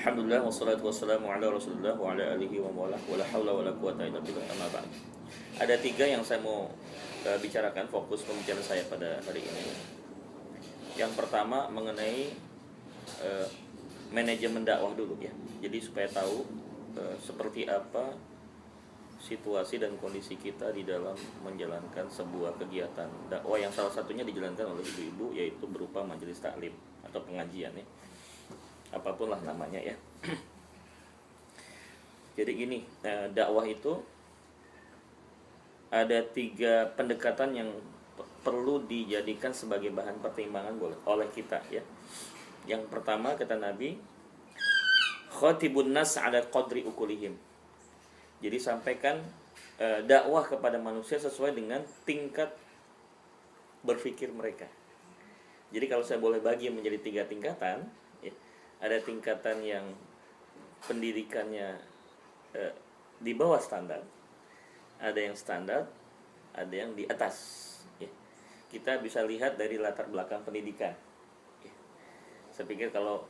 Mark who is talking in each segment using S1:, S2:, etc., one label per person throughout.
S1: Alhamdulillah wassalatu wassalamu ala Rasulillah wa ala alihi wa mawala wala haula wala quwata illa billah amma ba'd. Ada 3 yang saya mau bicarakan, fokus pembicaraan saya pada hari ini. Yang pertama mengenai manajemen dakwah dulu ya. Jadi supaya tahu seperti apa situasi dan kondisi kita di dalam menjalankan sebuah kegiatan dakwah yang salah satunya dijalankan oleh ibu-ibu, yaitu berupa majelis taklim atau pengajian ya. Apapun lah namanya ya. Jadi gini, dakwah itu ada 3 pendekatan yang perlu dijadikan sebagai bahan pertimbangan oleh kita ya. Yang pertama kata Nabi, khatibun nas ala qadri ukulihim. Jadi sampaikan dakwah kepada manusia sesuai dengan tingkat berpikir mereka. Jadi kalau saya boleh bagi menjadi 3 tingkatan ya, ada tingkatan yang pendidikannya di bawah standar, ada yang standar, ada yang di atas ya. Kita bisa lihat dari latar belakang pendidikan ya. Saya pikir kalau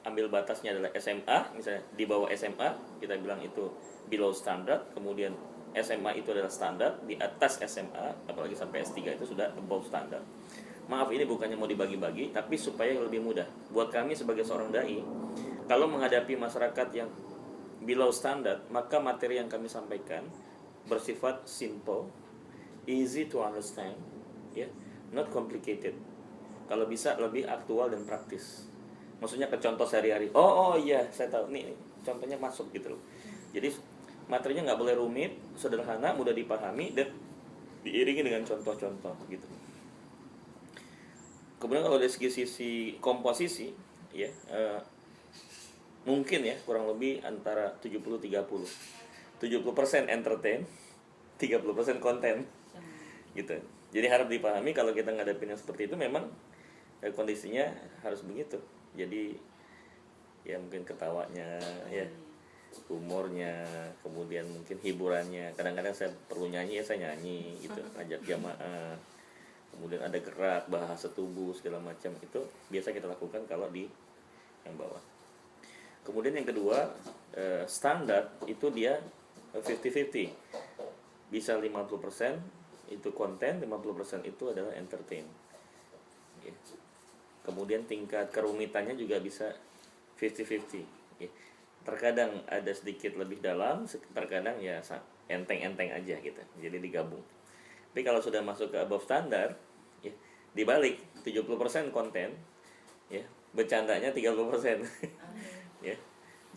S1: ambil batasnya adalah SMA, misalnya di bawah SMA kita bilang itu below standard, kemudian SMA itu adalah standar, di atas SMA apalagi sampai S3 itu sudah above standard. Maaf, ini bukannya mau dibagi-bagi, tapi supaya lebih mudah buat kami sebagai seorang dai. Kalau menghadapi masyarakat yang below standard, maka materi yang kami sampaikan bersifat simple, easy to understand ya, not complicated. Kalau bisa lebih aktual dan praktis. Maksudnya ke contoh sehari-hari. Oh iya, saya tahu nih contohnya masuk gitu loh. Jadi materinya nggak boleh rumit, sederhana, mudah dipahami, dan diiringi dengan contoh-contoh gitu. Kemudian kalau dari sisi komposisi ya, mungkin ya kurang lebih antara 70-30. 70% entertain, 30% konten gitu. Jadi harap dipahami kalau kita ngadepin yang seperti itu memang kondisinya harus begitu. Jadi ya mungkin ketawanya ya, humornya, kemudian mungkin hiburannya. Kadang-kadang saya perlu nyanyi ya saya nyanyi gitu, ajak jamaah. Kemudian ada gerak, bahasa tubuh segala macam, itu biasa kita lakukan kalau di yang bawah. Kemudian yang kedua, standar itu dia 50-50. Bisa 50% itu konten, 50% itu adalah entertain. Kemudian tingkat kerumitannya juga bisa 50-50. Terkadang ada sedikit lebih dalam, terkadang ya enteng-enteng aja gitu. Jadi digabung. Tapi kalau sudah masuk ke above standar ya, dibalik 70% konten ya, bercandanya 30%. Ya.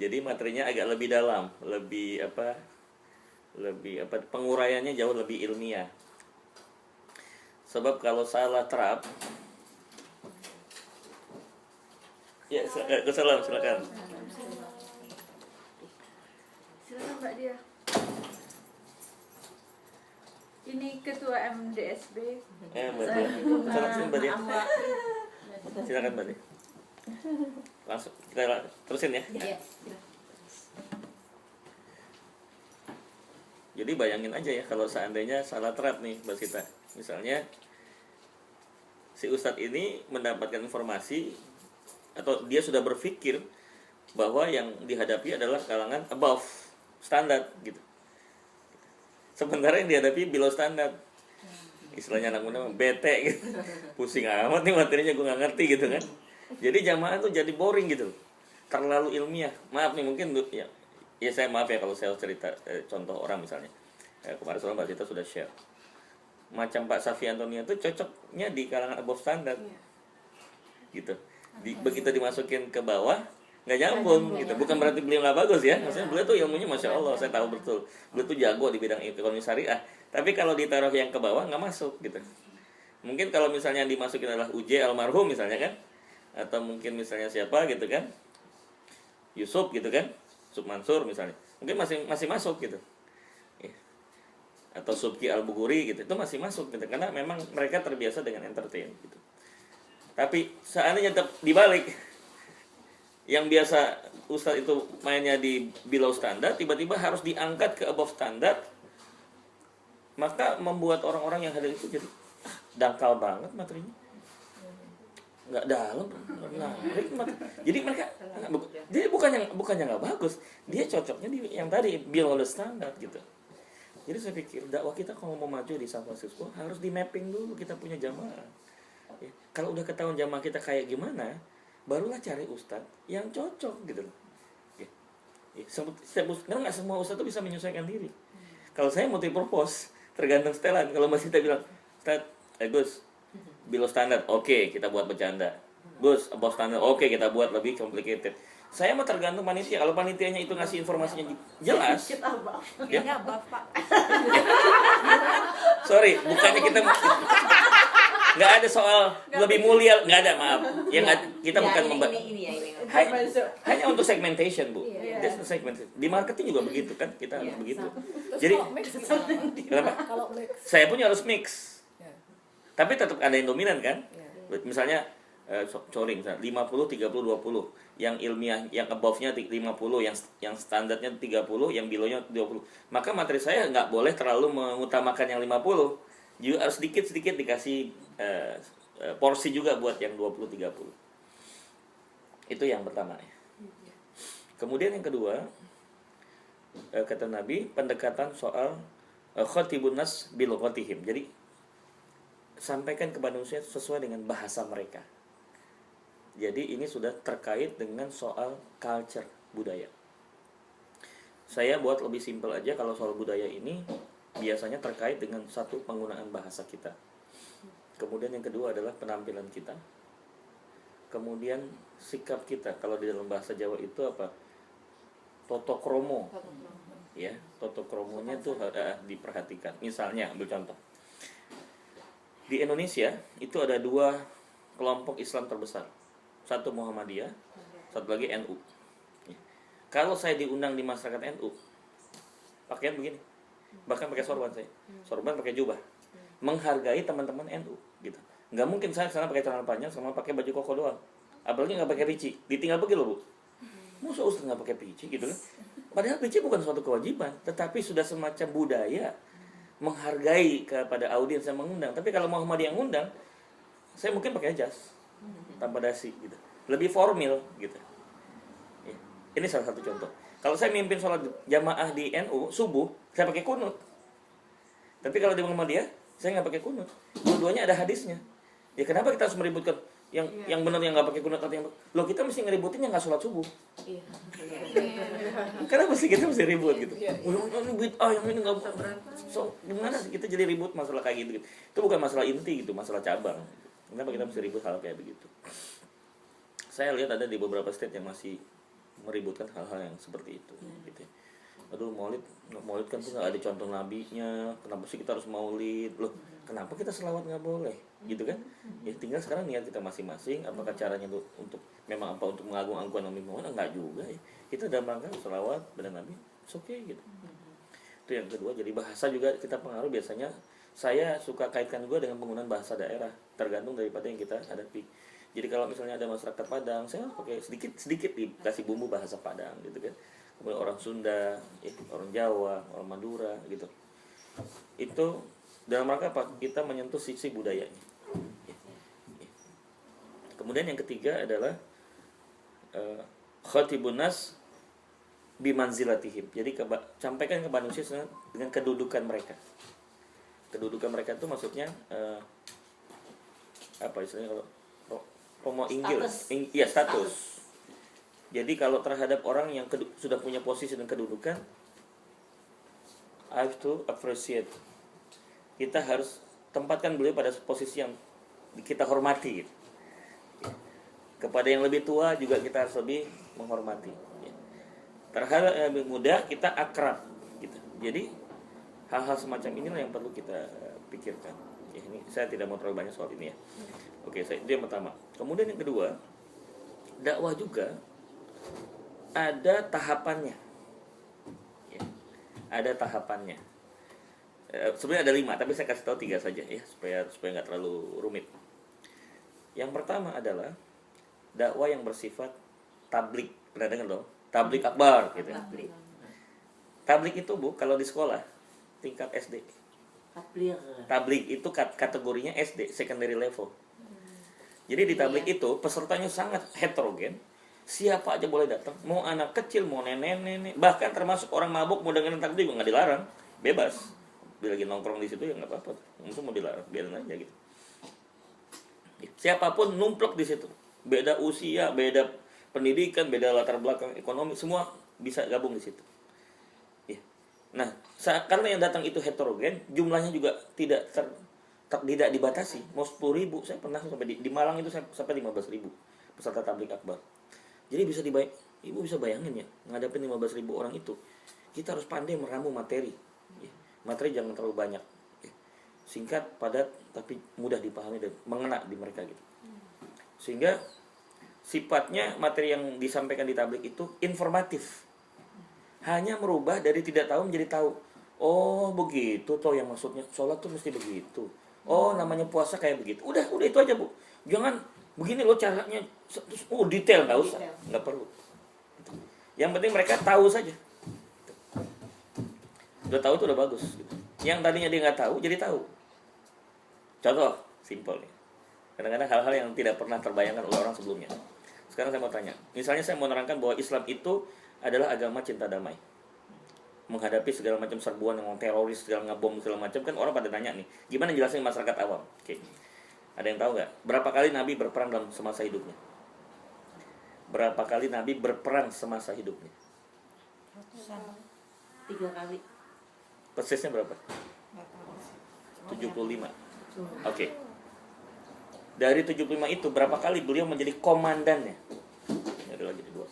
S1: Jadi materinya agak lebih dalam, lebih penguraiannya jauh lebih ilmiah. Sebab kalau salah terap ya, silakan.
S2: Silakan Mbak Dia. Ini ketua MDSB.
S1: Silakan Mbak Dia. Silakan Mbak Dia. Langsung kita terusin ya. Jadi bayangin aja ya kalau seandainya salah terap nih Mbak Sita. Misalnya si Ustadz ini mendapatkan informasi atau dia sudah berpikir bahwa yang dihadapi adalah kalangan above standar gitu. Sementara yang dihadapi below standar. Istilahnya anak muda bete gitu. Pusing amat nih materinya, gue gak ngerti gitu kan. Jadi jamaah tuh jadi boring gitu. Terlalu ilmiah. Maaf nih mungkin ya saya maaf ya kalau saya cerita contoh orang misalnya. Kemarin soal Mbak Tita sudah share. Macam Pak Safi Antonia tuh cocoknya di kalangan above standar. Gitu. Begitu dimasukin ke bawah nggak nyambung gitu. Bukan berarti beliau nggak bagus ya, maksudnya beliau tuh ilmunya masya Allah, saya tahu betul beliau tuh jago di bidang ekonomi syariah, tapi kalau ditaruh yang ke bawah nggak masuk gitu. Mungkin kalau misalnya dimasukin adalah UJ almarhum misalnya kan, atau mungkin misalnya siapa gitu kan, Yusuf gitu kan, Yusuf Mansur misalnya, mungkin masih masuk gitu, atau Subki Al-Bukhari gitu, itu masih masuk gitu, karena memang mereka terbiasa dengan entertain gitu. Tapi seandainya dibalik, yang biasa Ustadz itu mainnya di below standar, tiba-tiba harus diangkat ke above standar, maka membuat orang-orang yang hadir itu jadi dangkal banget materinya, nggak dalam, menarik. Jadi mereka, jadi bukannya bukannya nggak bagus, dia cocoknya di yang tadi below the standard gitu. Jadi saya pikir dakwah kita kalau mau maju di San Francisco harus di mapping dulu kita punya jamaah. Ya, kalau udah ketahuan jamaah kita kayak gimana, barulah cari ustadz yang cocok gitu loh. Ya, ya, karena nggak semua ustadz tuh bisa menyesuaikan diri. Kalau saya multi purpose, tergantung setelan. Kalau masih kita bilang, Ustadz, Gus, below standard, oke, kita buat bercanda. Gus, above standard, oke, kita buat lebih complicated. Saya mah tergantung panitia. Kalau panitianya itu ngasih informasinya jelas, ya?
S2: Ya, Bapak.
S1: Sorry, bukannya kita nggak ada soal lebih mulia, nggak ada, maaf. Kita bukan hanya untuk segmentation, Bu.
S2: Iya.
S1: Just segmentation. Di marketing juga begitu kan, kita harus begitu.
S3: Terus
S1: Jadi
S3: kalau mix
S1: kenapa?
S3: Kalau mix.
S1: Saya punya harus mix.
S3: Ya.
S1: Tapi tetap ada yang dominan kan?
S3: Ya.
S1: Misalnya sorry, misalnya 50 30 20. Yang ilmiah yang above-nya 50, yang standarnya 30, yang below-nya 20. Maka materi saya nggak boleh terlalu mengutamakan yang 50. Juga harus sedikit-sedikit dikasih porsi juga buat yang 20 30. Itu yang pertama ya. Kemudian yang kedua, kata Nabi, pendekatan soal khatibun nas bil ghatihim. Jadi sampaikan kepada manusia sesuai dengan bahasa mereka. Jadi ini sudah terkait dengan soal culture, budaya. Saya buat lebih simpel aja, kalau soal budaya ini biasanya terkait dengan satu, penggunaan bahasa kita. Kemudian yang kedua adalah penampilan kita. Kemudian sikap kita. Kalau di dalam bahasa Jawa itu apa? Toto kromo. Ya, toto kromonya tuh diperhatikan. Misalnya, ambil contoh. Di Indonesia itu ada 2 kelompok Islam terbesar. Satu Muhammadiyah, satu lagi NU. Ya. Kalau saya diundang di masyarakat NU, pakaian begini. Bahkan pakai sorban saya. Sorban pakai jubah. Menghargai teman-teman NU gitu. Nggak mungkin saya sana pakai celana panjang sama pakai baju koko doang. Apalagi nggak pakai peci. Ditinggal pergi loh, Bu. Masa Ustaz nggak pakai peci gitu kan? Padahal peci bukan suatu kewajiban, tetapi sudah semacam budaya menghargai kepada audiens yang mengundang. Tapi kalau Muhammadiyah yang ngundang, saya mungkin pakai jas tanpa dasi gitu. Lebih formal gitu. Ya. Ini salah satu contoh. Kalau saya mimpin sholat jamaah di NU subuh, saya pakai kunut. Tapi kalau di Muhammadiyah, saya nggak pakai kunut. Dua-duanya ada hadisnya. Ya kenapa kita harus meributkan yang benar yang nggak pakai kunut atau yang lo kita mesti ngeributin yang nggak sholat subuh?
S3: Iya.
S1: Kenapa sih kita mesti ribut gitu? Ini bid'ah yang ini nggak. So gimana sih kita jadi ribut masalah kayak gitu? Itu bukan masalah inti gitu, masalah cabang. Kenapa kita mesti ribut hal kayak begitu? Saya lihat ada di beberapa state yang masih meributkan hal-hal yang seperti itu. Gitu. Aduh, maulid kan tuh nggak ada contoh nabinya. Kenapa sih kita harus maulid? Loh, kenapa kita selawat nggak boleh? Gitu kan? Ya tinggal sekarang niat kita masing-masing. Apakah caranya untuk memang apa untuk mengagung-agungkan Nabi Muhammad? Enggak juga ya. Kita dalam rangka selawat pada Nabi, it's okay gitu. Itu yang kedua. Jadi bahasa juga kita pengaruh biasanya. Saya suka kaitkan juga dengan penggunaan bahasa daerah, tergantung daripada yang kita hadapi. Jadi kalau misalnya ada masyarakat Padang, saya pakai sedikit dikasih bumbu bahasa Padang gitu kan. Kemudian orang Sunda, orang Jawa, orang Madura gitu. Itu dalam rangka apa? Kita menyentuh sisi budayanya. Kemudian yang ketiga adalah khatibun nas bimanzilatihim. Jadi sampaikan ke manusia dengan kedudukan mereka. Kedudukan mereka itu maksudnya apa istilahnya kalau Homo Inggris, status. Jadi kalau terhadap orang yang sudah punya posisi dan kedudukan, I have to appreciate. Kita harus tempatkan beliau pada posisi yang kita hormati. Kepada yang lebih tua juga kita harus lebih menghormati. Terhadap yang lebih muda kita akrab. Gitu. Jadi hal-hal semacam inilah yang perlu kita pikirkan. Ya, ini saya tidak mau terlalu banyak soal ini ya. Oke, itu yang pertama. Kemudian yang kedua, dakwah juga ada tahapannya. Ya, ada tahapannya. Sebenarnya ada 5, tapi saya kasih tahu 3 saja ya, supaya nggak terlalu rumit. Yang pertama adalah dakwah yang bersifat tablik. Pernah dengar dong? Tablik akbar gitu. Tablik itu Bu, kalau di sekolah tingkat SD. Tablik itu kategorinya SD, secondary level. Jadi di tablik itu pesertanya sangat heterogen. Siapa aja boleh datang, mau anak kecil, mau nenek-nenek, bahkan termasuk orang mabuk mau dengerin takbir nggak dilarang, bebas. Dia lagi nongkrong di situ ya nggak apa-apa, itu mau dilarang, biarin aja gitu. Siapapun numplok di situ, beda usia, beda pendidikan, beda latar belakang ekonomi, semua bisa gabung di situ. Ya. Nah, karena yang datang itu heterogen, jumlahnya juga tidak dibatasi. Mau 10.000, saya pernah sampai di Malang itu sampai 15.000 peserta tabligh akbar. Jadi ibu bisa bayangin ya, ngadepin 15.000 orang itu, kita harus pandai meramu materi. Ya. Materi jangan terlalu banyak. Ya. Singkat, padat, tapi mudah dipahami dan mengena di mereka gitu. Sehingga sifatnya materi yang disampaikan di tabligh itu informatif. Hanya merubah dari tidak tahu menjadi tahu. Oh begitu toh yang maksudnya sholat tuh mesti begitu. Oh namanya puasa kayak begitu. Udah itu aja bu. Jangan begini loh caranya. Detail nggak usah, nggak perlu. Yang penting mereka tahu saja. Udah tahu itu udah bagus. Yang tadinya dia nggak tahu jadi tahu. Contoh simpel nih. Kadang-kadang hal-hal yang tidak pernah terbayangkan oleh orang sebelumnya. Sekarang saya mau tanya. Misalnya saya mau menerangkan bahwa Islam itu adalah agama cinta damai. Menghadapi segala macam serbuan yang teroris, segala ngebom segala macam, kan orang pada nanya nih, gimana jelasin masyarakat awam? Oke. Ada yang tahu nggak? Berapa kali Nabi berperang dalam semasa hidupnya? Berapa kali Nabi berperang semasa hidupnya?
S3: 3 kali.
S1: Persisnya berapa? 75. Oke. Dari 75 itu berapa kali beliau menjadi komandannya? Ada lagi 2.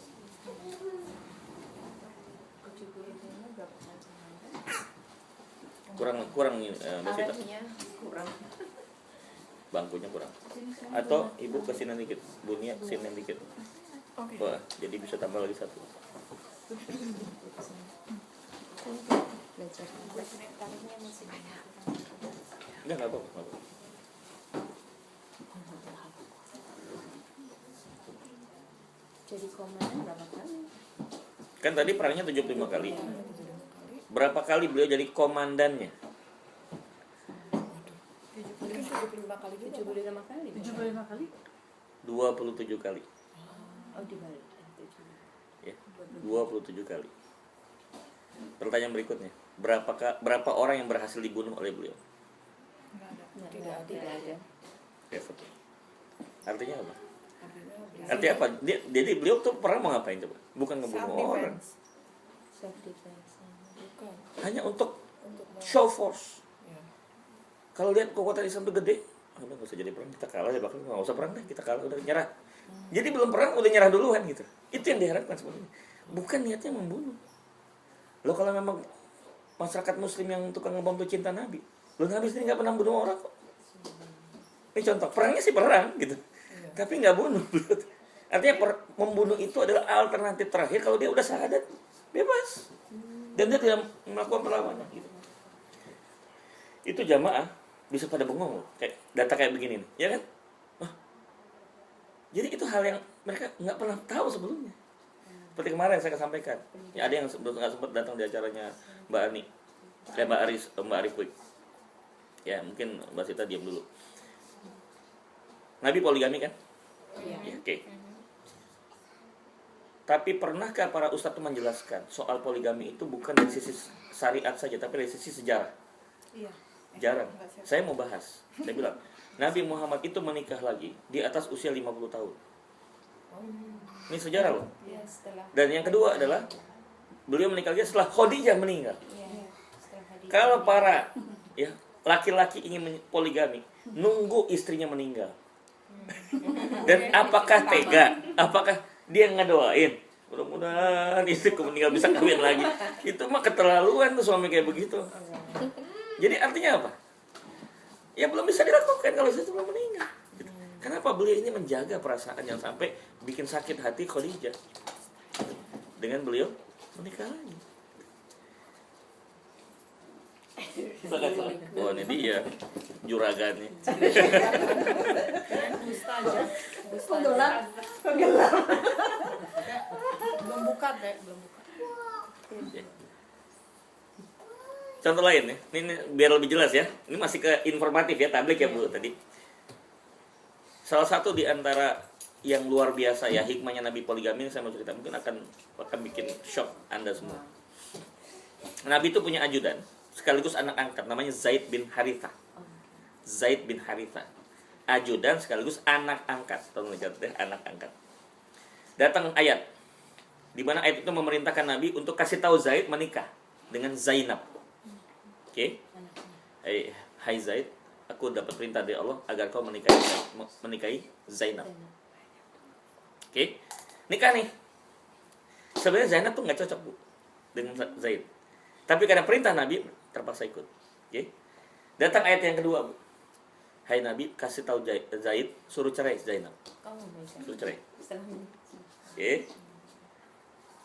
S1: kurang Mbak
S3: Kurang.
S1: Bangkunya kurang. Atau ibu kesini dikit, Bunia sini dikit.
S2: Oke.
S1: Wah, jadi bisa tambah lagi 1. Enggak apa-apa.
S3: Jadi komandan berapa kali?
S1: Kan tadi perangnya 75 kali. Berapa kali beliau jadi komandannya?
S3: 75 kali juga. 75 kali.
S2: 75 kali?
S1: 27 kali.
S3: Oh dibalik.
S1: Ya, 27 kali. Pertanyaan berikutnya, berapa orang yang berhasil dibunuh oleh beliau?
S3: Tidak ada.
S1: Ya, betul. Artinya apa? Artinya apa? Jadi beliau tuh pernah mau ngapain coba? Bukan ngebunuh orang.
S3: Self defense.
S1: Hanya untuk show force. Kalau lihat kekuatan Islam itu gede, udah nggak usah jadi perang, kita kalah ya, bahkan nggak usah perang deh, kita kalah udah nyerah. Jadi belum perang udah nyerah duluan gitu. Itu yang diharapkan sebenarnya. Bukan niatnya membunuh. Lo kalau memang masyarakat Muslim yang tukang ngebom itu cinta Nabi, lo Nabi sendiri nggak pernah bunuh orang kok. Ini contoh, perangnya sih perang gitu, tapi nggak bunuh. Artinya membunuh itu adalah alternatif terakhir kalau dia udah syahadat, bebas. Dan dia tidak melakukan perlawanan gitu. Itu jamaah bisa pada bengong loh, kayak data kayak begini nih, ya kan? Jadi itu hal yang mereka nggak pernah tahu sebelumnya. Seperti kemarin saya sampaikan, ya ada yang nggak sempat datang di acaranya Mbak Ani, Mbak Arif Wik. Ya mungkin Mbak Sita diam dulu. Nabi poligami kan?
S3: Iya.
S1: Ya, oke. Tapi pernahkah para ustadz menjelaskan soal poligami itu bukan dari sisi syariat saja, tapi dari sisi sejarah?
S2: Iya.
S1: Jarang. Saya mau bahas. Saya bilang, Nabi Muhammad itu menikah lagi di atas usia 50 tahun. Ini sejarah loh.
S3: Iya, setelah.
S1: Dan yang kedua adalah beliau menikah lagi setelah Khadijah meninggal.
S3: Iya, setelah hadis.
S1: Kalau para ya laki-laki ingin poligami, nunggu istrinya meninggal. Dan apakah tega? Apakah dia ngedoain? Mudah-mudahan istriku meninggal bisa kawin lagi. Itu mah keterlaluan tuh suami kayak begitu. Jadi artinya apa? Ya belum bisa dilakukan kalau istri belum meninggal. Kenapa beliau ini menjaga perasaan yang sampai bikin sakit hati Khadijah dengan beliau menikah lagi? Oh ini dia juragannya.
S3: Belum buka deh, belum buka.
S1: Contoh lain ya, ini biar lebih jelas ya. Ini masih ke informatif ya, tablik ya Bu tadi. Salah satu di antara yang luar biasa ya, hikmahnya Nabi poligami saya mau cerita, mungkin akan bikin shock Anda semua. Nabi itu punya ajudan sekaligus anak angkat namanya Zaid bin Haritha. Zaid bin Haritha. Ajudan sekaligus anak angkat. Tolong lihat deh, anak angkat. Datang ayat di mana ayat itu memerintahkan Nabi untuk kasih tahu Zaid menikah dengan Zainab. Oke. Hai Zaid, aku dapat perintah dari Allah agar kau menikahi Zainab. Oke. Nikah nih. Sebenarnya Zainab tuh nggak cocok, Bu, dengan Zaid. Tapi karena perintah Nabi terpaksa ikut. Oke. Datang ayat yang kedua, Bu. Hai Nabi, kasih tahu Zaid suruh cerai Zainab. Suruh cerai. Oke.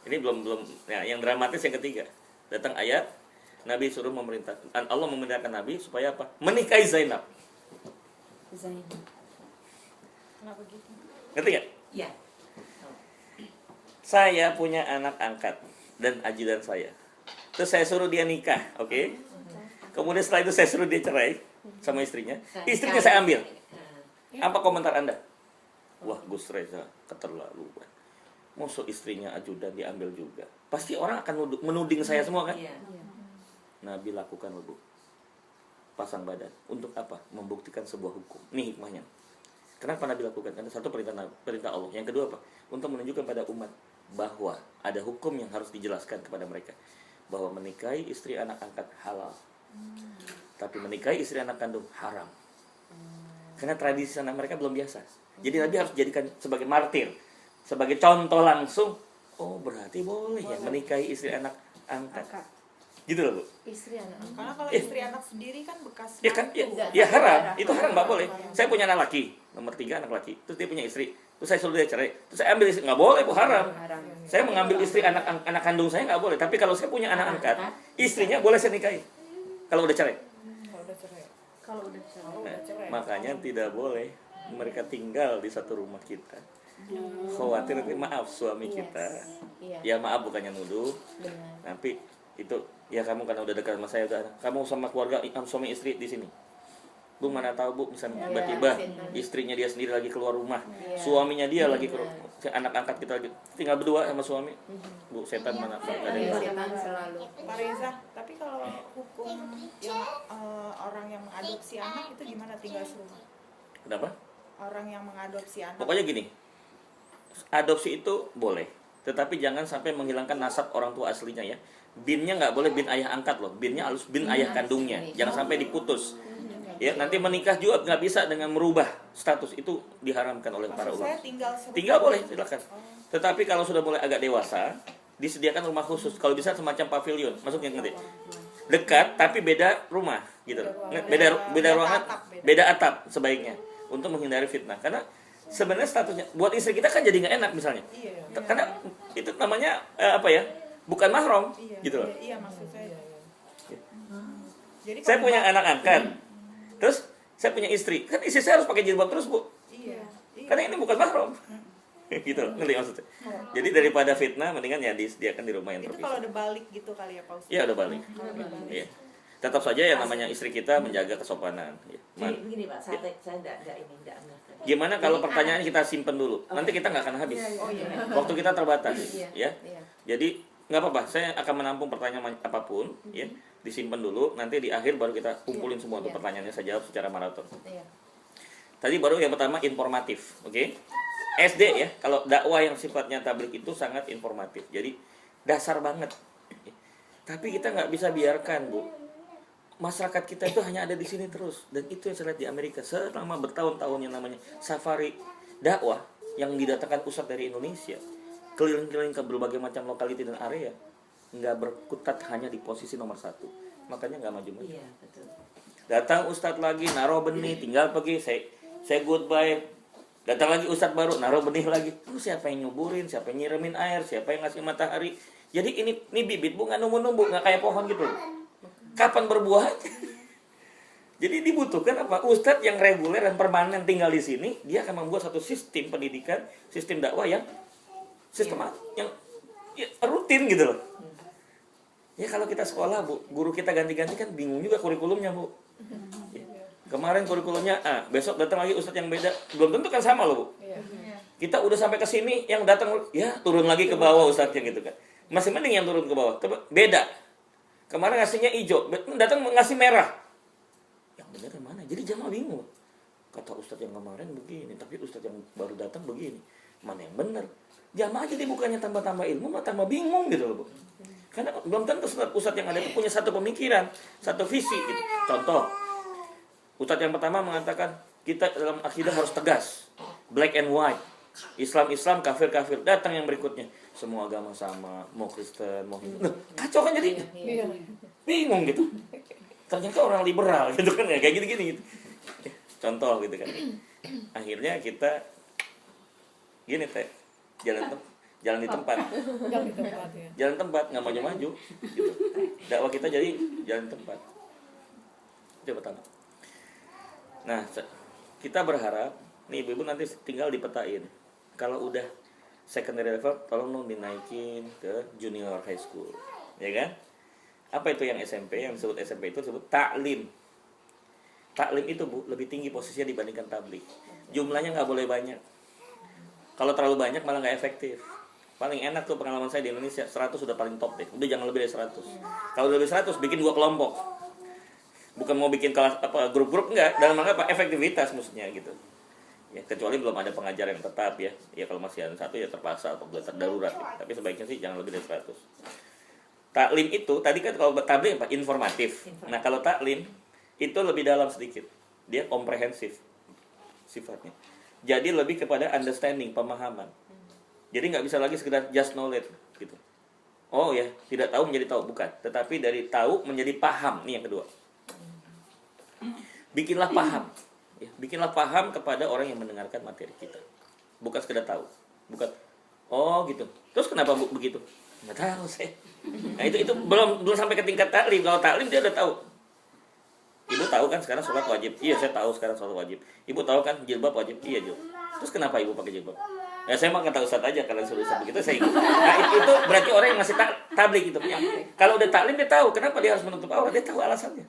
S1: Ini belum ya, yang dramatis yang ketiga. Datang ayat Nabi suruh Allah memerintahkan Nabi supaya apa? Menikahi Zainab.
S3: Kenapa gitu?
S1: Ngerti nggak?
S3: Iya.
S1: Saya punya anak angkat dan ajudan saya. Terus saya suruh dia nikah, oke? Kemudian setelah itu saya suruh dia cerai sama istrinya. Istrinya saya ambil. Apa komentar Anda? Wah, Gus Reza keterlaluan. Musuh istrinya ajudan diambil juga. Pasti orang akan menuding saya semua kan? Nabi lakukan, Bu. Pasang badan. Untuk apa? Membuktikan sebuah hukum. Ini hikmahnya. Kenapa Nabi lakukan? Karena satu perintah Allah. Yang kedua apa? Untuk menunjukkan pada umat bahwa ada hukum yang harus dijelaskan kepada mereka. Bahwa menikahi istri anak angkat halal. Tapi menikahi istri anak kandung haram. Karena tradisi sana mereka belum biasa. Jadi Nabi harus dijadikan sebagai martir. Sebagai contoh langsung. Oh, berarti boleh ya menikahi istri anak angkat. Gitu loh, Bu.
S3: Istri anak.
S2: Karena kalau istri anak sendiri kan bekas
S1: Ya kan,
S2: mantu.
S1: ya haram. Itu haram, nggak boleh. Saya punya anak laki, nomor 3 anak laki. Terus dia punya istri. Terus saya suruh dia cerai. Terus saya ambil istri, nggak boleh, Bu, haram. Saya mengambil istri anak kandung saya nggak boleh. Tapi kalau saya punya anak angkat, istrinya boleh saya nikahi. Kalau udah cerai.
S2: Kalau udah cerai.
S3: Kalau udah cerai.
S1: Nah, makanya tidak boleh mereka tinggal di satu rumah kita. Khawatir nanti maaf suami kita. Ya maaf bukannya nuduh. Tapi itu ya kamu karena udah dekat sama saya udah. Kamu sama keluarga suami istri di sini. Bu mana tahu Bu misalnya tiba-tiba istrinya dia sendiri lagi keluar rumah. Suaminya dia lagi anak angkat kita lagi tinggal berdua sama suami. Bu setan mana ada yang
S3: Setan selalu.
S2: Pak Reza, tapi kalau hukum yang orang yang mengadopsi anak itu gimana tinggal serumah?
S1: Kenapa?
S2: Orang yang mengadopsi anak.
S1: Pokoknya gini. Adopsi itu boleh, tetapi jangan sampai menghilangkan nasab orang tua aslinya ya. Binnya nggak boleh bin ayah angkat loh, binnya harus bin ayah kandungnya. Jangan sampai diputus. Ya nanti menikah juga nggak bisa dengan merubah status, itu diharamkan oleh para ulama. Tinggal boleh silakan. Tetapi kalau sudah mulai agak dewasa, disediakan rumah khusus. Kalau bisa semacam pavilion, masuknya ngerti? Dekat tapi beda rumah gitu. Beda ruangan, beda atap sebaiknya untuk menghindari fitnah. Karena sebenarnya statusnya buat istri kita kan jadi nggak enak misalnya. Karena itu namanya apa ya? Bukan mahram gitu loh.
S2: Iya maksud saya. Jadi
S1: saya punya anak angkat. Terus saya punya istri. Kan istri saya harus pakai jilbab terus, Bu.
S2: Iya.
S1: Karena ini bukan mahram. Gitu loh, ngerti maksudnya. Jadi daripada fitnah mendingan ya disediakan di rumah yang
S2: itu
S1: terpisah.
S2: kalau udah balik gitu kali ya Pak Ustaz.
S1: Iya, udah balik. Iya. Tetap saja yang namanya istri kita menjaga kesopanan. Ya.
S4: Begini Pak, saya enggak ini enggak.
S1: Gimana kalau pertanyaan kita simpen dulu? Nanti kita nggak akan habis. Waktu kita terbatas, ya. Jadi nggak apa-apa, saya akan menampung pertanyaan apapun, ya. Disimpan dulu, nanti di akhir baru kita kumpulin semua untuk pertanyaannya, saya jawab secara maraton. Tadi baru yang pertama informatif, oke? SD ya, kalau dakwah yang sifatnya tabligh itu sangat informatif, jadi dasar banget. Tapi kita nggak bisa biarkan, Bu. Masyarakat kita itu hanya ada di sini terus, dan itu yang saya lihat di Amerika selama bertahun-tahun yang namanya safari dakwah yang didatangkan pusat dari Indonesia, keliling-keliling ke berbagai macam lokaliti dan area, nggak berkutat hanya di posisi nomor 1, makanya nggak maju-maju.
S4: Iya, betul.
S1: Datang ustadz lagi naruh benih, tinggal pergi, saya goodbye. Datang lagi ustadz baru naruh benih lagi. Terus siapa yang nyuburin, siapa yang nyiramin air, siapa yang ngasih matahari. Jadi ini bibit Bu nggak numbuh-numbuh, nggak kayak pohon gitu. Kapan berbuah? Jadi dibutuhkan apa? Ustadz yang reguler dan permanen tinggal di sini, dia akan membuat satu sistem pendidikan, sistem dakwah yang sistematik, yang ya, rutin gitu loh. Ya kalau kita sekolah Bu, guru kita ganti-ganti kan bingung juga kurikulumnya Bu. Ya. Kemarin kurikulumnya A, besok datang lagi ustadz yang beda, belum tentu kan sama loh Bu. Kita udah sampai ke sini, yang datang ya turun lagi ke bawah ustadznya gitu kan. Masih mending yang turun ke bawah. Beda. Kemarin ngasihnya hijau, datang ngasih merah. Yang benar yang mana? Jadi jamaah bingung. Kata ustadz yang kemarin begini, tapi ustadz yang baru datang begini. Mana yang benar? Jamaah jadi bukannya tambah-tambah ilmu, malah tambah bingung gitu loh, Bu. Karena belum tentu ustadz yang ada itu punya satu pemikiran, satu visi gitu. Contoh, ustadz yang pertama mengatakan kita dalam akidah harus tegas, black and white. Islam, kafir. Datang yang berikutnya, semua agama sama, mau Kristen, mau Hindu. Kacau kan jadi,
S2: Iya.
S1: bingung gitu. Ternyata orang liberal gitu kan ya, kayak gini gitu. Contoh gitu kan. Akhirnya kita gini teh, jalan di tempat,
S2: Yang di tempat ya.
S1: jalan tempat nggak maju gitu. Dakwah kita jadi jalan tempat. Itu yang pertama. Nah, kita berharap nih ibu-ibu nanti tinggal dipetain. Kalau udah secondary level, tolong dong dinaikin ke junior high school, ya kan? Apa itu yang SMP? Yang disebut SMP itu disebut taklim. Taklim itu, Bu, lebih tinggi posisinya dibandingkan tablik. Jumlahnya nggak boleh banyak. Kalau terlalu banyak malah nggak efektif. Paling enak tuh pengalaman saya di Indonesia, 100 sudah paling top deh. Udah jangan lebih dari 100. Kalau lebih 100 bikin 2 kelompok. Bukan mau bikin kelas apa grup-grup, enggak, dalam rangka apa efektivitas maksudnya gitu. Ya, kecuali belum ada pengajar yang tetap ya. Ya kalau masih ada satu ya terpaksa atau belajar darurat gitu. Tapi sebaiknya sih jangan lebih dari 100. Taklim itu tadi kan kalau taklim apa? Informatif. Nah, kalau taklim itu lebih dalam sedikit. Dia komprehensif sifatnya. Jadi lebih kepada understanding, pemahaman. Jadi nggak bisa lagi sekedar just knowledge gitu. Oh ya, tidak tahu menjadi tahu, bukan. Tetapi dari tahu menjadi paham. Ini yang kedua. Bikinlah paham. Ya, bikinlah paham kepada orang yang mendengarkan materi kita. Bukan sekedar tahu. Bukan, oh gitu. Terus kenapa begitu? Nggak tahu saya. Nah itu belum sampai ke tingkat taklim. Kalau taklim dia udah tahu. Ibu tahu kan sekarang sholat wajib. Iya, saya tahu sekarang sholat wajib. Ibu tahu kan jilbab wajib. Iya, jilbab. Terus kenapa ibu pakai jilbab? Ya saya mah kata ustadz aja, kalian suruh ustadz begitu saya ikut. Nah itu berarti orang yang ngasih tablik itu. Ya, kalau udah taklim dia tahu kenapa dia harus menutup aurat, dia tahu alasannya.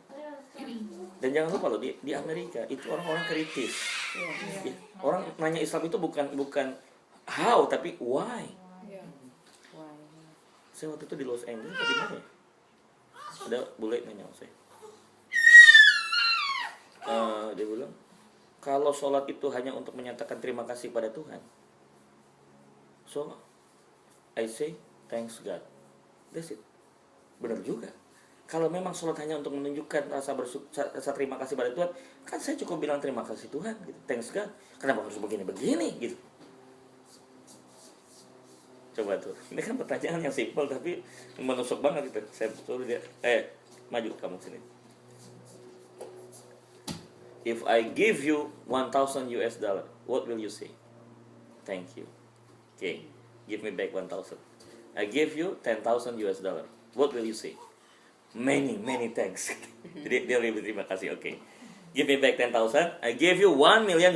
S1: Dan jangan lupa loh di Amerika itu orang-orang kritis. Ya, orang nanya Islam itu bukan how tapi why.
S2: Iya.
S1: Saya waktu itu di Los Angeles di mana ya? Ada bule nanya sama saya. Dia bilang kalau sholat itu hanya untuk menyatakan terima kasih pada Tuhan, so I say thanks God, that's it. Benar juga. Kalau memang sholat hanya untuk menunjukkan rasa terima kasih pada Tuhan, kan saya cukup bilang terima kasih Tuhan, gitu. Thanks God. Kenapa harus begini gitu? Coba tuh. Ini kan pertanyaan yang simpel tapi menusuk banget gitu. Saya suruh dia, maju kamu sini. If I give you $1,000, what will you say? Thank you. Okay, give me back 1,000. I give you $10,000. What will you say? Many thanks. Jadi dia lebih terima kasih. Okay, give me back 10,000. I give you $1 million.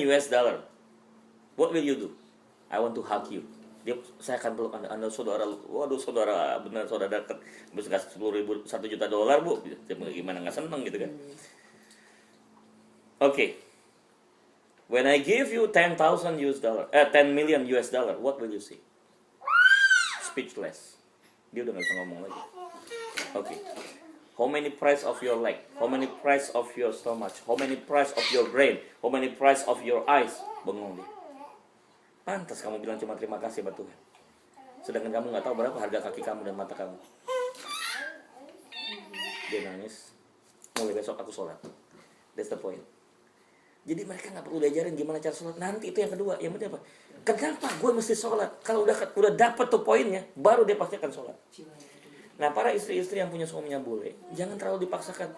S1: What will you do? I want to hug you. Saya akan peluk anda saudara. Waduh saudara, benar saudara dekat. Bisa kasih $10,000, $1 juta, Bu. Gimana nggak seneng gitu kan? Okay. When I give you $10 million, what will you say? Speechless. Dia udah nggak bisa ngomong lagi. Okay. How many price of your leg? How many price of your stomach? How many price of your brain? How many price of your eyes? Bengong dia. Pantas kamu bilang cuma terima kasih buat Tuhan. Sedangkan kamu nggak tahu berapa harga kaki kamu dan mata kamu. Dia nangis. Mulai besok aku sholat. That's the point. Jadi mereka nggak perlu diajarin gimana cara sholat. Nanti itu yang kedua. Yang penting apa? Kenapa gue mesti sholat? Kalau udah dapet tuh poinnya, baru dia pasti akan sholat. Nah para istri-istri yang punya suaminya boleh, jangan terlalu dipaksakan.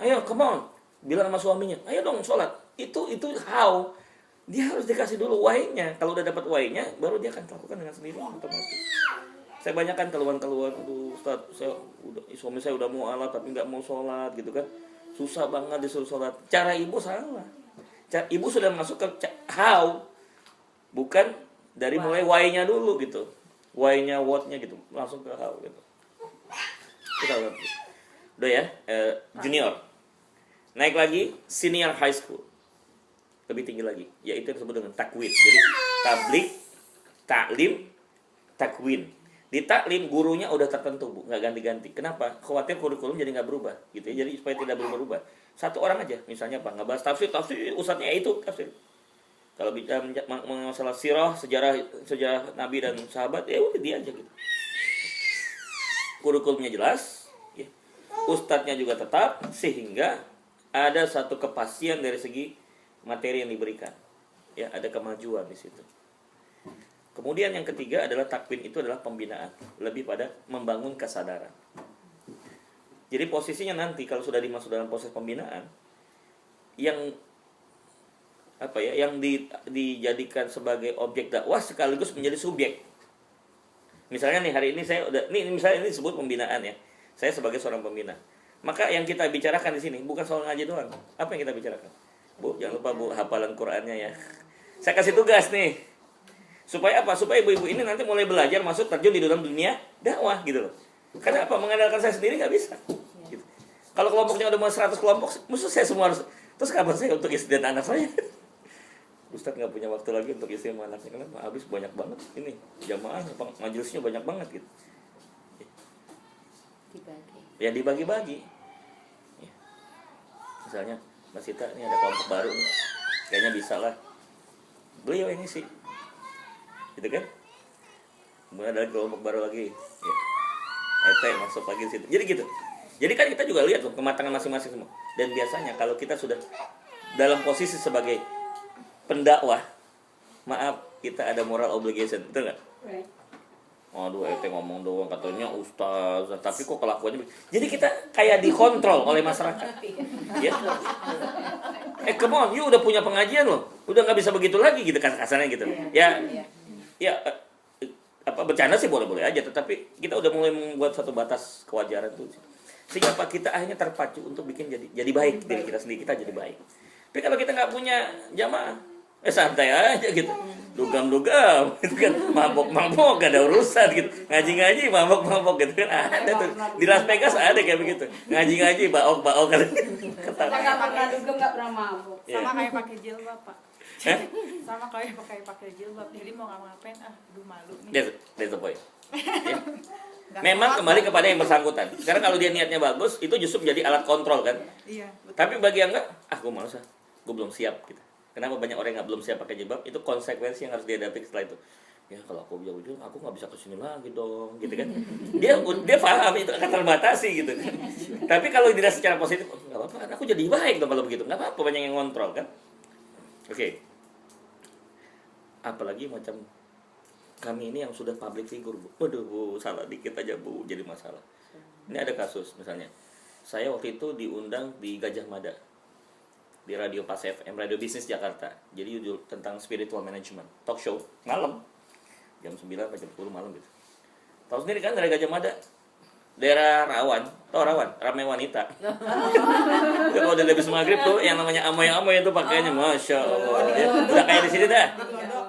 S1: Ayo, come on, bilang sama suaminya, ayo dong sholat. Itu how. Dia harus dikasih dulu why-nya. Kalau udah dapat why-nya, baru dia akan lakukan dengan sendiri otomatis. Saya banyakkan keluhan-keluhan, Ustaz, suami saya udah mau alat tapi nggak mau sholat gitu kan. Susah banget disuruh sholat. Cara ibu salah. Ibu sudah masuk ke how, bukan dari mulai why-nya dulu gitu. Why-nya, what-nya gitu, langsung ke how gitu. Kita lihat. Udah ya, junior. Naik lagi senior high school. Lebih tinggi lagi, yaitu yang disebut dengan takwid. Jadi tablik, taklim, takwin. Di taklim gurunya udah tertentu, Bu, nggak ganti-ganti. Kenapa? Khawatir kurikulum jadi nggak berubah, gitu ya. Jadi supaya tidak berubah. Satu orang aja, misalnya apa? Ngebahas tafsir, ustadznya itu tafsir. Kalau bicara masalah sirah, sejarah Nabi dan sahabat, ya udah dia aja gitu. Kurikulumnya jelas, ya. Ustadznya juga tetap, sehingga ada satu kepastian dari segi materi yang diberikan. Ya, ada kemajuan di situ. Kemudian yang ketiga adalah takwin, itu adalah pembinaan, lebih pada membangun kesadaran. Jadi posisinya nanti kalau sudah dimasuk dalam proses pembinaan, yang dijadikan sebagai objek dakwah sekaligus menjadi subjek. Misalnya nih hari ini misalnya ini disebut pembinaan ya. Saya sebagai seorang pembina. Maka yang kita bicarakan di sini bukan soal ngaji doang. Apa yang kita bicarakan? Bu, jangan lupa Bu, hafalan Qur'annya ya. Saya kasih tugas nih. Supaya apa? Supaya ibu-ibu ini nanti mulai belajar masuk terjun di dalam dunia dakwah gitu loh. Karena apa? Mengandalkan saya sendiri nggak bisa. Gitu. Kalau kelompoknya udah mau 100 kelompok, mesti saya semua harus. Terus kapan saya untuk istri dan anak saya? Ustadz nggak punya waktu lagi untuk istri dan anaknya. Kenapa? Habis banyak banget ini jamaahnya, majelisnya banyak banget gitu.
S3: Dibagi.
S1: Ya dibagi-bagi. Ya. Misalnya Mbak Sita ini ada kelompok baru nih. Kayaknya bisa lah. Beliau ini sih. Gitu kan? Kemudian ada kelompok baru lagi. Ya. Masuk lagi di situ. Jadi gitu. Jadi kan kita juga lihat tuh kematangan masing-masing semua. Dan biasanya kalau kita sudah dalam posisi sebagai pendakwah, maaf, kita ada moral obligation, betul nggak? Aduh, ngomong doang katanya ustaz, tapi kok kelakuannya. Jadi kita kayak dikontrol oleh masyarakat. Ya. Come on, you udah punya pengajian loh, udah nggak bisa begitu lagi gitu kan kasarnya gitu. Ya, bercanda sih boleh-boleh aja, tetapi kita udah mulai membuat satu batas kewajaran tuh. Sehingga apa kita akhirnya terpacu untuk bikin jadi baik diri kita sendiri, kita jadi baik. Tapi kalau kita nggak punya jamaah, santai aja gitu, dugam itu kan, mabok gak ada urusan gitu, ngaji mabok gitu kan, ada tuh di Las Vegas ada kayak begitu, ngaji baok kan.
S3: Kita nggak pernah dugem, nggak pernah mabuk.
S2: Sama kayak pakai jilbab, Pak. Sama kayak pakai jilbab. Jadi mau ngapain? Aduh malu nih.
S1: That's the point. Ya. Memang kembali kepada yang bersangkutan. Karena kalau dia niatnya bagus, itu justru menjadi alat kontrol kan.
S2: Iya. Betul.
S1: Tapi bagi yang enggak, gue malas gue belum siap gitu. Kenapa banyak orang yang belum siap pakai jilbab? Itu konsekuensi yang harus dihadapi setelah itu. Ya kalau aku jauh-jauh, aku nggak bisa kesini lagi dong, gitu kan? Dia paham itu akan terbatasi gitu. Tapi kalau dilihat secara positif, nggak apa-apa, aku jadi baik dong kalau begitu. Nggak apa-apa, banyak yang ngontrol kan. Oke. Apalagi macam kami ini yang sudah public figure, Bu. Waduh, Bu, salah dikit aja, Bu, jadi masalah. Ini ada kasus misalnya. Saya waktu itu diundang di Gajah Mada. Di Radio Pas FM, Radio Bisnis Jakarta. Jadi judul tentang spiritual management. Talk show, malam. Jam 9 sampai jam 10 malam gitu. Tahu sendiri kan dari Gajah Mada. Daerah Rawan, tau Rawan, ramai wanita. Itu kalau udah habis maghrib tuh, yang namanya amoy-amoy itu pakaiannya, Masya Allah. Ya, udah kayak di sini dah.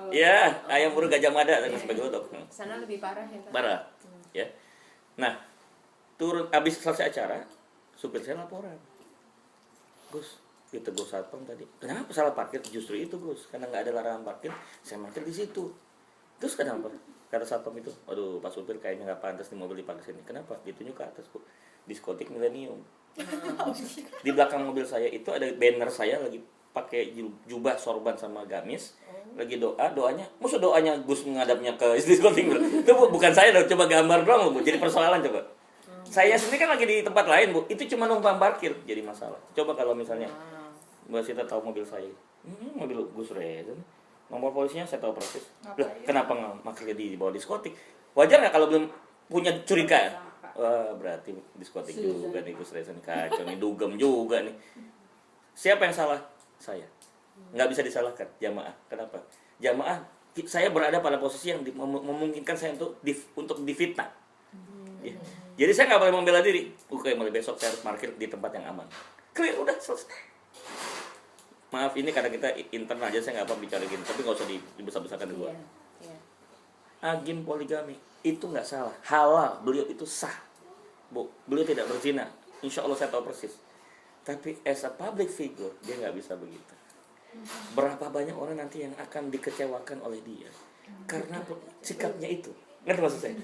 S1: Ya, ayam burung Gajah Mada dan sebagai untuk.
S3: Sana lebih parah ya, Pak?
S1: Parah. Ya. Nah, turun habis selesai acara, supir saya laporan. Gus, ditegur satpam tadi. Kenapa salah parkir? Justru itu, Gus. Karena nggak ada larangan parkir, saya parkir di situ. Terus kenapa? Kata satpam itu, waduh, Pak supir kayaknya nggak pantas nih mobil diparkir sini. Kenapa? Ditunjuk ke atas, Bu. Diskotik Millennium. Di belakang mobil saya itu ada banner saya lagi pakai jubah sorban sama gamis, lagi doanya, maksud doanya Gus menghadapnya ke diskotik. Itu Bu, bukan saya dong, coba gambar dong, Bu. Jadi persoalan coba. Saya sendiri kan lagi di tempat lain, Bu. Itu cuma numpang parkir, jadi masalah. Coba kalau misalnya Mbak Sita tahu mobil saya, mobil Gus Reza, nomor polisinya saya tahu persis. Lah, kenapa nggak makanya dibawa diskotik? Wajar nggak kalau belum punya curiga? Wah, berarti diskotik juga nih Gus Reza nih, kacau nih, dugem juga nih. Siapa yang salah? Saya. Nggak bisa disalahkan jamaah. Kenapa? Jamaah, saya berada pada posisi yang memungkinkan saya untuk difitnah. Ya. Jadi saya nggak boleh membela diri. Oke, mulai besok saya harus parkir di tempat yang aman. Clear, udah selesai. Maaf, ini karena kita internal aja, saya nggak apa bicara gini, tapi nggak usah dibesar-besarkan di luar. Agim poligami itu nggak salah, halal, beliau itu sah, Bu. Beliau tidak berzina, insya Allah saya tahu persis. Tapi as a public figure dia nggak bisa begitu. Berapa banyak orang nanti yang akan dikecewakan oleh dia karena sikapnya itu. Ngerti maksud saya?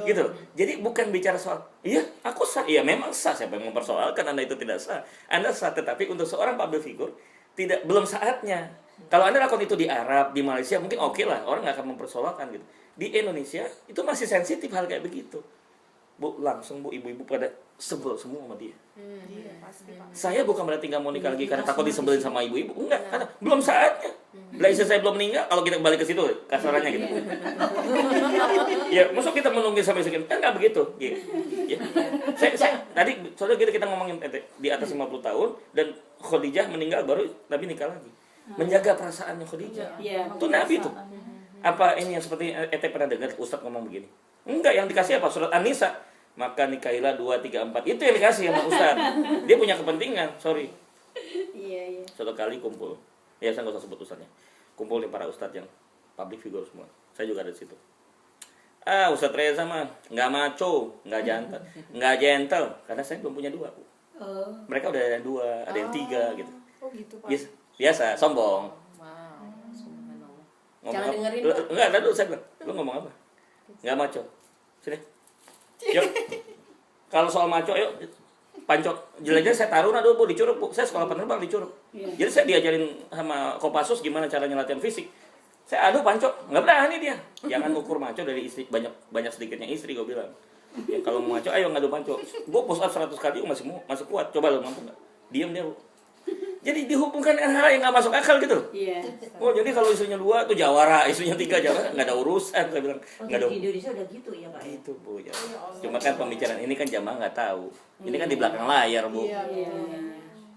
S1: Gitu. Jadi bukan bicara soal, iya aku sah, iya memang sah, siapa yang mempersoalkan Anda itu tidak sah. Anda sah, tetapi untuk seorang public figure belum saatnya. Kalau Anda lakukan itu di Arab, di Malaysia mungkin oke lah, orang nggak akan mempersoalkan gitu. Di Indonesia itu masih sensitif hal kayak begitu. Bu, langsung Bu, ibu-ibu pada sebel semua sama dia.
S2: Iya, pasti Pak.
S1: Saya bukan berarti nggak mau nikah lagi karena takut disebelin sama ibu-ibu. Enggak, karena belum saatnya. Lah istri saya belum meninggal, kalau kita balik ke situ kasarannya gitu. Ya, masuk kita menunggu sampai sekian. Kan nggak begitu. Gitu. Ya. Saya tadi soalnya kita ngomongin di atas 50 tahun dan Khadijah meninggal baru Nabi nikah lagi. Menjaga perasaannya Khadijah.
S3: Iya.
S1: Itu Nabi tuh. Apa ini yang seperti pernah dengar Ustadz ngomong begini? Enggak, yang dikasih apa? Surat An-Nisa. Maka nikahilah 2, 3, 4. Itu yang dikasih sama Ustaz. Dia punya kepentingan, sorry.
S3: Iya.
S1: Suatu kali kumpul. Ya saya nggak usah sebut Ustaznya. Kumpul nih para Ustadz yang public figure semua. Saya juga ada di situ. Ustadz Reza mah nggak maco, nggak jantan, nggak gentle. Karena saya belum punya 2.
S3: Oh.
S1: Mereka udah ada yang 2, ada yang 3 gitu.
S2: Oh gitu Pak.
S1: Biasa, sombong.
S3: Wow.
S1: Ngomong
S3: Jangan
S1: apa?
S3: dengerin,
S1: Lu-
S3: Pak.
S1: Enggak, tadi dulu saya bilang, lu ngomong apa? Nggak maco. Sini. Yuk. Kalau soal maco, yuk. Pancok. Jelajah saya taruh dulu, Bu, di Curug, Bu. Saya sekolah penerbang di Curug.
S3: Iya.
S1: Jadi saya diajarin sama Kopassus gimana caranya latihan fisik. Saya aduh pancok, nggak berani dia. Jangan ukur maco dari istri, banyak sedikitnya istri, gue bilang. Ya, kalau mau maco, ayo ngadu pancok. Gue push up 100 kali, masih kuat. Coba lo mampu nggak? Diam dia, Bu. Jadi dihubungkan dengan hal yang nggak masuk akal gitu.
S3: Iya.
S1: Oh jadi kalau isunya 2 tuh jawara, isunya 3 jawara, nggak ada urusan. Saya bilang nggak ada.
S4: Di Indonesia udah gitu ya Pak?
S1: Gitu Bu ya. Cuma kan pembicaraan ini kan jamaah nggak tahu. Ini kan di belakang layar Bu.
S2: Iya,
S3: Iya.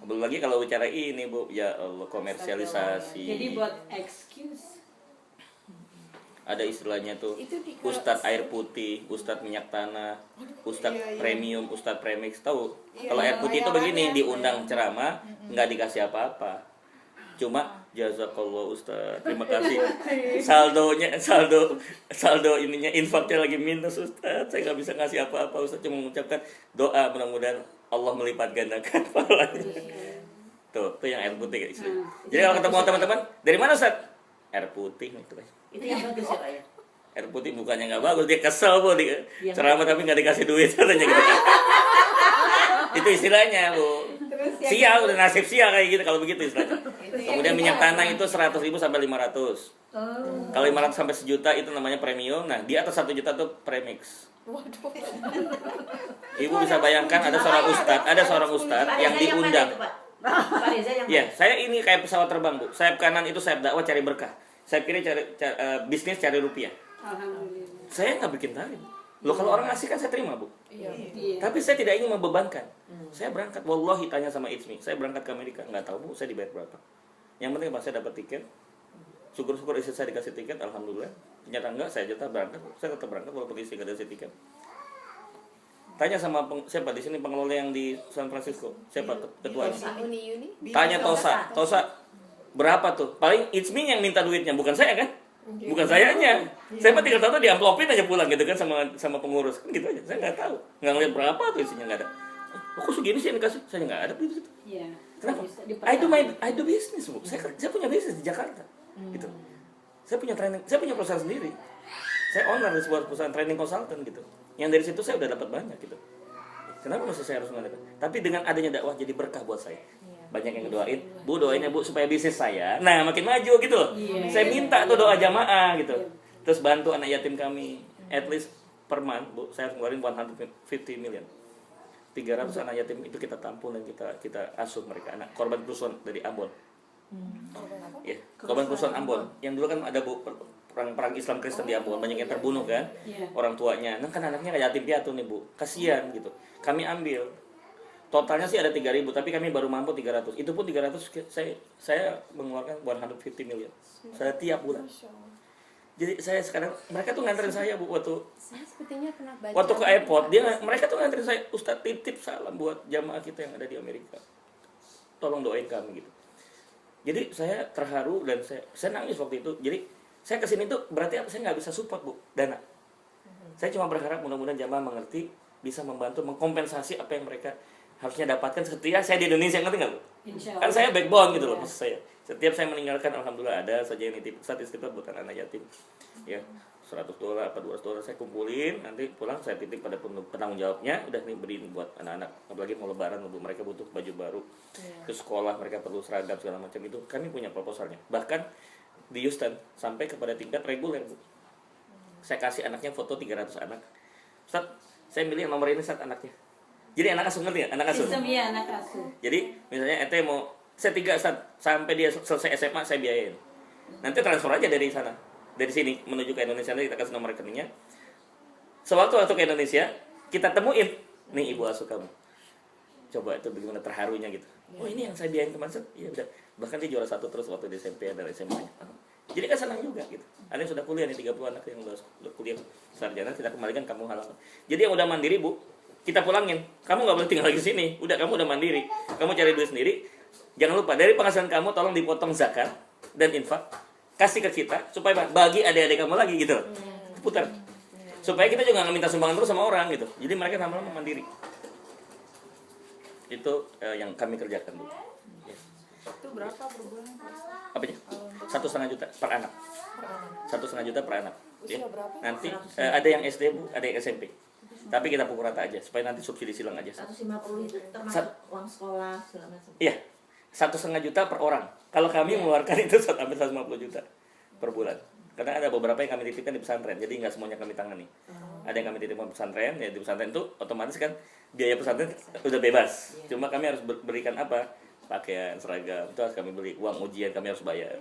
S1: Belum lagi kalau bicara ini Bu, ya Allah komersialisasi.
S3: Jadi buat excuse.
S1: Ada istilahnya tuh
S2: Itu di-
S1: Ustadz air putih, Ustadz minyak tanah, Ustadz
S2: Iya, iya.
S1: premium, Ustadz premix. Tahu?
S2: Iya,
S1: Kalau air putih itu begini,
S2: bayarannya.
S1: diundang ceramah, nggak dikasih apa-apa. Cuma jazakallah Ustadz, terima kasih. Saldo ininya infaknya lagi minus Ustadz. Saya nggak bisa ngasih apa-apa Ustadz, cuma mengucapkan doa mudah-mudahan Allah melipat gandakan pahalanya. Tuh yang air putih istilahnya. Jadi kalau ketemu teman-teman, dari mana Ustadz? Air putih nih tuh.
S4: Itu yang bagus ya Pak ya?
S1: Air putih bukannya nggak bagus, dia kesel Bu, dia
S4: Iya.
S1: ceramah tapi nggak dikasih duit katanya gitu kan. Itu istilahnya Bu. Sial, udah nasib sial kayak gitu kalau begitu istilahnya. Kemudian minyak tanah itu 100.000 sampai 500. Kalau 500 sampai 1 juta itu namanya premium. Nah, di atas 1 juta tuh premix.
S2: Waduh.
S1: Ibu bisa bayangkan ada seorang ustadz
S4: Pak
S1: yang
S4: Reza mana
S1: diundang.
S4: itu, Pak? Pak Reza yang
S1: Iya, saya ini kayak pesawat terbang Bu. Sayap kanan itu sayap dakwah cari berkah. Sayap kiri bisnis cari rupiah.
S3: Alhamdulillah.
S1: Saya nggak bikin tarif. Loh kalau orang ngasih kan saya terima Bu.
S2: Iya.
S3: Iya.
S1: Tapi saya tidak ingin membebankan. Saya berangkat, wallahi tanya sama Itsmi, saya berangkat ke Amerika, nggak tahu Bu, saya dibayar berapa. Yang penting pas saya dapat tiket, syukur-syukur istri saya dikasih tiket, alhamdulillah. Ternyata enggak, saya tetap berangkat, walaupun istri nggak dikasih tiket. Tanya sama siapa di sini pengelola yang di San Francisco, siapa ketuanya?
S3: Uni.
S1: Tanya Tosa berapa tuh? Paling Itsmi yang minta duitnya, bukan saya kan? Bukan sayanya. Saya mah tinggal tahu di amplopin aja pulang gitu kan sama pengurus kan gitu aja. Saya nggak tahu, nggak ngeliat berapa tuh isinya nggak ada. Kok segini sih yang dikasih? Saya nggak ada duit itu.
S3: Iya.
S1: Kenapa?
S3: Bisa
S1: I do business Bu. Saya punya bisnis di Jakarta. Gitu. Saya punya training, saya punya perusahaan sendiri. Saya owner di sebuah perusahaan training consultant gitu. Yang dari situ saya udah dapat banyak gitu. Kenapa mesti saya harus mengadakan? Tapi dengan adanya dakwah jadi berkah buat saya. Banyak yang ngedoain, Bu doain ya Bu supaya bisnis saya, nah makin maju gitu loh. Saya minta tuh doa jamaah gitu. Terus bantu anak yatim kami, at least per month Bu, saya harus ngeluarin 150 million. 300 anak yatim itu kita tampung dan kita asuh mereka, anak korban kerusuhan dari Ambon. Ya, korban kerusuhan Ambon. Yang dulu kan ada Bu perang Islam Kristen di Ambon, banyak yang terbunuh kan, orang tuanya. Nah kan anaknya kayak yatim piatu nih Bu, kasihan gitu. Kami ambil. Totalnya sih ada 3.000, tapi kami baru mampu 300. Itu pun 300 saya mengeluarkan 150 million. Saya tiap bulan. Jadi saya sekarang mereka tuh nganterin saya Bu
S3: Saya sepertinya pernah baca.
S1: waktu ke airport, mereka tuh nganterin saya, Ustadz titip salam buat jamaah kita yang ada di Amerika. Tolong doain kami gitu. Jadi saya terharu dan saya nangis waktu itu. Jadi saya kesini tuh berarti apa? Saya nggak bisa support Bu dana. Saya cuma berharap mudah-mudahan jamaah mengerti, bisa membantu mengkompensasi apa yang mereka harusnya dapatkan ketika saya di Indonesia, ngerti nggak Bu?
S3: Insya Allah.
S1: Kan saya backbone gitu loh maksud saya Setiap saya meninggalkan, alhamdulillah ada saja yang nitip Ustaz istighfar buat anak yatim. Ya, $100 apa $200 saya kumpulin, nanti pulang saya titip pada penanggung jawabnya, udah nih beliin buat anak-anak. Apalagi mau lebaran, mereka butuh baju baru. Ke sekolah mereka perlu seragam segala macam itu. Kami punya proposalnya. Bahkan di Houston sampai kepada tingkat reguler, Bu. Saya kasih anaknya foto 300 anak. Ustaz, saya milih yang nomor ini Ustaz anaknya. Jadi anak asuh ngerti ya? Anak asuh.
S4: Sistem ya anak asuh.
S1: Jadi misalnya ente mau saya 3 Ustaz, sampai dia selesai SMA saya biayain. Nanti transfer aja dari sana. Dari sini menuju ke Indonesia, nanti kita kasih nomor rekeningnya. Sewaktu-waktu ke Indonesia, kita temuin, nih ibu asuh kamu. Coba itu bagaimana terharunya gitu. Oh ini yang saya biayain kemarin, iya udah. Bahkan dia juara 1 terus waktu di SMP dan SMA-nya. Jadi kan senang juga gitu. Ada yang sudah kuliah nih 30 anak yang udah kuliah sarjana, kita kembalikan kamu halaman. Jadi yang udah mandiri Bu, kita pulangin. Kamu nggak boleh tinggal lagi di sini. Udah kamu udah mandiri. Kamu cari duit sendiri. Jangan lupa dari penghasilan kamu tolong dipotong zakat dan infak. Kasih ke kita supaya bagi adik-adik kamu lagi gitu. Putar. Supaya kita juga nggak minta sumbangan terus sama orang gitu. Jadi mereka lama-lama mandiri. Itu yang kami kerjakan Bu. Ya.
S2: Itu berapa per bulan?
S1: Apanya? 1,5 juta per anak.
S2: Per anak.
S1: 1,5 juta per anak.
S2: Usia
S1: Ya.
S2: berapa?
S1: Nanti ada yang SD Bu, ada yang SMP. Tapi kita pukul rata aja supaya nanti subsidi silang aja.
S4: 150 itu termasuk uang sekolah segala macam.
S1: Iya, 1,5 juta per orang. Kalau kami mengeluarkan itu hampir 150 juta per bulan. Karena ada beberapa yang kami titipkan di pesantren, jadi nggak semuanya kami tangani. Ada yang kami titipkan pesantren, ya di pesantren itu otomatis kan biaya pesantren udah bebas. Cuma kami harus berikan apa? Pakaian, seragam, itu harus kami beli. Uang ujian kami harus bayar.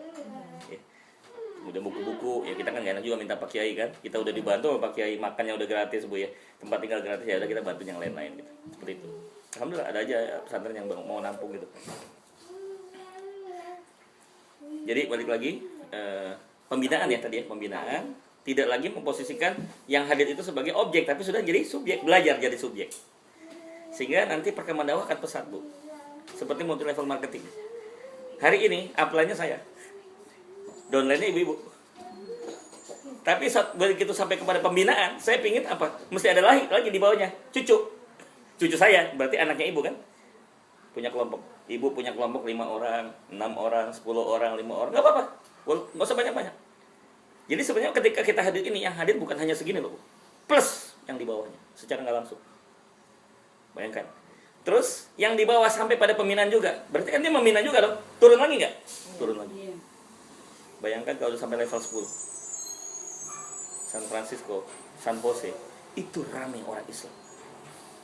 S1: Ya. Kemudian buku-buku, ya kita kan gak enak juga minta Pak Kiai kan. Kita udah dibantu sama Pak Kiai, makannya udah gratis Bu ya. Tempat tinggal gratis, ya udah kita bantu yang lain-lain gitu. Seperti itu. Alhamdulillah ada aja pesantren yang mau nampung gitu. Jadi balik lagi pembinaan ya tadi ya, pembinaan tidak lagi memposisikan yang hadir itu sebagai objek, tapi sudah jadi subjek, belajar jadi subjek. Sehingga nanti perkembangan dakwah akan pesat Bu. Seperti multi level marketing. Hari ini upline-nya saya. Downline-nya ibu-ibu. Tapi begitu sampai kepada pembinaan, saya pingin apa? Mesti ada lagi di bawahnya, cucu. Cucu saya, berarti anaknya ibu kan? Punya kelompok. Ibu punya kelompok 5 orang, 6 orang, 10 orang, 5 orang. Enggak apa-apa. Enggak usah banyak-banyak. Jadi sebenarnya ketika kita hadir ini, yang hadir bukan hanya segini loh, Bu. Plus yang di bawahnya, secara nggak langsung. Bayangkan. Terus yang di bawah sampai pada pembinaan juga. Berarti kan dia membina juga dong. Turun lagi nggak? Turun lagi. Bayangkan kalau udah sampai level 10. San Francisco, San Jose, itu ramai orang Islam.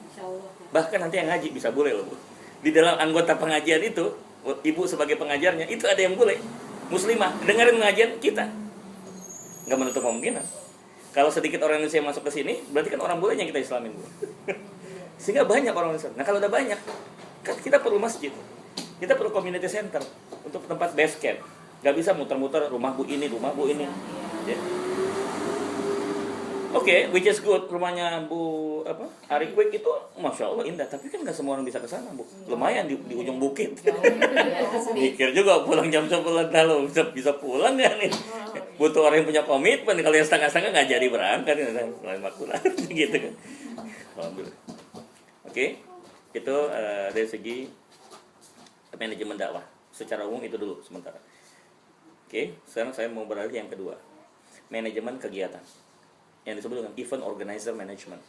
S3: Insyaallah.
S1: Bahkan nanti yang ngaji bisa boleh loh Bu. Di dalam anggota pengajian itu, ibu sebagai pengajarnya, itu ada yang boleh. Muslimah, dengerin pengajian kita. Nggak menutup kemungkinan. Kalau sedikit orang Indonesia yang masuk ke sini, berarti kan orang bolehnya kita Islamin Bu. Sehingga banyak orang Islam. Nah kalau udah banyak, kan kita perlu masjid. Kita perlu community center untuk tempat base camp. Gak bisa muter-muter rumah bu ini. Ya. Oke, which is good. Rumahnya Bu Ari Quick itu Masya Allah indah. Tapi kan gak semua orang bisa ke sana Bu. Lumayan di ujung bukit. Mikir juga pulang jam 10 lalu bisa pulang ya nih. Butuh orang yang punya komitmen. Kalau yang setengah-setengah gak jadi berangkat. Lain waktu lah gitu kan. Alhamdulillah. Oke, itu dari segi manajemen dakwah. Secara umum itu dulu sementara. Oke, sekarang saya mau beralih yang kedua. Manajemen kegiatan. Yang disebut dengan event organizer management.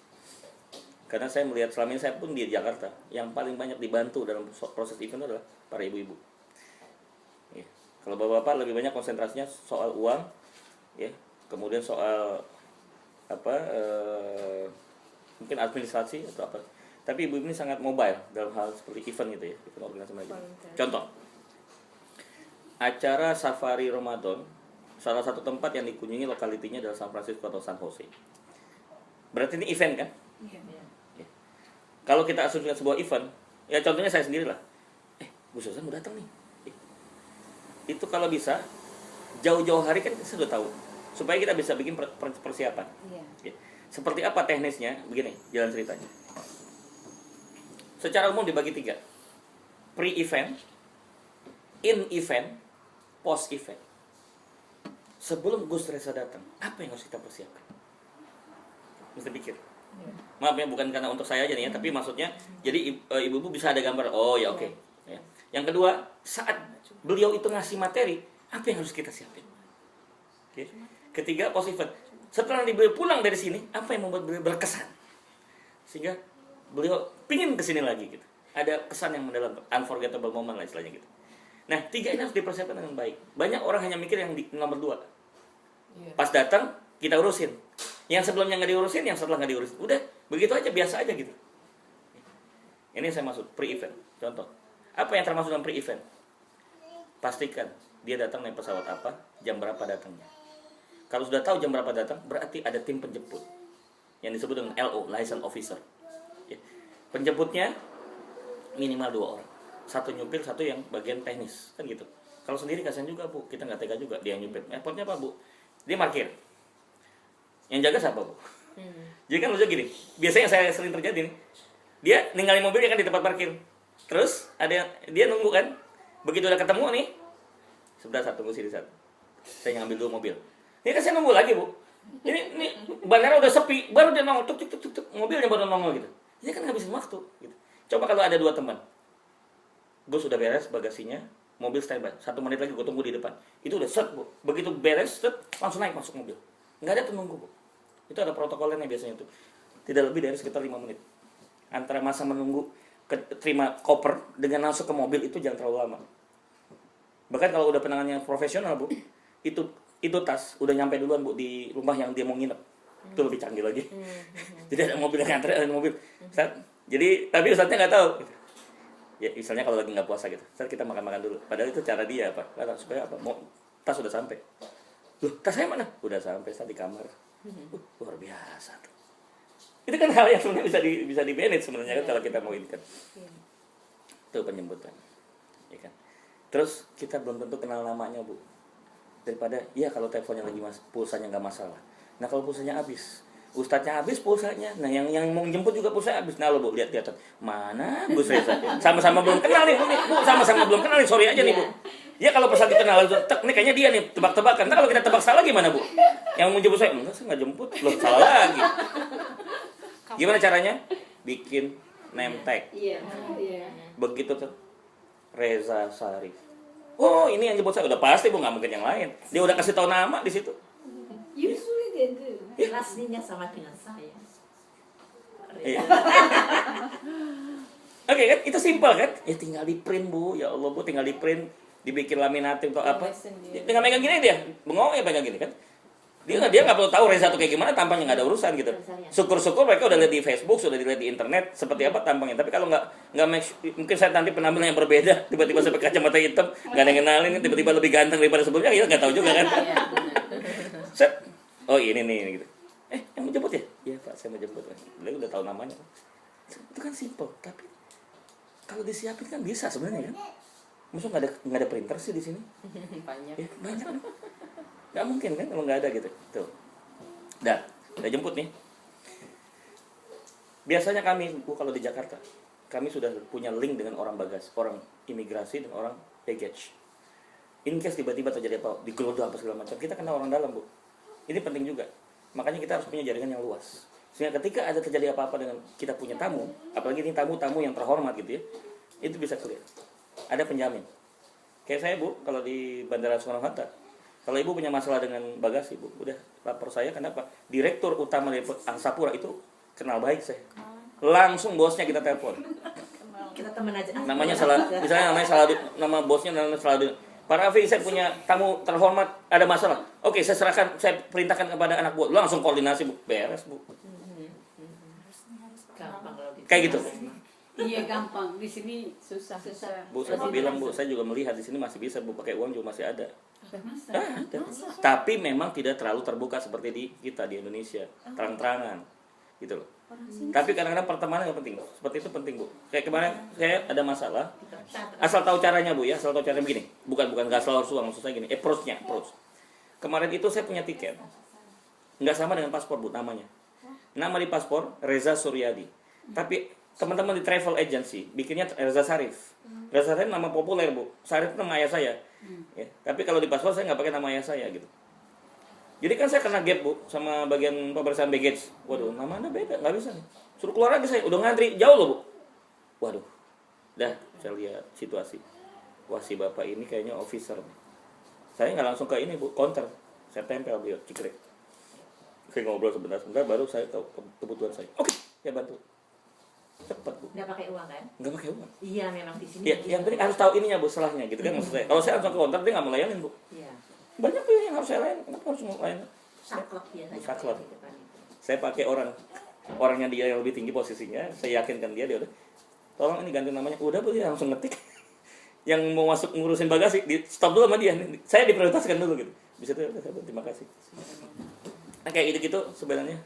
S1: Karena saya melihat selama ini saya pun di Jakarta, yang paling banyak dibantu dalam proses event adalah para ibu-ibu. Ya. Kalau bapak-bapak lebih banyak konsentrasinya soal uang, ya, kemudian soal mungkin administrasi atau apa. Tapi ibu ini sangat mobile dalam hal seperti event gitu ya, event organisasi management. Contoh, acara safari Ramadan, salah satu tempat yang dikunjungi lokalitinya adalah San Francisco atau San Jose. Berarti ini event kan?
S2: Iya.
S1: Ya. Kalau kita asumsikan sebuah event, ya contohnya saya sendiri lah. Bu Susan mau datang nih. Itu kalau bisa, jauh-jauh hari kan kita sudah tahu. Supaya kita bisa bikin persiapan.
S3: Iya.
S1: Ya. Seperti apa teknisnya? Begini, jalan ceritanya. Secara umum dibagi 3. Pre-event, in-event, post-event. Sebelum Gus Reza datang, apa yang harus kita persiapkan? Mesti pikir. Maaf ya, bukan karena untuk saya aja nih ya, tapi maksudnya, jadi ibu-ibu bisa ada gambar, oh ya oke. Ya. Yang kedua, saat beliau itu ngasih materi, apa yang harus kita siapin? Oke. Ketiga, positif. Setelah beliau pulang dari sini, apa yang membuat beliau berkesan? Sehingga beliau pingin kesini lagi gitu. Ada kesan yang mendalam, unforgettable moment lah istilahnya gitu. Nah, 3 ini harus dipersiapkan dengan baik. Banyak orang hanya mikir yang di nomor 2. Pas datang, kita urusin. Yang sebelumnya nggak diurusin, yang setelah nggak diurusin. Udah, begitu aja, biasa aja gitu. Ini saya maksud pre-event. Contoh, apa yang termasuk dalam pre-event? Pastikan dia datang naik pesawat apa, jam berapa datangnya. Kalau sudah tahu jam berapa datang, berarti ada tim penjemput yang disebut dengan LO, license officer. Ya. Penjemputnya minimal 2 orang. Satu nyupir, satu yang bagian teknis, kan gitu. Kalau sendiri kasihan juga bu, kita nggak tega juga dia yang nyupir. Airportnya apa bu? Dia parkir. Yang jaga siapa bu? Jadi kan lucu gini, biasanya saya sering terjadi nih. Dia ninggalin mobilnya kan di tempat parkir. Terus dia nunggu kan. Begitu udah ketemu nih, sebelah satu tunggu sini satu. Saya ngambil dulu mobil. Ini kan saya nunggu lagi bu. Ini bandara udah sepi, baru dia nongol, tuk, mobilnya baru nongol gitu. Ini kan ngabisin waktu. Gitu. Coba kalau ada 2 teman, gue sudah beres bagasinya, mobil standby. 1 menit lagi gue tunggu di depan. Itu udah set bu. Begitu beres, set, langsung naik masuk mobil. Nggak ada tuh nunggu bu. Itu ada protokolnya biasanya tuh. Tidak lebih dari sekitar 5 menit. Antara masa menunggu terima koper dengan langsung ke mobil itu jangan terlalu lama. Bahkan kalau udah penangannya profesional bu, itu tas udah nyampe duluan bu di rumah yang dia mau nginep. Itu lebih canggih lagi. Jadi ada mobil yang nganter, ada mobil. Jadi tapi Ustadznya nggak tahu. Ya misalnya kalau lagi nggak puasa gitu, Ustadz kita makan dulu. Padahal itu cara dia apa? Supaya apa? Tas udah sampai. Loh, tas saya mana? Udah sampai tadi di kamar. Luar biasa tuh. Itu kan hal yang sebenarnya bisa di manage sebenarnya kan kalau kita mau ini kan. Itu penjemputan. Ya kan. Terus kita belum tentu kenal namanya, Bu. Daripada ya kalau teleponnya lagi pulsanya nggak masalah. Nah, kalau pulsanya habis, ustadznya habis pulsanya. Nah, yang mau jemput juga pulsanya habis. Nah, lo Bu, lihat. Mana Gus Reza? Sama-sama belum kenal nih, Bu. Sama-sama belum kenal nih, sorry aja nih, Bu. Ya kalau pas lagi kenal, tek nih kayaknya dia nih, tebak-tebakan. Nah, kalau kita tebak salah gimana, Bu? Yang mau jemput saya, enggak, saya nggak jemput. Loh, salah lagi. Gimana caranya? Bikin name tag.
S3: Iya.
S1: Begitu tuh. Reza Sarif. Oh, ini yang jemput saya. Udah pasti Bu, nggak mungkin yang lain. Dia udah kasih tahu nama di situ.
S3: Usually they do.
S4: Last name-nya sama dengan saya.
S1: Iya. Oke kan, itu simpel kan? Ya tinggal di print Bu, ya Allah Bu, tinggal di print, dibikin laminating atau apa? Tinggal megang gini dia, bengong ya pegang gini kan? Dia nggak perlu tahu Reza tuh kayak gimana tampangnya, nggak ada urusan gitu. Syukur-syukur mereka udah lihat di Facebook, sudah dilihat di internet seperti apa tampangnya. Tapi kalau nggak mungkin saya nanti penampilan yang berbeda, tiba-tiba sampai kacamata hitam, nggak ada yang kenalin, tiba-tiba lebih ganteng daripada sebelumnya, kita nggak tahu juga kan? Set, oh ini nih gitu. Yang mau jemput ya? Iya Pak, saya mau jemput. Beliau udah tahu namanya. Itu kan simple, tapi kalau disiapin kan bisa sebenarnya kan. Maksudnya nggak ada printer sih di sini?
S3: Banyak.
S1: Ya, banyak. Nggak mungkin kan kalau nggak ada gitu. Tuh. Udah jemput nih. Biasanya kami Bu kalau di Jakarta, kami sudah punya link dengan orang bagas, orang imigrasi dan orang baggage. In case tiba-tiba terjadi apa, digelodah apa segala macam, kita kenal orang dalam Bu. Ini penting juga. Makanya kita harus punya jaringan yang luas. Sehingga ketika ada terjadi apa-apa dengan kita punya tamu, apalagi ini tamu-tamu yang terhormat gitu ya, itu bisa clear. Ada penjamin. Kayak saya Bu, kalau di Bandara Soekarno-Hatta, kalau Ibu punya masalah dengan bagasi Bu, udah lapor saya. Kenapa? Direktur utama dari Angkasa itu kenal baik saya. Langsung bosnya kita telepon.
S4: Kita teman aja.
S1: Namanya misalnya nama bosnya namanya Saladin. Pak Raffi, saya punya tamu terhormat, ada masalah. Oke, saya perintahkan kepada anak buah. Langsung koordinasi Bu, beres Bu.
S4: Gampang kalau gitu.
S1: Kayak gitu.
S3: Iya gampang. Di sini susah.
S1: Bu, saya bilang Bu, saya juga melihat di sini masih bisa Bu, pakai uang juga masih ada. Ada. Tapi memang tidak terlalu terbuka seperti di kita di Indonesia, terang-terangan, gitu loh. Tapi kadang-kadang pertemanan yang penting, seperti itu penting Bu. Kayak kemarin saya ada masalah, asal tahu caranya Bu ya, asal tahu caranya begini. Bukan nggak selalu harus uang, maksud saya gini, approach. Kemarin itu saya punya tiket, nggak sama dengan paspor Bu namanya. Nama di paspor Reza Suryadi, tapi teman-teman di travel agency bikinnya Reza Sarif. Reza Sarif nama populer Bu, Sarif itu nama ayah saya. Ya, tapi kalau di paspor saya nggak pakai nama ayah saya gitu. Jadi kan saya kena gap Bu sama bagian pemeriksaan baggage. Waduh, nama Anda beda, nggak bisa nih. Suruh keluar lagi saya, udah ngantri jauh loh Bu. Waduh, dah saya lihat situasi. wah si bapak ini kayaknya officer. Saya nggak langsung ke ini bu, counter. Saya tempel beliau, cikrek. Saya ngobrol sebentar, baru saya tahu kebutuhan saya. Oke, saya bantu. Cepat bu.
S4: Nggak pakai uang kan?
S1: Nggak pakai uang.
S4: Iya memang di sini.
S1: Ya, yang penting harus tahu ininya bu, salahnya gitu kan maksud saya. Kalau saya langsung ke counter dia nggak melayanin bu.
S4: Iya.
S1: Banyak tuh yang harus saya layan, kenapa harus melayan?
S4: Saklek biasanya.
S1: Saklek.
S4: di depan itu.
S1: Saya pakai orangnya dia yang lebih tinggi posisinya, saya yakinkan dia udah. Tolong ini ganti namanya. Udah bu, dia langsung ngetik. Yang mau masuk ngurusin bagasi, di stop dulu sama dia. Saya diprioritaskan dulu gitu. Bisa tuh, terima kasih. Nah, kayak gitu-gitu sebenarnya.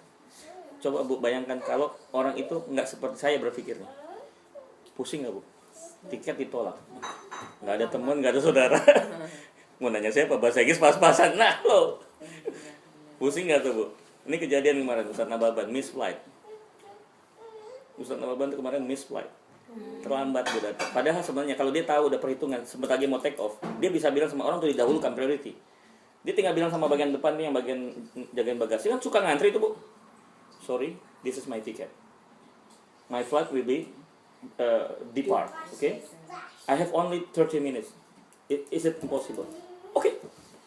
S1: Coba bu bayangkan kalau orang itu nggak seperti saya berpikirnya. Pusing nggak bu? Tiket ditolak. Nggak ada teman, nggak ada saudara. Mau nanya siapa? Bahasa Inggris pas-pasan. Nah lo. Pusing nggak tuh bu? Ini kejadian kemarin Ustaz Nababan, miss flight. Ustaz Nababan tuh kemarin miss flight. Terlambat gue datang. Padahal sebenarnya kalau dia tahu udah perhitungan sebentar lagi mau take off, dia bisa bilang sama orang tuh didahulukan priority. Dia tinggal bilang sama bagian depan nih yang bagian jagain bagasi kan suka ngantri itu bu. Sorry, this is my ticket. My flight will be depart, okay? I have only 30 minutes. Is it impossible? Oke,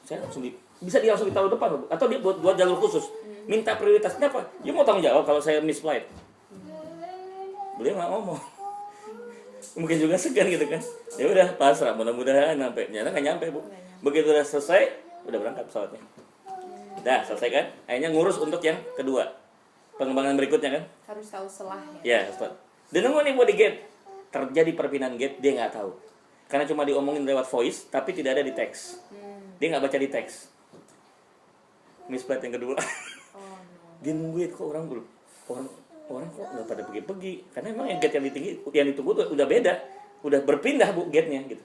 S1: saya langsung bisa dia langsung ditaruh depan bu. Atau dia buat jalur khusus. Minta prioritas. Kenapa? Dia mau tanggung jawab kalau saya miss flight. Beliau nggak ngomong. Mungkin juga segan gitu kan. Ya udah pasrah, mudah-mudahan nyampe. Nyata nggak nyampe bu. Begitu udah selesai, udah berangkat pesawatnya. Dah selesai kan? Akhirnya ngurus untuk yang kedua, pengembangan berikutnya kan?
S2: Harus tahu selahnya.
S1: Ya, setelah. Dia nunggu nih bu di gate. Terjadi perpindahan gate, dia nggak tahu. Karena cuma diomongin lewat voice, tapi tidak ada di teks. Dia nggak baca di teks. Miss flight yang kedua. Dia nungguin kok orang kok nggak pada pergi-pergi. Karena emang yang gate yang ditunggu tuh udah beda, udah berpindah bu gate-nya gitu.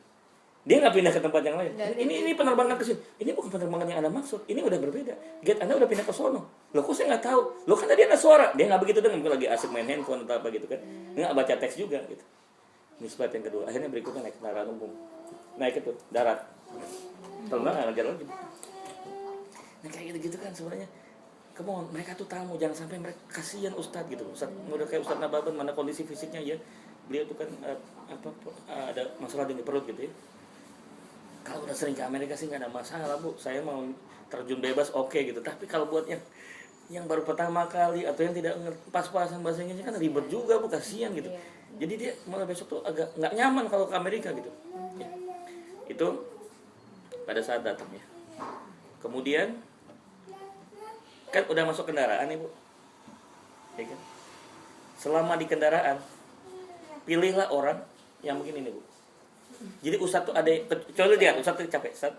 S1: Dia nggak pindah ke tempat yang lain. Ini penerbangan ke sini. Ini bukan penerbangan yang Anda maksud. Ini udah berbeda. Gate Anda udah pindah ke sono. Loh kok saya nggak tahu? Loh kan tadi ada suara. Dia nggak begitu dengar, mungkin lagi asik main handphone atau apa gitu kan. Nggak baca teks juga gitu. Miss flight yang kedua. Akhirnya berikutnya naik kendaraan umum. Naik itu darat. Terbang nggak jalan lagi. Nah kayak gitu-gitu kan sebenarnya. Come on, mereka tuh tamu, jangan sampai mereka kasihan Ustadz gitu. Ustadz udah kayak Ustadz Nababan, mana kondisi fisiknya ya. Beliau tuh kan ada masalah di perut gitu ya. Kalau udah sering ke Amerika sih nggak ada masalah bu. Saya mau terjun bebas oke gitu. Tapi kalau buat yang baru pertama kali atau yang tidak pas-pasan bahasa Inggrisnya kan ribet juga bu, kasihan gitu. Jadi dia malah besok tuh agak nggak nyaman kalau ke Amerika gitu. Ya. Itu pada saat datang ya. Kemudian kan udah masuk kendaraan nih bu, ya kan? Selama di kendaraan, pilihlah orang yang mungkin ini bu. Jadi Ustadz tuh ada, coba lihat Ustadz tuh capek, Ustadz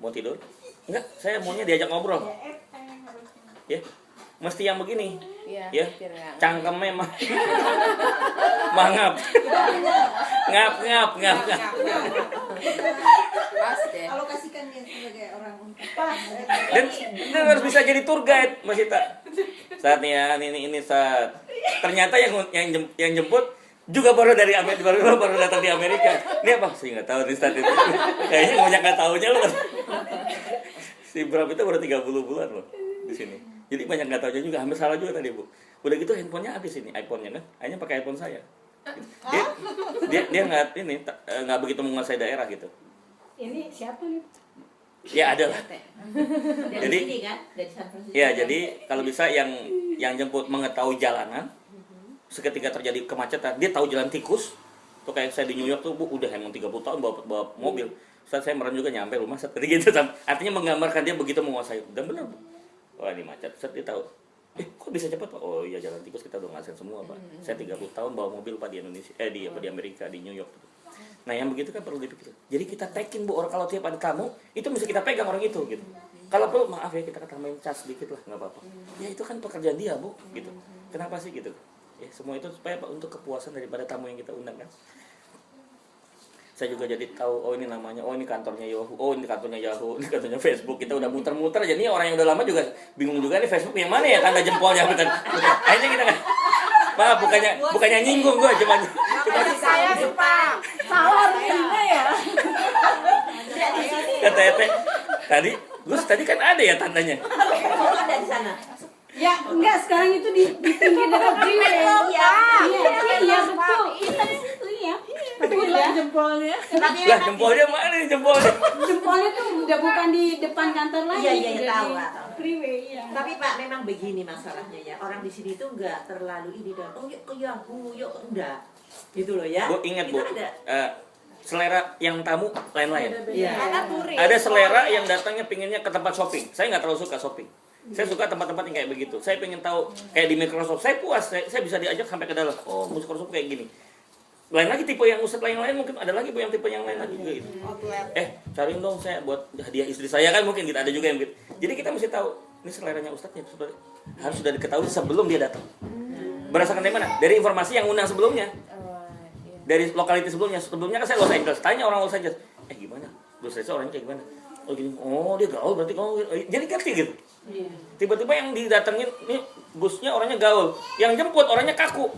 S1: mau tidur? Enggak, saya maunya diajak ngobrol. Ya, mesti yang begini, ya, cangkemnya mangap, ngap.
S3: Pas deh.
S2: Kalau kasihkan dia sebagai orang
S1: Dan harus bisa jadi tour guide Mas Ita. Saat nih ya, ini saat ternyata yang jemput juga baru dari Amerika, baru datang di Amerika. Ini apa? Saya nggak tahu di saat itu. Kayaknya banyak nggak tahunya loh. Si Bram itu baru 30 bulan loh di sini. Jadi banyak nggak tahunya juga, hampir salah juga tadi bu. Udah gitu handphonenya habis ini, iPhone-nya kan. Akhirnya pakai iPhone saya. Dia nggak begitu menguasai daerah gitu.
S3: Ini siapa nih?
S1: Ya ada lah.
S4: Dari
S1: Jadi
S4: sini kan, dari San Francisco.
S1: ya jadi kalau bisa yang jemput mengetahui jalanan, seketika terjadi kemacetan, dia tahu jalan tikus. Tuh kayak saya di New York tuh bu, udah emang 30 tahun bawa mobil. Saat saya merem juga nyampe rumah saat gitu. Artinya menggambarkan dia begitu menguasai. Dan benar bu. Wah ini macet. Saat dia tahu. Kok bisa cepat pak? Oh iya jalan tikus kita udah ngasihin semua pak. Saya 30 tahun bawa mobil pak di Indonesia, di Amerika, di New York. Nah yang begitu kan perlu dipikir. Jadi kita tagging bu, orang kalau tiap ada tamu itu mesti kita pegang orang itu gitu. Kalau perlu maaf ya kita tambahin cas sedikit lah, nggak apa-apa. Ya itu kan pekerjaan dia bu, gitu. Kenapa sih gitu? Ya semua itu supaya pak untuk kepuasan daripada tamu yang kita undang kan. Saya juga jadi tahu, oh ini namanya, oh ini kantornya Yahoo, oh ini kantornya Yahoo, ini kantornya Facebook. Kita udah muter-muter, jadi orang yang udah lama juga bingung juga nih Facebook yang mana ya tanda jempolnya. Akhirnya kita kan, maaf bukannya nyinggung gue, cuma
S2: saya suka
S3: Salah artinya ya.
S1: kata Ete tadi, Gus tadi kan ada ya tandanya.
S4: Oh, ada di sana.
S3: Ya enggak, sekarang itu di pinggir dekat Greenway. Iya betul. Itu di situ ya. Hilang jempolnya.
S4: Tapi
S1: Lah jempolnya mana nih jempolnya?
S3: Jempolnya tuh udah bukan di depan kantor lagi.
S4: Iya, iya,
S3: udah
S4: tahu,
S3: di
S4: tahu.
S3: freeway ya.
S4: Tapi Pak memang begini masalahnya ya. Orang di sini tuh nggak terlalu ini dan oh yuk ke Yahoo, yuk enggak. Gitu loh ya.
S1: Bu ingat Bu,
S4: Kita ada.
S1: selera yang tamu lain-lain.
S4: Iya.
S2: Karena turis.
S1: Ada selera yang datangnya pinginnya ke tempat shopping. Saya nggak terlalu suka shopping. Saya suka tempat-tempat yang kayak begitu. Saya pengen tahu kayak di Microsoft. Saya puas. Saya bisa diajak sampai ke dalam. Oh, Microsoft kayak gini. Lain lagi tipe yang ustadz lain-lain mungkin ada lagi Bu yang tipe yang lain lagi juga gitu.
S2: Outlet.
S1: Cariin dong saya buat hadiah istri saya kan mungkin gitu. Ada juga yang gitu. Jadi kita mesti tahu ini seleranya ustadznya harus sudah diketahui sebelum dia datang. Berdasarkan dari mana? Dari informasi yang undang sebelumnya. Dari lokality sebelumnya. Sebelumnya kan saya Los Angeles. Tanya orang Los Angeles. Gimana? Los Angeles orangnya kayak gimana? Oh gini. Oh dia gaul berarti kamu. Jadi ngerti gitu. Tiba-tiba yang didatengin nih busnya orangnya gaul. Yang jemput orangnya kaku.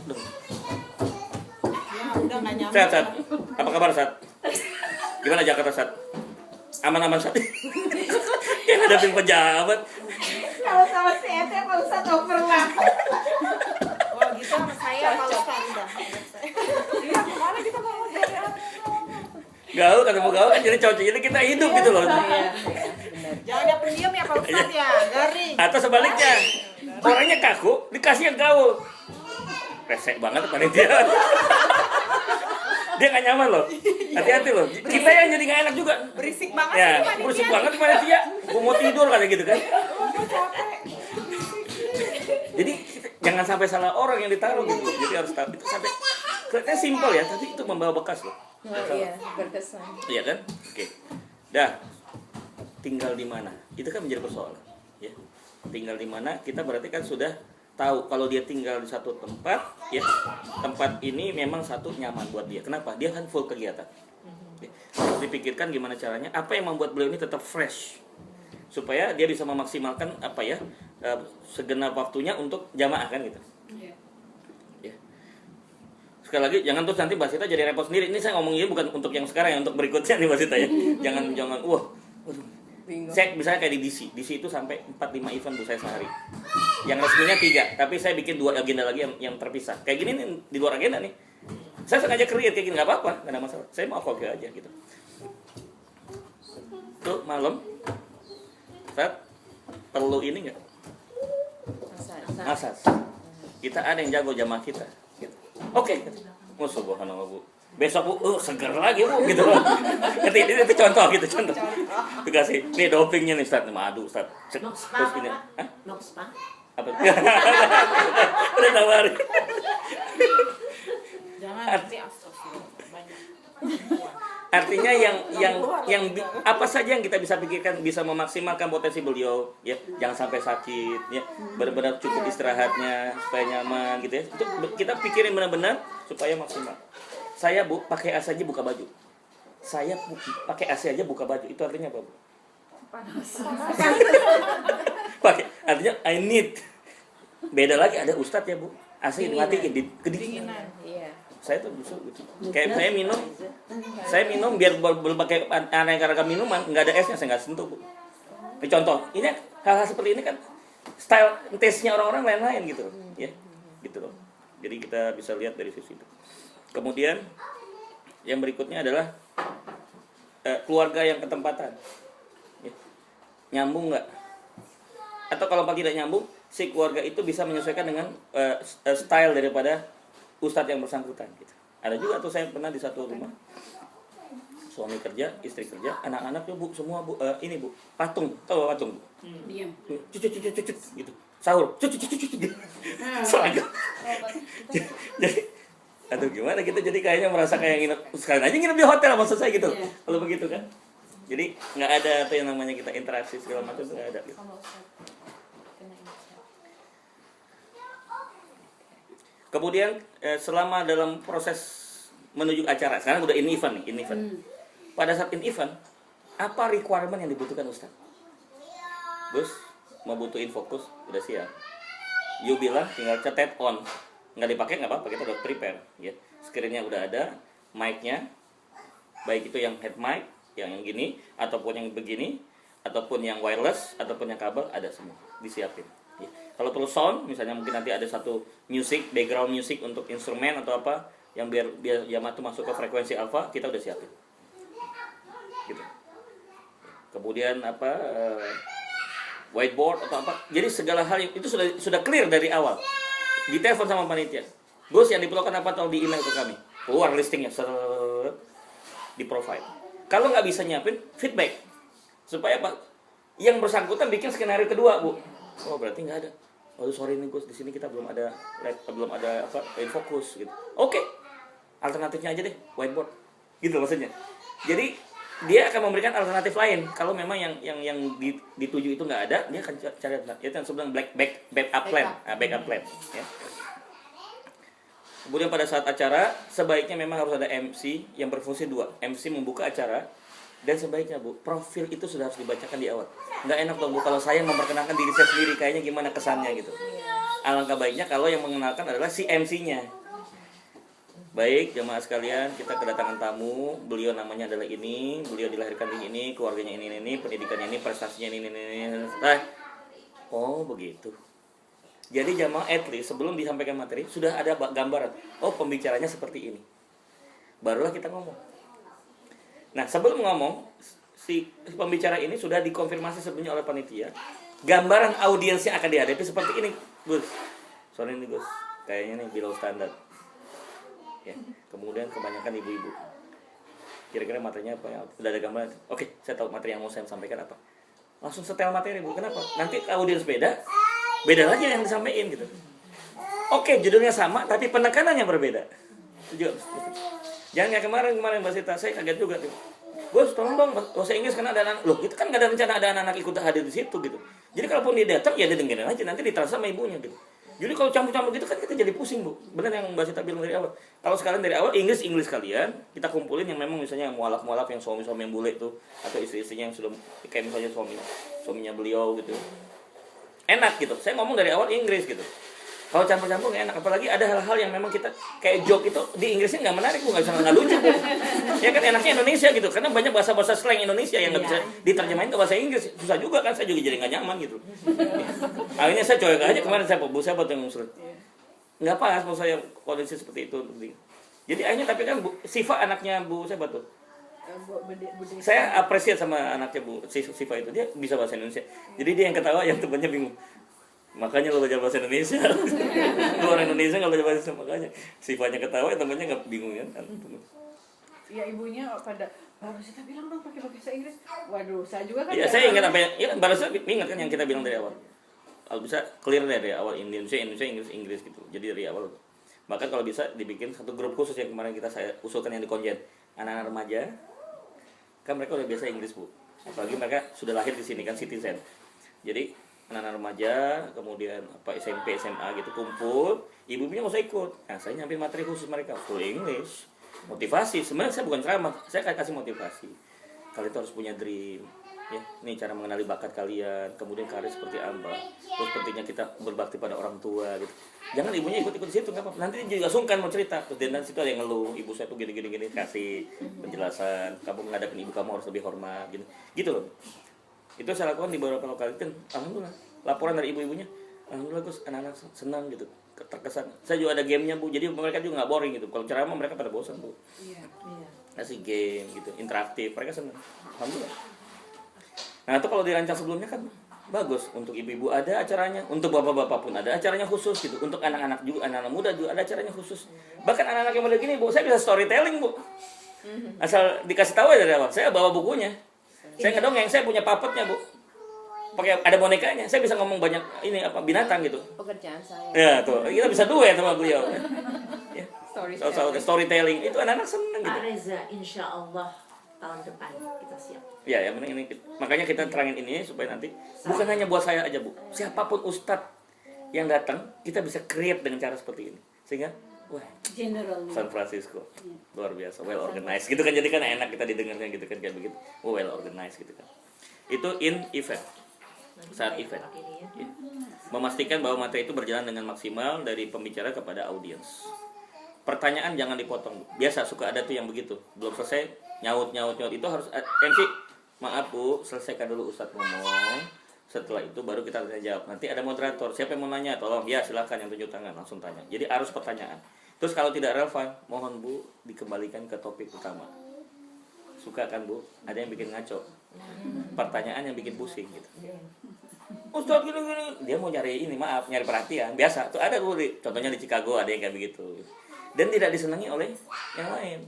S2: Ya udah nggak nyambung.
S1: Sehat. Apa kabar Sat? Gimana Jakarta Sat? Aman-aman Sat? Yang hadapin pejabat.
S3: Kalau sama si Ete Pak Ustadz overlap.
S2: Wah gitu sama saya Pak Ustadz udah. Iya kemana kita mau dari apa?
S1: Gaul ketemu gaul kan jadi cocok. Jadi kita hidup gitu loh.
S2: Jangan ada pendiam ya Pak Ustadz ya, garing.
S1: Atau sebaliknya, orangnya kaku, dikasih yang gaul. Resek banget panitia. Dia nggak nyaman loh. Hati-hati loh. Kita yang jadi nggak enak juga.
S2: Berisik banget
S1: Ya,
S2: sih panitia.
S1: berisik banget panitia. Gue mau tidur kayak gitu kan.
S2: Gua capek.
S1: Jadi jangan sampai salah orang yang ditaruh gitu. Jadi harus tahu itu sampai kelihatannya simpel ya, tapi itu membawa bekas loh.
S3: Iya, berkesan.
S1: Iya kan? Oke. Dah. Tinggal di mana? Itu kan menjadi persoalan, ya. Tinggal di mana? Kita berarti kan sudah tahu kalau dia tinggal di satu tempat, ya. Tempat ini memang satu nyaman buat dia. Kenapa? Dia kan full kegiatan. Ya. Harus dipikirkan gimana caranya, apa yang membuat beliau ini tetap fresh. Supaya dia bisa memaksimalkan apa ya? Segenap waktunya untuk jamaah kan gitu. Ya. Sekali lagi jangan terus nanti Mbak Sita jadi repot sendiri. Ini saya ngomongnya bukan untuk yang sekarang ya, untuk berikutnya nih Mbak Sita ya. Jangan waduh. Saya misalnya kayak di DC itu sampai 4-5 event Bu saya sehari. Yang resminya 3, tapi saya bikin 2 agenda lagi yang terpisah. Kayak gini nih di luar agenda nih. Saya sengaja create kayak gini, nggak apa-apa, nggak ada masalah. Saya mau kopi aja gitu. Tuh malam, saat perlu ini nggak? Masas. Kita ada yang jago jamaah kita. Gitu. Oke. Oh subhanallah Bu. Besok Bu, seger lagi Bu gitu loh. Itu contoh gitu, contoh. Itu kasih, nih dopingnya nih Ustaz, madu Ustaz.
S4: Nox
S1: Terus ini,
S4: apa?
S1: hah?
S4: Nox Spa?
S1: Apa? Udah tawarin.
S2: Jangan nanti astagfirullah banyak.
S1: Artinya apa saja yang kita bisa pikirkan bisa memaksimalkan potensi beliau ya, jangan sampai sakit ya, benar-benar cukup istirahatnya supaya nyaman gitu ya. Itu kita pikirin benar-benar supaya maksimal. Saya Bu pakai AC aja buka baju. Saya pakai AC aja buka baju. Itu artinya apa Bu? Pakai artinya I need. Beda lagi ada ustadz ya Bu. AC dimatiin kedinginan.
S2: Iya.
S1: Saya tuh justru gitu. Kayak saya minum biar berbagai aneka minuman, nggak ada esnya saya nggak sentuh Bu. Ini contoh, ini hal-hal seperti ini kan style taste-nya orang-orang lain-lain gitu loh, ya, gitu loh. Jadi kita bisa lihat dari sisi itu. Kemudian yang berikutnya adalah keluarga yang ketempatan, ya. Nyambung nggak? Atau kalau tidak nyambung, si keluarga itu bisa menyesuaikan dengan style daripada ustadz yang bersangkutan gitu. Ada juga tuh saya pernah di satu rumah, suami kerja, istri kerja, anak-anaknya Bu semua Bu ini Bu patung, tahu patung Bu?
S3: Diam.
S1: Cucu gitu. Sahur, cucu gitu. Seragam. Jadi aduh gimana kita jadi kayaknya merasa kayak nginep sekalian aja nginep di hotel maksud saya gitu.
S3: Iya.
S1: Kalau begitu kan. Jadi nggak ada tuh yang namanya kita interaksi segala macam tuh nggak ada gitu. Kemudian selama dalam proses menuju acara, sekarang udah in event nih, in event. Pada saat in event, apa requirement yang dibutuhkan Ustaz? Bus, mau butuhin fokus, udah siap. You bilang tinggal cetet on, nggak dipakai nggak apa-apa, kita udah prepare. Ya. Screen-nya udah ada, mic-nya, baik itu yang head mic, yang gini, ataupun yang begini, ataupun yang wireless, ataupun yang kabel, ada semua, disiapin. Ya. Kalau perlu sound, misalnya mungkin nanti ada satu music, background music untuk instrumen atau apa, yang biar Jamaah tuh masuk ke frekuensi alfa, kita udah siapin. Gitu. Kemudian whiteboard atau apa. Jadi segala hal itu sudah clear dari awal. Ditelepon sama panitia. Gus, yang diperlukan apa, tolong di email ke kami. Keluar listingnya, di provide. Kalau nggak bisa nyiapin, feedback. Supaya Pak, yang bersangkutan bikin skenario kedua, Bu. Oh, berarti nggak ada. Oh, sorry nih Gus, di sini kita belum ada fokus gitu. Oke. Alternatifnya aja deh, whiteboard. Gitu maksudnya. Jadi dia akan memberikan alternatif lain. Kalau memang yang dituju itu nggak ada, dia akan cari itu yang sebenarnya backup plan, ya. Kemudian pada saat acara, sebaiknya memang harus ada MC yang berfungsi dua. MC membuka acara, dan sebaiknya Bu, profil itu sudah harus dibacakan di awal. Nggak enak dong Bu, kalau saya memperkenalkan diri saya sendiri, kayaknya gimana kesannya gitu. Alangkah baiknya kalau yang mengenalkan adalah si MC-nya. Baik, jemaah sekalian, kita kedatangan tamu, beliau namanya adalah ini, beliau dilahirkan di ini, keluarganya ini, pendidikannya ini, prestasinya ini. Nah, oh begitu. Jadi jamaah at least sebelum disampaikan materi sudah ada gambaran. Oh, pembicaranya seperti ini. Barulah kita ngomong. Nah, sebelum ngomong, si pembicara ini sudah dikonfirmasi sebelumnya oleh panitia. Gambaran audiens yang akan dihadapi seperti ini, Gus. Sorry nih Gus, kayaknya nih below standar. Ya, kemudian kebanyakan ibu-ibu. Kira-kira materinya apa ya? Sudah ada gambaran. Oke, saya tahu materi yang mau saya sampaikan apa. Langsung setel materi, Bu. Kenapa? Nanti audiens beda lagi yang disampaikan gitu. Oke, judulnya sama tapi penekanannya berbeda. Jangan kayak kemarin Mbak Sita, saya kaget juga tuh. Gus, tolong dong bahasa Inggris karena ada anak. Loh, itu kan nggak ada rencana ada anak-anak ikut hadir di situ gitu. Jadi kalaupun dia datang ya dia dengerin aja, nanti ditransfer sama ibunya gitu. Jadi kalau campur-campur gitu kan kita jadi pusing, Bu. Benar yang Mbak Sita bilang dari awal. Kalau sekalian dari awal Inggris kalian, kita kumpulin yang memang misalnya yang mualaf-mualaf yang suami-suami yang bule tuh, atau istri-istrinya yang sudah kayak misalnya suaminya beliau gitu. Enak gitu. Saya ngomong dari awal Inggris gitu. Kalau campur-campur nggak enak. Apalagi ada hal-hal yang memang kita kayak joke itu di Inggrisnya nggak menarik, Bu, nggak lucu, Bu. Ya kan enaknya Indonesia gitu. Karena banyak bahasa-bahasa slang Indonesia yang nggak bisa diterjemahin ke bahasa Inggris. Susah juga kan, saya juga jadi nggak nyaman gitu. Akhirnya saya coba aja kemarin saya buat yang ngusul. Nggak pas mau saya kondisi seperti itu. Jadi akhirnya tapi kan Siva anaknya Bu siapa tuh? Saya apresiat sama anaknya Bu Siva itu, dia bisa bahasa Indonesia. Jadi dia yang ketawa, yang temannya bingung. Makanya lo belajar bahasa Indonesia. Lo orang Indonesia nggak belajar bahasa Indonesia, makanya Sivanya ketawa, temannya nggak bingung kan?
S3: Ya ibunya pada baru kita bilang dong pakai bahasa Inggris. Waduh, saya juga kan.
S1: Ya saya ingat apa ya, baru saya ingat kan yang kita bilang dari awal. Kalau bisa clear dari awal Indonesia Inggris gitu. Jadi dari awal. Bahkan kalau bisa dibikin satu grup khusus yang kemarin saya usulkan yang di Konjen, anak-anak remaja. Kan mereka udah biasa Inggris, Bu. Apalagi mereka sudah lahir di sini kan citizen. Jadi anak-anak remaja, kemudian SMP, SMA gitu kumpul, ibu-ibunya nggak usah ikut. Nah, saya nyampein materi khusus mereka full English, motivasi. Sebenarnya saya bukan ceramah, saya kasih motivasi. Kalian tuh harus punya dream, ya. Ini cara mengenali bakat kalian, kemudian karir seperti apa. Terus pentingnya kita berbakti pada orang tua gitu. Jangan ibunya ikut di situ, nggak apa-apa. Nanti dia juga sungkan mau cerita. Terus dan situ ada yang ngeluh, ibu saya tuh gini kasih penjelasan. Kamu menghadapi ibu kamu harus lebih hormat, gitu loh. Itu saya lakukan di beberapa lokalitas. Alhamdulillah, laporan dari ibu-ibunya, alhamdulillah Gus, anak-anak senang gitu, terkesan. Saya juga ada gamenya, Bu, jadi mereka juga nggak boring gitu. Kalau ceramah mereka pada bosan, Bu.
S3: Iya.
S1: Kasih game gitu, interaktif, mereka senang. Alhamdulillah. Nah itu kalau dirancang sebelumnya kan bagus. Untuk ibu-ibu ada acaranya, untuk bapak-bapak pun ada acaranya khusus gitu. Untuk anak-anak juga, anak-anak muda juga ada acaranya khusus. Bahkan anak-anak yang muda gini, Bu, saya bisa storytelling, Bu. Asal dikasih tahu ya dari awal. Saya bawa bukunya. Saya ngedongeng, saya punya puppetnya, Bu. Pakai ada bonekanya. Saya bisa ngomong banyak binatang gitu.
S3: Pekerjaan saya.
S1: Ya, tuh. Kita bisa duet sama beliau. Ya.
S3: Storytelling.
S1: Itu anak-anak seneng gitu.
S4: Pak Reza, insya Allah tahun depan kita siap.
S1: Ya, yang penting ini. Makanya kita terangin ini supaya nanti bukan hanya buat saya aja, Bu. Siapapun ustadz yang datang, kita bisa create dengan cara seperti ini. Sehingga wah, San Francisco luar biasa, well organized gitu kan. Jadi kan enak kita didengarnya gitu kan, kayak begitu. Oh, well organized gitu kan. Itu in event, saat event ya. Memastikan bahwa materi itu berjalan dengan maksimal dari pembicara kepada audiens. Pertanyaan jangan dipotong. Biasa suka ada tuh yang begitu, belum selesai nyaut itu harus MC. Maaf Bu, selesaikan dulu Ustadz ngomong. Setelah itu baru kita tanya jawab. Nanti ada moderator, siapa yang mau nanya? Tolong, ya silakan yang tunjuk tangan langsung tanya. Jadi arus pertanyaan. Terus kalau tidak relevan, mohon Bu dikembalikan ke topik utama. Suka kan Bu? Ada yang bikin ngaco. Pertanyaan yang bikin pusing gitu. Ustadz gini-gini, dia mau nyari ini, maaf, nyari perhatian. Biasa, tuh ada Bu, contohnya di Chicago ada yang kayak begitu. Dan tidak disenangi oleh yang lain.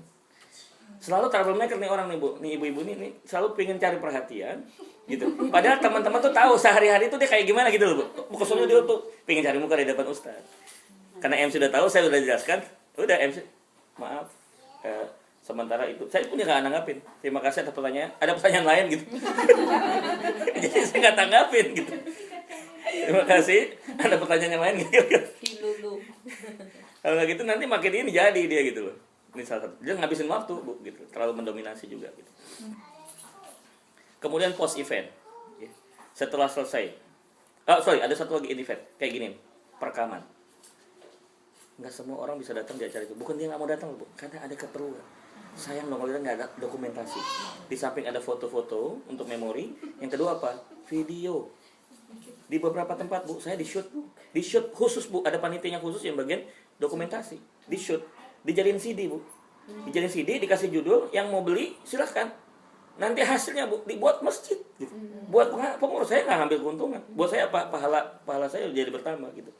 S1: Selalu troublemaker nih orang nih Bu, nih ibu-ibu nih selalu pengen cari perhatian gitu. Padahal teman-teman tuh tahu sehari-hari tuh dia kayak gimana gitu loh Bu. Pokoknya dia tuh pengen cari muka di depan Ustadz. Karena MC sudah tahu, saya sudah jelaskan. Udah MC, maaf. Sementara itu, saya pun nggak nanggapin. Terima kasih atas pertanyaan. Ada pertanyaan lain gitu. Jadi saya nggak tanggapin gitu. Terima kasih. Ada pertanyaan yang lain gitu. Kalau nggak gitu nanti makin ini jadi dia gitu loh. Ini salah satu. Dia ngabisin waktu Bu gitu. Terlalu mendominasi juga gitu. Kemudian post event. Setelah selesai. Ada satu lagi event kayak gini, perekaman. Nggak semua orang bisa datang di acara itu. Bukan dia nggak mau datang Bu, karena ada keperluan. Sayang dong kalau nggak ada dokumentasi. Di samping ada foto-foto untuk memori. Yang kedua apa? Video. Di beberapa tempat Bu, saya di shoot khusus Bu. Ada panitianya khusus yang bagian dokumentasi. Di shoot, dijadiin CD Bu. Dijadiin CD, dikasih judul. Yang mau beli silahkan. Nanti hasilnya Bu dibuat masjid. Gitu. Buat pengurus, saya nggak ngambil keuntungan. Buat saya apa? Pahala saya jadi bertambah gitu.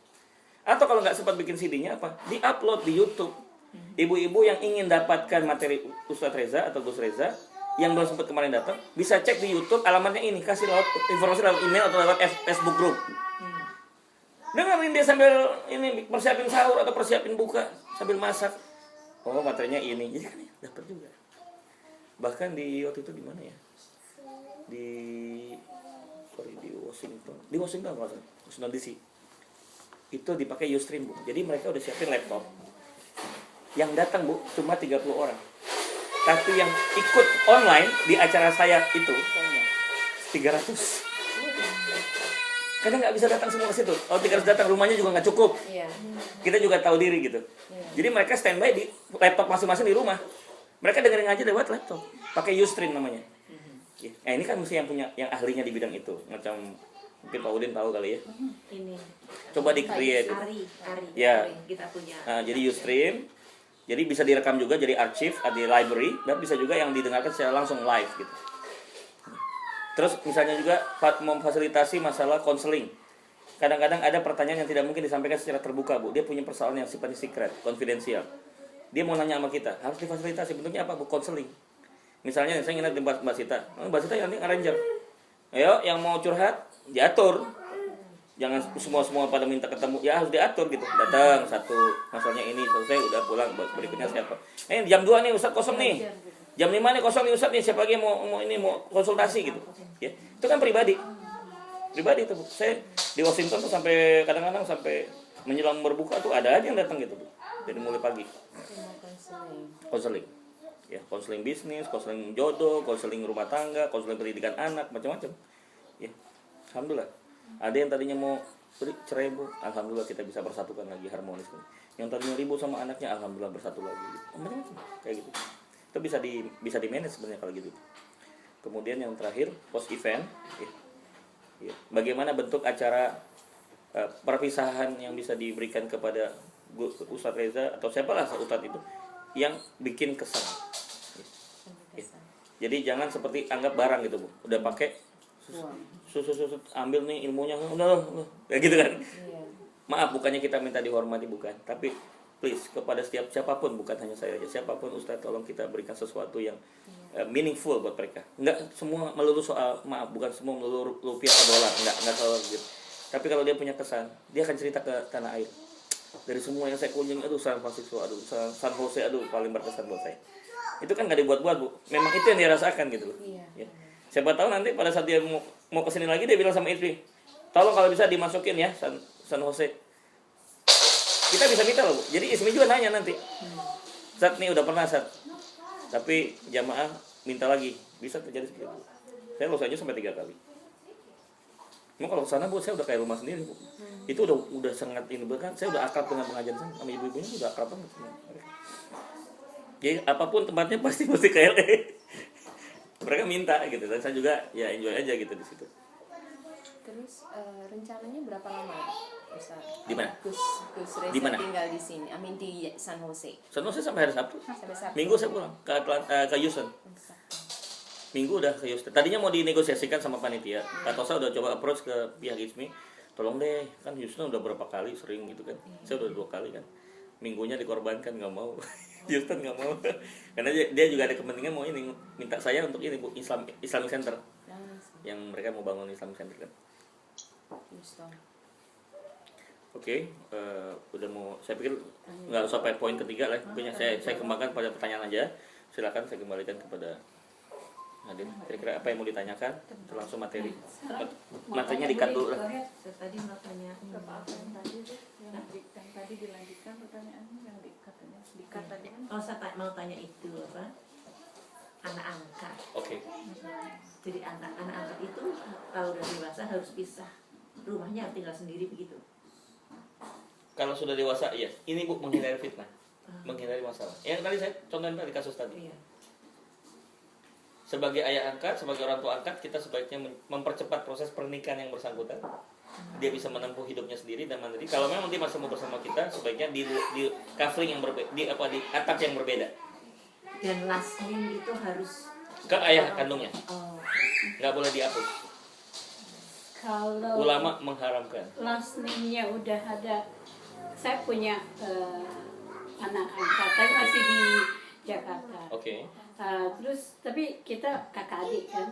S1: Atau kalau nggak sempat bikin CD-nya apa? Di-upload di YouTube. Ibu-ibu yang ingin dapatkan materi Ustadz Reza atau Gus Reza yang belum sempat kemarin datang, bisa cek di YouTube alamatnya ini, kasih lewat informasi lewat email atau lewat Facebook group. Dengerin dia sambil ini persiapin sahur atau persiapin buka sambil masak. Oh, materinya ini. Jadi kan dapat juga. Bahkan di waktu itu di mana ya? Di Washington. Di Washington kalau Washington DC. Itu dipakai Ustream Bu. Jadi mereka udah siapin laptop. Yang datang Bu cuma 30 orang. Tapi yang ikut online di acara saya itu 300. Kadang nggak bisa datang semua ke situ. Kalau 300 datang rumahnya juga nggak cukup. Kita juga tahu diri gitu. Jadi mereka standby di laptop masing-masing di rumah. Mereka dengerin aja lewat laptop. Pakai Ustream namanya. Nah ini kan mesti yang punya, yang ahlinya di bidang itu. Macam mungkin Pak Udin tahu kali ya.
S4: Ini.
S1: Coba di-create.
S4: Ari.
S1: Ya.
S4: Kita punya.
S1: Nah, jadi Ustream. Jadi bisa direkam juga jadi archive di library dan bisa juga yang didengarkan secara langsung live gitu. Terus misalnya juga memfasilitasi masalah konseling. Kadang-kadang ada pertanyaan yang tidak mungkin disampaikan secara terbuka Bu. Dia punya persoalan yang sifatnya secret, konfidensial. Dia mau nanya sama kita, harus difasilitasi. Bentuknya apa Bu? Konseling. Misalnya saya ingat di Mbak Sita. Mbak Sita yang ini arranger. Ayo yang mau curhat diatur. Jangan semua pada minta ketemu. Ya harus diatur gitu. Datang satu, masalahnya ini selesai udah pulang. Berikutnya siapa? Jam 2 nih Ustadz kosong nih. Jam 5 nih kosong nih Ustadz nih. Siapa lagi mau konsultasi gitu. Ya. Itu kan pribadi itu Bu. Saya di Washington tuh sampai kadang-kadang sampai menjelang berbuka tuh ada aja yang datang gitu Bu. Jadi mulai pagi. Konseling. Ya, konseling bisnis, konseling jodoh, konseling rumah tangga, konseling pendidikan anak, macam-macam. Ya. Alhamdulillah. Ada yang tadinya mau cerai Bu, alhamdulillah kita bisa bersatukan lagi harmonis. Yang tadinya ribut sama anaknya, alhamdulillah bersatu lagi. Macam-macam kayak gitu. Itu bisa di manage sebenarnya kalau gitu. Kemudian yang terakhir post event. Ya. Bagaimana bentuk acara perpisahan yang bisa diberikan kepada Ustadz Reza atau siapalah Ustadz itu yang bikin kesan. Ya. Jadi jangan seperti anggap barang gitu Bu. Udah pakai ambil nih ilmunya udah kayak gitu kan. Maaf bukannya kita minta dihormati bukan, tapi please kepada siapapun, bukan hanya saya aja, siapapun Ustadz tolong kita berikan sesuatu yang meaningful buat mereka. Enggak semua melulu soal bukan semua melulu rupiah atau dolar, enggak selalu gitu. Tapi kalau dia punya kesan, dia akan cerita ke tanah air. Dari semua yang saya kunjungi, San Francisco, San Jose, paling berkesan buat saya. Itu kan nggak dibuat-buat Bu, memang itu yang dia rasakan gitu loh. Ya. Siapa tahu nanti pada saat dia mau kesini lagi dia bilang sama istri, tolong kalau bisa dimasukin ya San Jose. Kita bisa minta loh Bu. Jadi istri juga nanya nanti, Sat nih udah pernah Sat, tapi jamaah minta lagi, bisa terjadi seperti itu. Saya lolos aja sampai 3 kali. Mau kalau kesana Bu, saya udah kayak rumah sendiri Bu. Itu udah sangat ini bahkan saya udah akrab dengan pengajian sana, sama ibu-ibunya udah akrab banget. Jadi apapun tempatnya pasti kayak mereka minta gitu, dan saya juga ya enjoy aja gitu di situ.
S5: Terus rencananya berapa lama, Ustaz?
S1: Di mana?
S5: Gus Reza
S1: Di mana?
S5: tinggal di sini. Amin di San Jose.
S1: Selesai sampai hari Sabtu.
S5: Sampai Sabtu.
S1: Minggu saya pulang ke ke Houston. Minggu udah ke Houston. Tadinya mau dinegosiasikan sama panitia. Kak Tosa udah coba approach ke pihak ISMI. Tolong deh, kan Houston udah berapa kali sering gitu kan. Saya udah 2 kali kan. Minggunya dikorbankan, nggak mau. Houston nggak mau. Karena dia juga ada kepentingan mau ini, minta saya untuk ini Bu, Islamic Center. Yang mereka mau bangun Islamic Center kan.
S5: Houston.
S1: Oke, udah mau, saya pikir nggak usah sampai poin ketiga lah. Pokoknya saya kembangkan pada pertanyaan aja. Silakan saya kembalikan kepada Nadine. Kira-kira apa yang mau ditanyakan? Kita langsung materi. Materinya di-cut dulu lah.
S4: Saya tadi mau tanya
S3: Apa yang tadi tuh yang tadi dilanjutkan pertanyaannya yang katanya di-cut tadi kan.
S4: Oh, saya mau tanya itu apa? Anak angkat.
S1: Oke.
S4: Jadi anak angkat itu kalau udah dewasa harus pisah. Rumahnya tinggal sendiri begitu.
S1: Kalau sudah dewasa, iya. Ini Bu menghindari fitnah, menghindari masalah. Yang tadi saya contohin tadi kasus tadi.
S4: Iya.
S1: Sebagai ayah angkat, sebagai orang tua angkat, kita sebaiknya mempercepat proses pernikahan yang bersangkutan. Dia bisa menempuh hidupnya sendiri dan mandiri. Kalau memang dia masih mau bersama kita, sebaiknya di covering yang berbeda, di atap yang berbeda.
S4: Dan last name itu harus
S1: Ke ayah kandungnya,
S4: oh,
S1: nggak boleh dihapus.
S6: Kalau
S1: Ulama mengharamkan.
S6: last name-nya udah ada, saya punya anak angkat, tapi masih di Jakarta.
S1: Oke.
S6: Terus tapi kita kakak adik kan,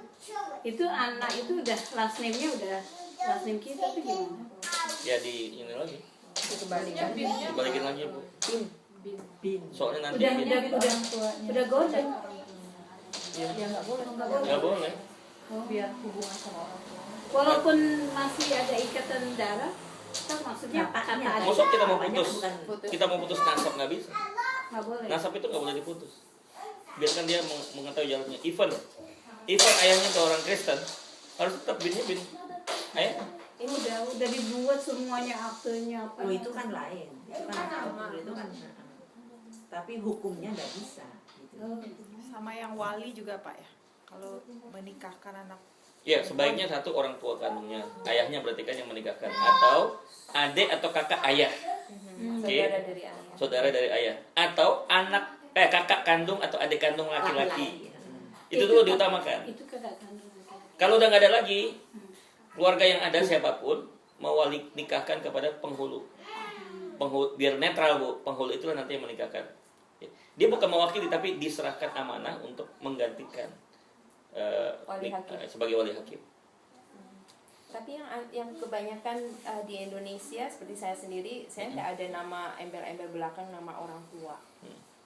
S6: itu anak itu udah last name-nya udah last name kita, tapi gimana?
S1: Ya di ini lagi,
S5: Dikembalikan.
S1: dibalikin lagi Bu.
S4: bin.
S1: Soalnya nanti
S6: Udah golden.
S3: Ya nggak boleh.
S1: nggak boleh.
S3: Biar hubungan sama orang tua.
S6: Walaupun masih ada ikatan darah, kan maksudnya kakak adik
S1: Masuk kita mau
S4: Bapaknya
S1: putus,
S4: bukan-
S1: kita mau putus nasab nggak bisa.
S6: nggak boleh.
S1: Nasab itu nggak boleh diputus. Biarkan dia mengetahui jalannya. Even ayahnya ke orang Kristen, harus tetap binnya bin ayah.
S6: Ini udah dibuat semuanya aktenya apa?
S4: Oh, itu kan lain. Itu kan itu kan. Tapi hukumnya nggak bisa. Gitu.
S2: Sama yang wali juga Pak ya. Kalau menikahkan anak.
S1: Ya sebaiknya satu orang tua kandungnya, ayahnya berarti kan yang menikahkan, atau adik atau kakak ayah, oke,
S5: Saudara dari ayah.
S1: saudara dari ayah, atau kakak kandung atau adik kandung laki-laki. Itu dulu diutamakan.
S6: Itu kakak kandung.
S1: Kalau udah nggak ada lagi, keluarga yang ada siapapun mau wali nikahkan kepada penghulu. Biar netral Bu, penghulu itulah nanti yang menikahkan. Dia bukan mewakili tapi diserahkan amanah untuk menggantikan
S5: Wali hakim.
S1: sebagai wali hakim.
S5: Tapi yang kebanyakan di Indonesia seperti saya sendiri, saya tidak ada nama embel-embel belakang nama orang tua.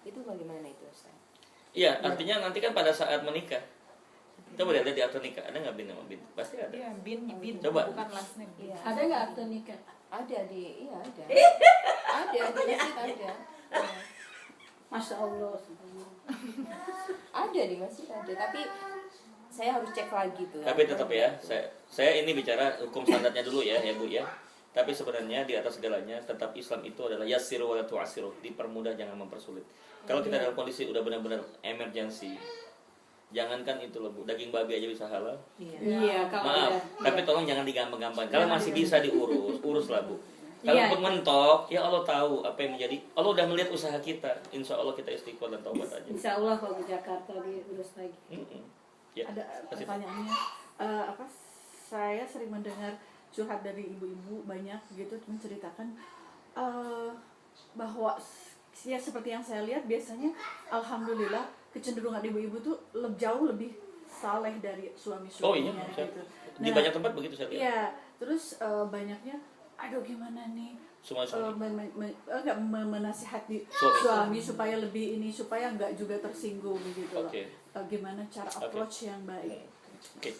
S5: Itu bagaimana itu, Ustaz?
S1: Iya, artinya nanti kan pada saat menikah, coba lihat di akte nikah, ada nggak bin sama bin? Pasti ada.
S2: Iya, bin
S1: Coba.
S2: bukan last name.
S5: Iya.
S6: Ada nggak akte nikah?
S5: Ada di, iya ada. Ada di masjid ada.
S6: Masya Allah.
S5: Ada di masjid ada, tapi saya harus cek lagi tuh.
S1: Tapi tetap ya, saya ini bicara hukum standarnya dulu ya Bu ya. Tapi sebenarnya di atas segalanya tetap Islam itu adalah yassiru wa la tu'assiru, dipermudah jangan mempersulit. Kalau kita dalam kondisi udah benar-benar emergency, jangankan itu loh Bu, daging babi aja bisa halal.
S4: Iya.
S6: Iya, kalau
S1: Maaf,
S6: udah.
S1: tapi tolong jangan digampang-gampang. Kalau masih bisa diurus, uruslah Bu. Kalau
S6: Iya.
S1: pun mentok, ya Allah tahu apa yang menjadi. Allah udah melihat usaha kita. Insya Allah kita istiqomah dan taubat aja.
S6: Insya Allah kalau ke Jakarta diurus lagi.
S1: Ya,
S3: Ada
S1: kasih.
S3: pertanyaannya saya sering mendengar curhat dari ibu-ibu banyak gitu menceritakan bahwa ya seperti yang saya lihat biasanya alhamdulillah kecenderungan ibu-ibu tuh jauh lebih saleh dari
S1: Oh
S3: suami-suaminya
S1: iya,
S3: gitu.
S1: di banyak tempat begitu saya lihat.
S3: Iya, terus banyaknya aduh gimana nih
S1: Semua suami.
S3: nggak menasihati
S1: Suami.
S3: suami supaya lebih ini supaya nggak juga tersinggung gitu loh.
S1: Oke.
S3: Gimana cara approach yang baik.
S1: Oke.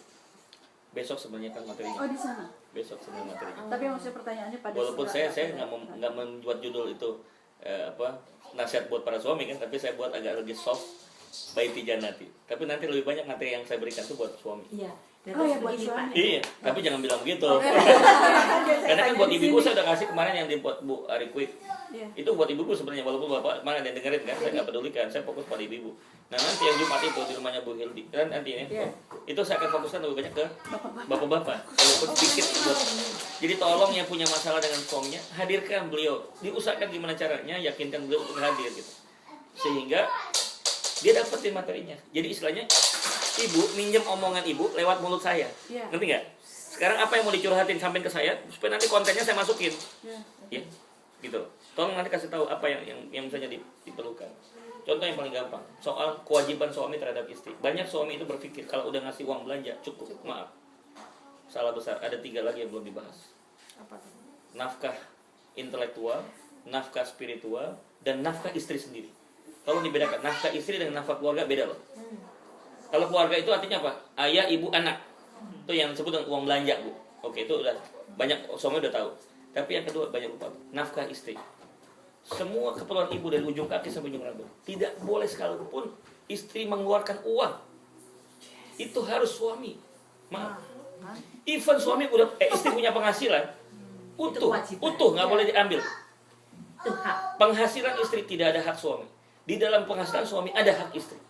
S1: Besok sebenarnya kan materinya.
S3: Oh di sana.
S1: Besok sebenarnya materinya.
S3: Tapi maksudnya pertanyaannya pada
S1: Walaupun saya nggak membuat judul itu nasihat buat para suami kan, tapi saya buat agak lebih soft baiti janati. Tapi nanti lebih banyak materi yang saya berikan tuh buat suami.
S4: Iya. Dan
S3: Oh,
S4: terus
S3: ya, buat
S4: begini,
S3: suami.
S4: Pak.
S1: Iya, tapi jangan bilang begitu. Karena kan buat ibu-ibu saya udah kasih kemarin yang dibuat Bu Ari Quick.
S3: Iya.
S1: Itu buat ibu-ibu sebenarnya, walaupun bapak mana ada yang dengerin kan, saya nggak pedulikan, saya fokus pada ibu-ibu. Nah nanti yang Jumat itu di rumahnya Bu Hildi, kan nanti ya,
S3: Iya.
S1: itu saya akan fokuskan lebih banyak ke bapak-bapak, walaupun sedikit buat. Jadi tolong yang punya masalah dengan suaminya, hadirkan beliau, diusahakan gimana caranya, yakinkan beliau untuk hadir gitu, sehingga dia dapetin materinya. Jadi istilahnya ibu minjem omongan ibu lewat mulut saya,
S3: Iya.
S1: ngerti nggak? Sekarang apa yang mau dicurhatin sampai ke saya, supaya nanti kontennya saya masukin,
S3: Iya.
S1: ya, gitu. Tolong nanti kasih tahu apa yang misalnya diperlukan. Contoh yang paling gampang, soal kewajiban suami terhadap istri. Banyak suami itu berpikir kalau udah ngasih uang belanja cukup. Maaf, salah besar. Ada 3 lagi yang belum dibahas.
S2: Apa tuh?
S1: Nafkah intelektual, nafkah spiritual, dan nafkah istri sendiri. Kalau dibedakan, nafkah istri dengan nafkah keluarga beda loh. Kalau keluarga itu artinya apa? Ayah, ibu, anak. Itu yang disebut dengan uang belanja, Bu. Oke, itu udah banyak suami udah tahu. Tapi yang kedua banyak lupa, nafkah istri. Semua keperluan ibu dari ujung kaki sampai ujung rambut. Tidak boleh sekalipun istri mengeluarkan uang. Itu harus suami. Maaf. Even suami udah istri punya penghasilan, utuh,
S4: kewajiban.
S1: nggak boleh diambil.
S4: Itu hak.
S1: Penghasilan istri tidak ada hak suami. Di dalam penghasilan suami ada hak istri.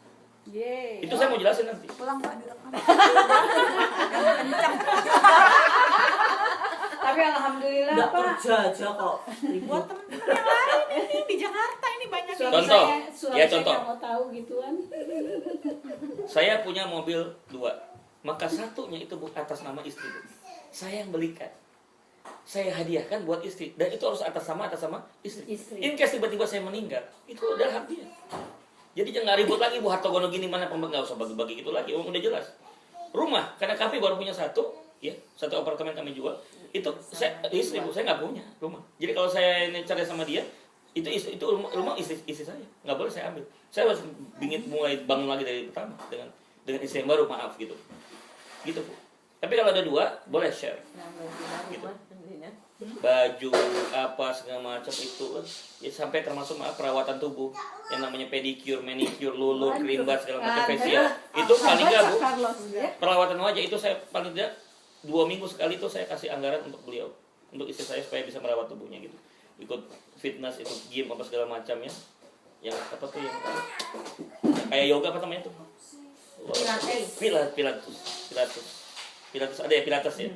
S3: Yeay.
S1: Itu saya mau jelasin nanti.
S2: Pulang Pak direkam.
S6: Tapi alhamdulillah
S4: Nggak
S6: Pak.
S4: kerja aja kok.
S2: Buat temen-temen yang lain ini di Jakarta ini banyak yang
S1: Contoh.
S6: Suami
S1: Ya,
S6: saya
S1: contoh.
S6: nggak mau tahu gituan.
S1: Saya punya mobil 2, maka satunya itu atas nama istri, Bu. Saya yang belikan, saya hadiahkan buat istri, dan itu harus atas sama istri.
S6: Istri.
S1: In case tiba-tiba saya meninggal, itu adalah hak dia. Jadi jangan ribut lagi, Bu, harta gono gini mana pembeli, nggak usah bagi-bagi gitu lagi. Udah jelas. Rumah, karena kami baru punya satu, ya, satu apartemen kami jual. Itu saya istri, Bu, saya nggak punya rumah. Jadi kalau saya ini cerai sama dia, itu rumah istri saya, nggak boleh saya ambil. Saya harus mulai bangun lagi dari pertama dengan istri yang baru, maaf gitu, gitu, Bu. Tapi kalau ada 2, boleh share. Gitu. Baju apa segala macam itu, ya sampai termasuk maaf perawatan tubuh yang namanya pedicure, manicure, lulur, krimbat segala macam facial. Itu paling nggak, Bu.
S3: Carlos, ya.
S1: Perawatan wajah itu saya paling tidak 2 minggu sekali itu saya kasih anggaran untuk beliau, untuk istri saya supaya bisa merawat tubuhnya gitu. Ikut fitness, ikut gym apa segala macamnya. Yang apa tuh yang kayak yoga apa namanya tuh? Pilates ada ya, pilates ya.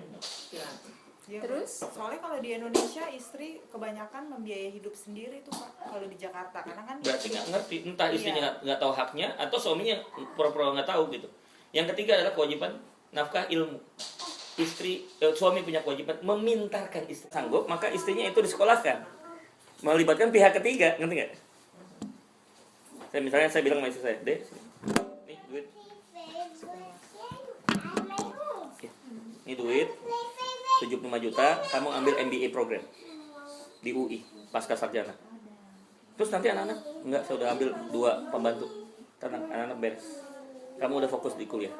S2: Ya,
S5: Terus?
S2: soalnya kalau di Indonesia istri kebanyakan membiayai hidup sendiri tuh Pak kalau di Jakarta karena kan
S1: Berarti nggak ngerti, entah istrinya
S2: Iya.
S1: nggak tahu haknya atau suaminya pura-pura nggak tahu gitu. Yang ketiga adalah kewajiban nafkah ilmu. Suami punya kewajiban memintarkan istri sanggup, maka istrinya itu disekolahkan, melibatkan pihak ketiga, ngerti nggak? Saya bilang sama istri saya, Dek, nih duit, ini duit 75 juta, kamu ambil MBA program di UI pasca sarjana. Terus nanti anak-anak, enggak, saya udah ambil 2 pembantu, tenang, anak-anak beres, kamu udah fokus di kuliah.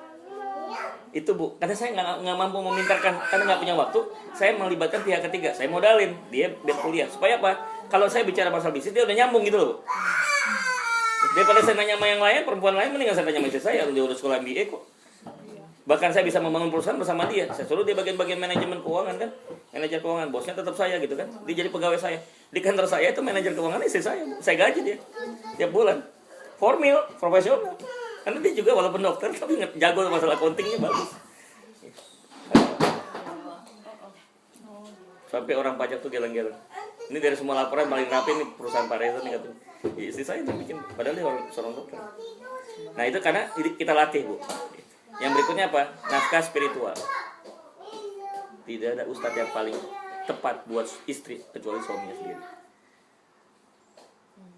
S1: Itu, Bu, karena saya nggak mampu memintarkan, karena nggak punya waktu, saya melibatkan pihak ketiga, saya modalin dia biar kuliah, supaya apa? Kalau saya bicara masalah bisnis dia udah nyambung gitu loh. Daripada saya nanya sama yang lain, perempuan lain, mendingan saya tanya sama istri saya, dia udah sekolah MBA kok. Bahkan saya bisa membangun perusahaan bersama dia. Saya suruh dia bagian-bagian manajemen keuangan kan, manajer keuangan, bosnya tetap saya gitu kan. Dia jadi pegawai saya. Di kantor saya itu manajer keuangan istri saya, Bu. Saya gaji dia tiap bulan. Formil, profesional. Karena dia juga walaupun dokter tapi jago masalah accountingnya bagus. Sampai orang pajak tuh geleng-geleng. Ini dari semua laporan paling rapi nih perusahaan Pak Reza nih katanya. Ya, istri saya tuh bikin, padahal dia seorang dokter. Nah itu karena kita latih, Bu. Yang berikutnya apa? Nafkah spiritual. Tidak ada ustadz yang paling tepat buat istri kecuali suaminya sendiri.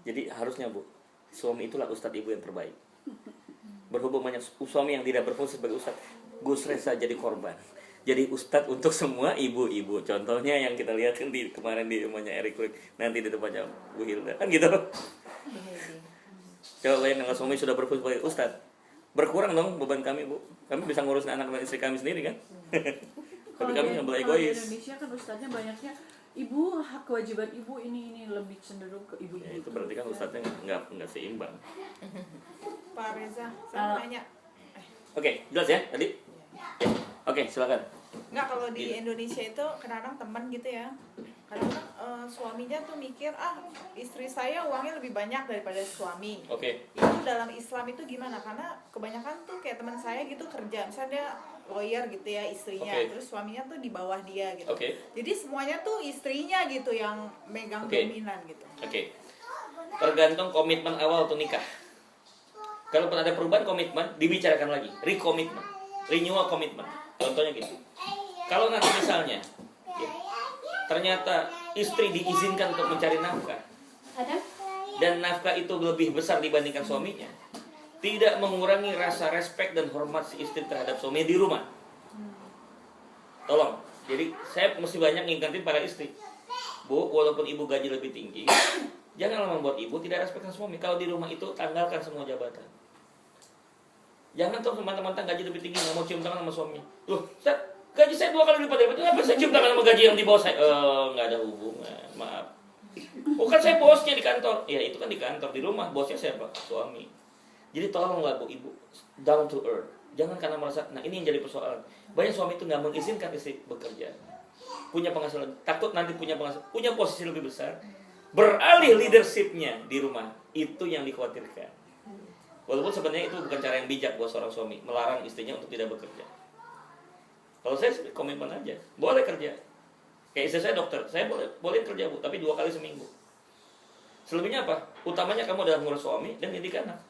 S1: Jadi harusnya, Bu, suami itulah ustadz ibu yang terbaik. Berhubung banyak suami yang tidak berfungsi sebagai ustadz, Gus Reza jadi korban. Jadi ustadz untuk semua ibu-ibu. Contohnya yang kita lihat kan kemarin di rumahnya Eric Quick, nanti di tempatnya Bu Hilda, kan gitu. Coba bayangkan kalau suami sudah berfungsi sebagai ustadz, berkurang dong beban kami, Bu. Kami bisa ngurusin anak dan istri kami sendiri kan. Tapi kami nggak boleh
S3: Kalau di
S1: egois.
S3: Indonesia kan ustadznya banyaknya ibu, hak kewajiban ibu ini lebih cenderung ke ibu.
S1: Ya, itu berarti kan ustadznya nggak seimbang.
S2: Pak Reza, saya mau nanya
S1: Oke, jelas ya tadi? Ya. Oke, silakan.
S2: Nggak, kalau di Indonesia itu kadang-kadang teman gitu ya, kadang-kadang suaminya tuh mikir, istri saya uangnya lebih banyak daripada suami.
S1: Oke.
S2: Itu dalam Islam itu gimana? Karena kebanyakan tuh kayak teman saya gitu kerja, misalnya dia lawyer gitu ya istrinya,
S1: Oke.
S2: terus suaminya tuh di bawah dia gitu.
S1: Oke.
S2: Jadi semuanya tuh istrinya gitu yang megang
S1: Oke.
S2: dominan gitu.
S1: Oke. Tergantung komitmen awal untuk nikah. Kalau pun ada perubahan komitmen, dibicarakan lagi. Recommitment. Renewal komitmen. Contohnya gitu. Kalau nanti misalnya, ya, ternyata istri diizinkan untuk mencari nafkah,
S6: Ada?
S1: dan nafkah itu lebih besar dibandingkan suaminya, tidak mengurangi rasa respek dan hormat si istri terhadap suami di rumah. Tolong. Jadi saya mesti banyak ngingetin para istri. Bu, walaupun ibu gaji lebih tinggi, janganlah membuat ibu tidak respect sama suami. Kalau di rumah itu tanggalkan semua jabatan. Jangan tuh teman-teman gaji lebih tinggi nggak mau cium tangan sama suaminya. Tuh, Ustaz, gaji saya 2 kali lipat dari itu. Kenapa saya cium tangan sama gaji yang di bawah saya? Nggak ada hubungan. Maaf. Bukan saya bosnya di kantor. Ya itu kan di kantor, di rumah bosnya siapa? Suami. Jadi tolonglah bu ibu, down to earth. Jangan karena merasa, nah ini yang jadi persoalan. Banyak suami itu nggak mengizinkan istri bekerja. Punya penghasilan, takut nanti punya penghasilan, punya posisi lebih besar, beralih leadershipnya di rumah. Itu yang dikhawatirkan. Walaupun sebenarnya itu bukan cara yang bijak buat seorang suami, melarang istrinya untuk tidak bekerja. Kalau saya komitmen aja, boleh kerja. Kayak istri saya dokter, saya boleh kerja bu, tapi 2 kali seminggu. Selebihnya apa? Utamanya kamu adalah ngurus suami dan didik anak.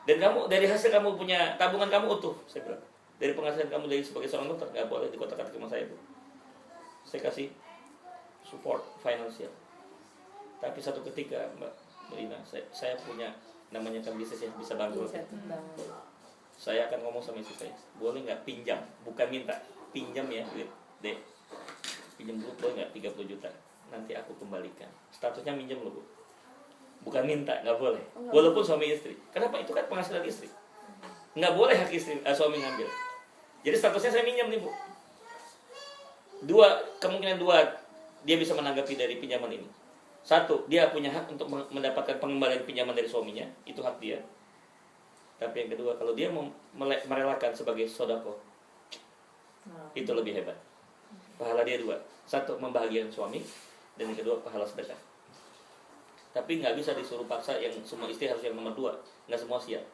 S1: Dan kamu dari hasil kamu punya tabungan kamu utuh, saya bilang. Dari penghasilan kamu dari sebagai seorang dokter, nggak boleh dikotak-katik sama saya bu. Saya kasih support finansial. Tapi satu ketika Mbak Melina, saya punya namanya kan bisnis yang bisa bangkrut. Saya akan ngomong sama istri saya, boleh nggak pinjam, bukan minta, pinjam ya duit, deh, pinjam dulu boleh nggak 30 juta, nanti aku kembalikan. Statusnya minjam loh bu, bukan minta, nggak boleh. Walaupun suami istri, kenapa? Itu kan penghasilan istri, nggak boleh hak istri suami ngambil. Jadi statusnya saya minjam nih bu. Kemungkinan dua dia bisa menanggapi dari pinjaman ini. Satu, dia punya hak untuk mendapatkan pengembalian pinjaman dari suaminya, itu hak dia. Tapi yang kedua, kalau dia merelakan sebagai sodako, itu lebih hebat. Pahala dia 2. Satu, membahagiakan suami, dan yang kedua, pahala sedekah. Tapi nggak bisa disuruh paksa yang semua istri harus yang nomor 2. Nggak semua siap.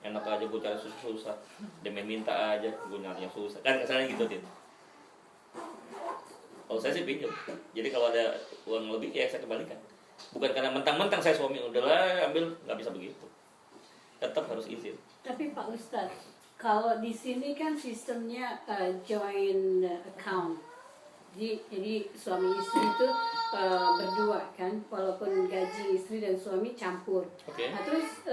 S1: Enak aja gue cari susah, dia minta aja, gue nyari yang susah. Kan kesannya gitu, Din. Kalau saya sih pinjam. Jadi kalau ada uang lebih ya saya kembalikan. Bukan karena mentang-mentang saya suami udahlah ambil, nggak bisa begitu. Tetap harus izin.
S6: Tapi Pak Ustadz, kalau di sini kan sistemnya joint account. Jadi suami istri itu berdua kan, walaupun gaji istri dan suami campur.
S1: Oke.
S6: Nah terus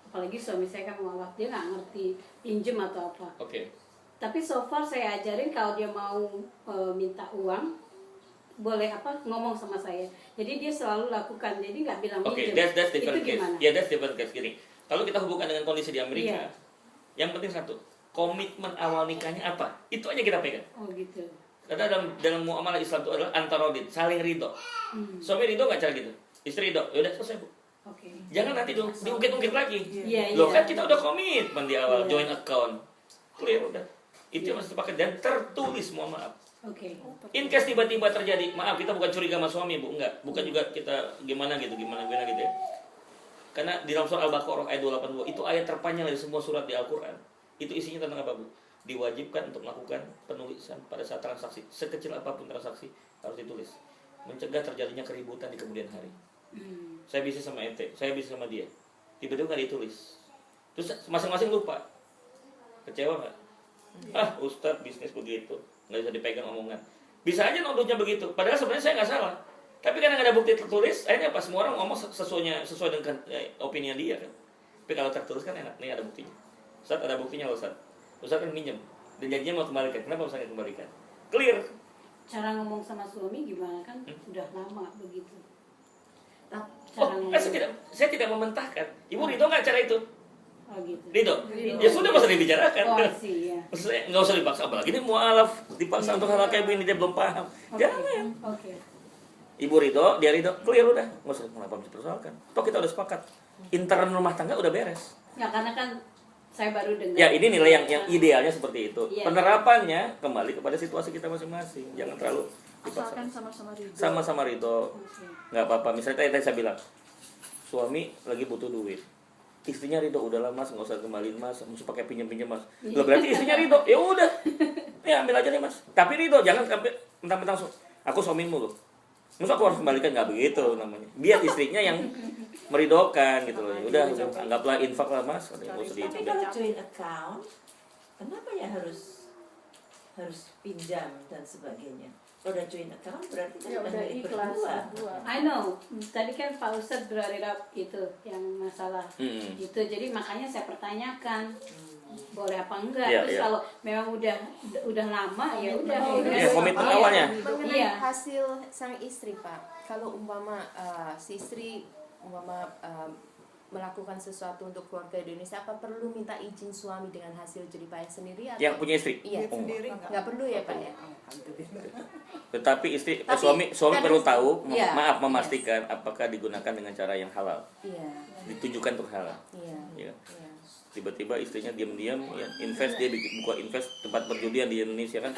S6: apalagi suami saya kan mualaf, dia nggak ngerti pinjem atau apa.
S1: Oke.
S6: Tapi so far saya ajarin kalau dia mau minta uang, boleh ngomong sama saya. Jadi dia selalu lakukan, jadi nggak bilang
S1: Oke,
S6: minjem.
S1: that's different
S6: Itu
S1: case.
S6: gimana?
S1: Ya, that's different case. Gini, kalau kita hubungkan dengan kondisi di Amerika,
S6: Iya.
S1: yang penting satu, komitmen awal nikahnya apa? Itu aja kita pegang.
S6: Oh gitu.
S1: Karena dalam muamalah Islam itu adalah antarodin, saling ridho. Suami ridho nggak cara gitu, istri ridho, yaudah selesai bu.
S6: Oke.
S1: Jangan nanti diungkit-ungkit lagi.
S6: Iya,
S1: Loh
S6: iya.
S1: kan kita udah komitmen di awal,
S6: Iya.
S1: joint account, clear udah. Itu yang harus dipakai dan tertulis, mohon maaf.
S6: Oke.
S1: In case tiba-tiba terjadi, maaf kita bukan curiga sama suami bu, enggak, bukan juga kita gimana gitu ya. Karena di dalam surah Al-Baqarah ayat 282 itu ayat terpanjang dari semua surat di Al-Quran. Itu isinya tentang apa bu? Diwajibkan untuk melakukan penulisan pada saat transaksi, sekecil apapun transaksi harus ditulis, mencegah terjadinya keributan di kemudian hari. Saya bisnis sama ente, saya bisnis sama dia, tiba-tiba nggak ditulis, terus masing-masing lupa, kecewa nggak? Ustadz bisnis begitu, nggak bisa dipegang omongan. Bisa aja nuduhnya begitu, padahal sebenarnya saya nggak salah. Tapi karena nggak ada bukti tertulis, akhirnya apa? Semua orang ngomong sesuai dengan opini dia kan. Tapi kalau tertulis kan enak, nih ada buktinya. Ustadz ada buktinya loh Ustadz. Ustadz kan minjem, dan janjinya mau kembalikan. Kenapa Ustadz nggak kembalikan? Clear.
S6: Cara ngomong sama suami gimana kan? Udah lama begitu.
S1: Saya tidak mementahkan. Ibu ridho nggak cara itu?
S6: Oh gitu.
S1: Ridho? Ya sudah, nggak usah dibicarakan.
S6: Oh sih ya.
S1: Maksudnya nggak usah dipaksa, apalagi ini mualaf, dipaksa untuk hal kayak begini dia belum paham. Jangan.
S6: Oke.
S1: Ibu ridho, dia ridho, clear udah, nggak usah kenapa dipersoalkan. Toh kita udah sepakat, intern rumah tangga udah beres.
S6: Ya karena kan saya baru dengar.
S1: Ya, ini nilai yang idealnya seperti itu.
S6: Iya.
S1: Penerapannya kembali kepada situasi kita masing-masing. Jangan terlalu
S3: Asalkan
S1: dipaksa.
S3: sama-sama ridho.
S1: Sama-sama ridho. Nggak apa-apa. Misalnya tadi saya bilang, suami lagi butuh duit. Istrinya ridho, udahlah mas, nggak usah kembaliin mas, mesti pakai pinjam mas. Loh, berarti istrinya ridho, ya udah, ya ambil aja nih mas. Tapi ridho, jangan sampai mentang-mentang aku suamimu loh. Masa aku harus kembalikan, nggak begitu namanya. Biar istrinya yang meridokan gitu loh. Udah, anggaplah infak lah mas. Nggak usah
S4: Tapi
S1: dihitung.
S4: kalau joint account, kenapa ya harus pinjam dan sebagainya? Kalau udah joint account berarti kan
S3: Ya
S4: udah
S3: udah
S4: milik
S3: ikhlas
S4: berdua.
S3: berdua.
S6: I know. Tadi kan Pak Ustadz berharap itu yang masalah itu. Jadi makanya saya pertanyakan boleh apa enggak.
S1: Iya,
S6: Terus
S1: iya.
S6: kalau memang udah lama ya udah.
S1: Iya, komitmen awalnya.
S5: Mengenai
S6: Iya.
S5: hasil sang istri, Pak. Kalau umpama si istri melakukan sesuatu untuk keluarga Indonesia, apa perlu minta izin suami dengan hasil jeripayah sendiri? Atau?
S1: Yang punya istri.
S5: Iya.
S2: Duit sendiri nggak?
S5: Nggak perlu ya, Pak ya? Alhamdulillah.
S1: Tetapi istri,
S5: Tapi
S1: suami
S5: kan
S1: perlu
S5: harus-
S1: tahu,
S5: iya,
S1: maaf memastikan apakah digunakan dengan cara yang halal,
S5: Iya.
S1: ditujukan untuk halal.
S5: Iya.
S1: Ya.
S5: Iya.
S1: Tiba-tiba istrinya diam-diam ya invest, dia buka invest tempat perjudian di Indonesia kan.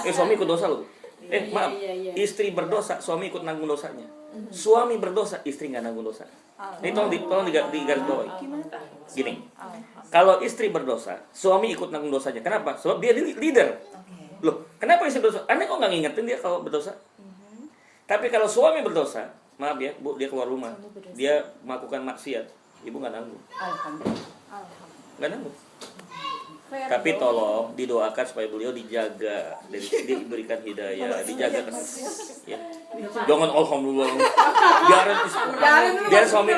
S1: Suami ikut dosa loh. Maaf,
S6: iya.
S1: istri berdosa, suami ikut nanggung dosanya. Suami berdosa, istri nggak nanggung dosa. Ini tolong di garis bawahi. Gini, kalau istri berdosa, suami ikut nanggung dosanya. Kenapa? Sebab dia leader. Loh, kenapa istri berdosa? Anda kok nggak ngingetin dia kalau berdosa? Tapi kalau suami berdosa, maaf ya, Bu, dia keluar rumah, dia melakukan maksiat, ibu nggak nanggung.
S5: Alhamdulillah.
S1: Nggak nanggung. Tapi tolong didoakan supaya beliau dijaga dan diberikan hidayah, dijaga ya. Jangan alhamdulillah. Biarin suami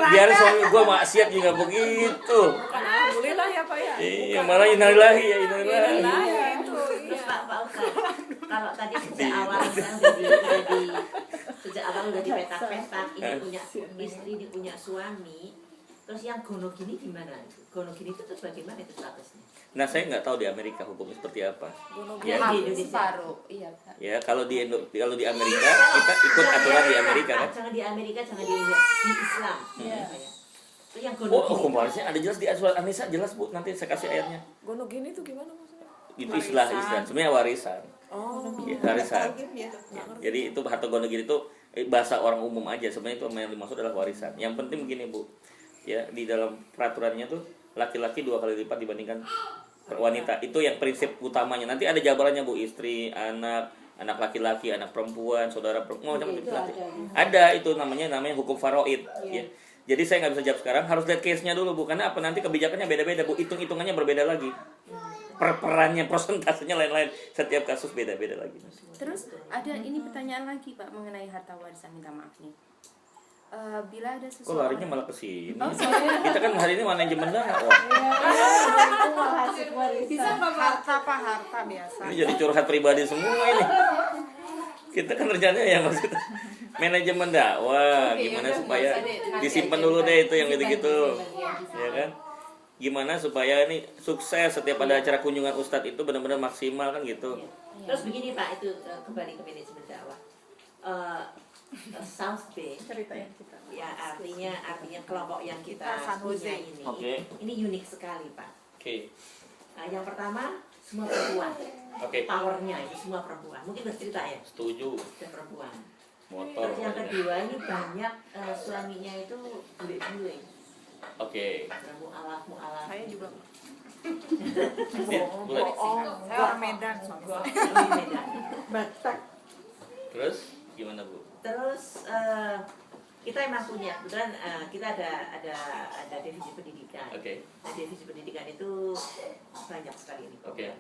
S1: gue maksiat juga begitu.
S2: Alhamdulillah ya Pak ya.
S1: Iya, malah innalillahi ya innalillahi.
S4: Terus Pak Ustadz, kalau tadi sejak awal kan sejak awal udah dipetak-petak, ini punya istri, ini punya suami. Terus yang gono gini gimana? Gono gini itu terus bagaimana itu statusnya?
S1: Nah, saya nggak tahu di Amerika hukumnya seperti apa.
S5: Ya,
S4: di Indonesia.
S5: separuh. Iya, Pak.
S1: Ya, kalau di Amerika kita ikut aturan di Amerika kan.
S4: Jangan di Amerika, jangan di Islam.
S5: Iya.
S4: Itu yang gono
S1: Oh,
S4: gini.
S1: hukum warisnya ada jelas di surat An-Nisa, jelas Bu, nanti saya kasih ayatnya.
S2: Gono gini tuh gimana maksudnya?
S1: Itu istilah sebenarnya warisan.
S2: Oh.
S1: Ya, warisan.
S2: Ya.
S1: Ya, jadi itu harta gono gini itu bahasa orang umum aja, sebenarnya itu yang dimaksud adalah warisan. Yang penting begini Bu, ya di dalam peraturannya tuh laki-laki 2 kali lipat dibandingkan wanita. Itu yang prinsip utamanya. Nanti ada jabarannya Bu, istri, anak laki-laki, anak perempuan, saudara perempuan, macam
S6: Itu
S1: itu nanti.
S6: ada.
S1: Ada itu namanya hukum faraid. Ya. Jadi saya nggak bisa jawab sekarang, harus lihat case-nya dulu Bu, karena apa nanti kebijakannya beda-beda Bu, hitung-hitungannya berbeda lagi. Perannya, prosentasenya lain-lain, setiap kasus beda-beda lagi.
S5: Terus ada ini pertanyaan lagi Pak mengenai harta warisan, minta maaf nih. Bila ada
S1: Kok
S5: seseorang
S1: larinya malah ke sini?
S5: Oh,
S1: Kita kan hari ini manajemen dakwah.
S2: Bisa harta biasa.
S1: Ini jadi curhat pribadi semua ini. Kita kan rencananya ya maksudnya manajemen dakwah, gimana supaya disimpan dulu deh itu yang gitu-gitu. Ya kan? Gimana supaya ini sukses setiap ada acara kunjungan ustadz itu benar-benar maksimal kan gitu.
S4: Terus begini Pak, itu kembali ke manajemen dakwah. South Bay,
S3: Ceritain kita.
S4: ya artinya kelompok yang kita
S2: San Jose.
S4: punya ini,
S1: Oke.
S4: ini unik sekali Pak.
S1: Oke.
S4: Yang pertama semua perempuan,
S1: Oke.
S4: powernya itu semua perempuan. Mungkin bercerita ya,
S1: Setuju.
S4: dan perempuan.
S1: Motor.
S4: Terus yang kedua ini banyak suaminya itu bule-bule,
S1: Oke.
S4: mualaf.
S2: Saya juga.
S1: Ya, boleh.
S2: Saya orang Medan soalnya.
S4: Batak.
S1: Terus gimana Bu?
S4: Terus kita emang punya, kebetulan kita ada divisi pendidikan.
S1: Oke.
S4: Nah, divisi pendidikan itu banyak sekali ini.
S1: Oke.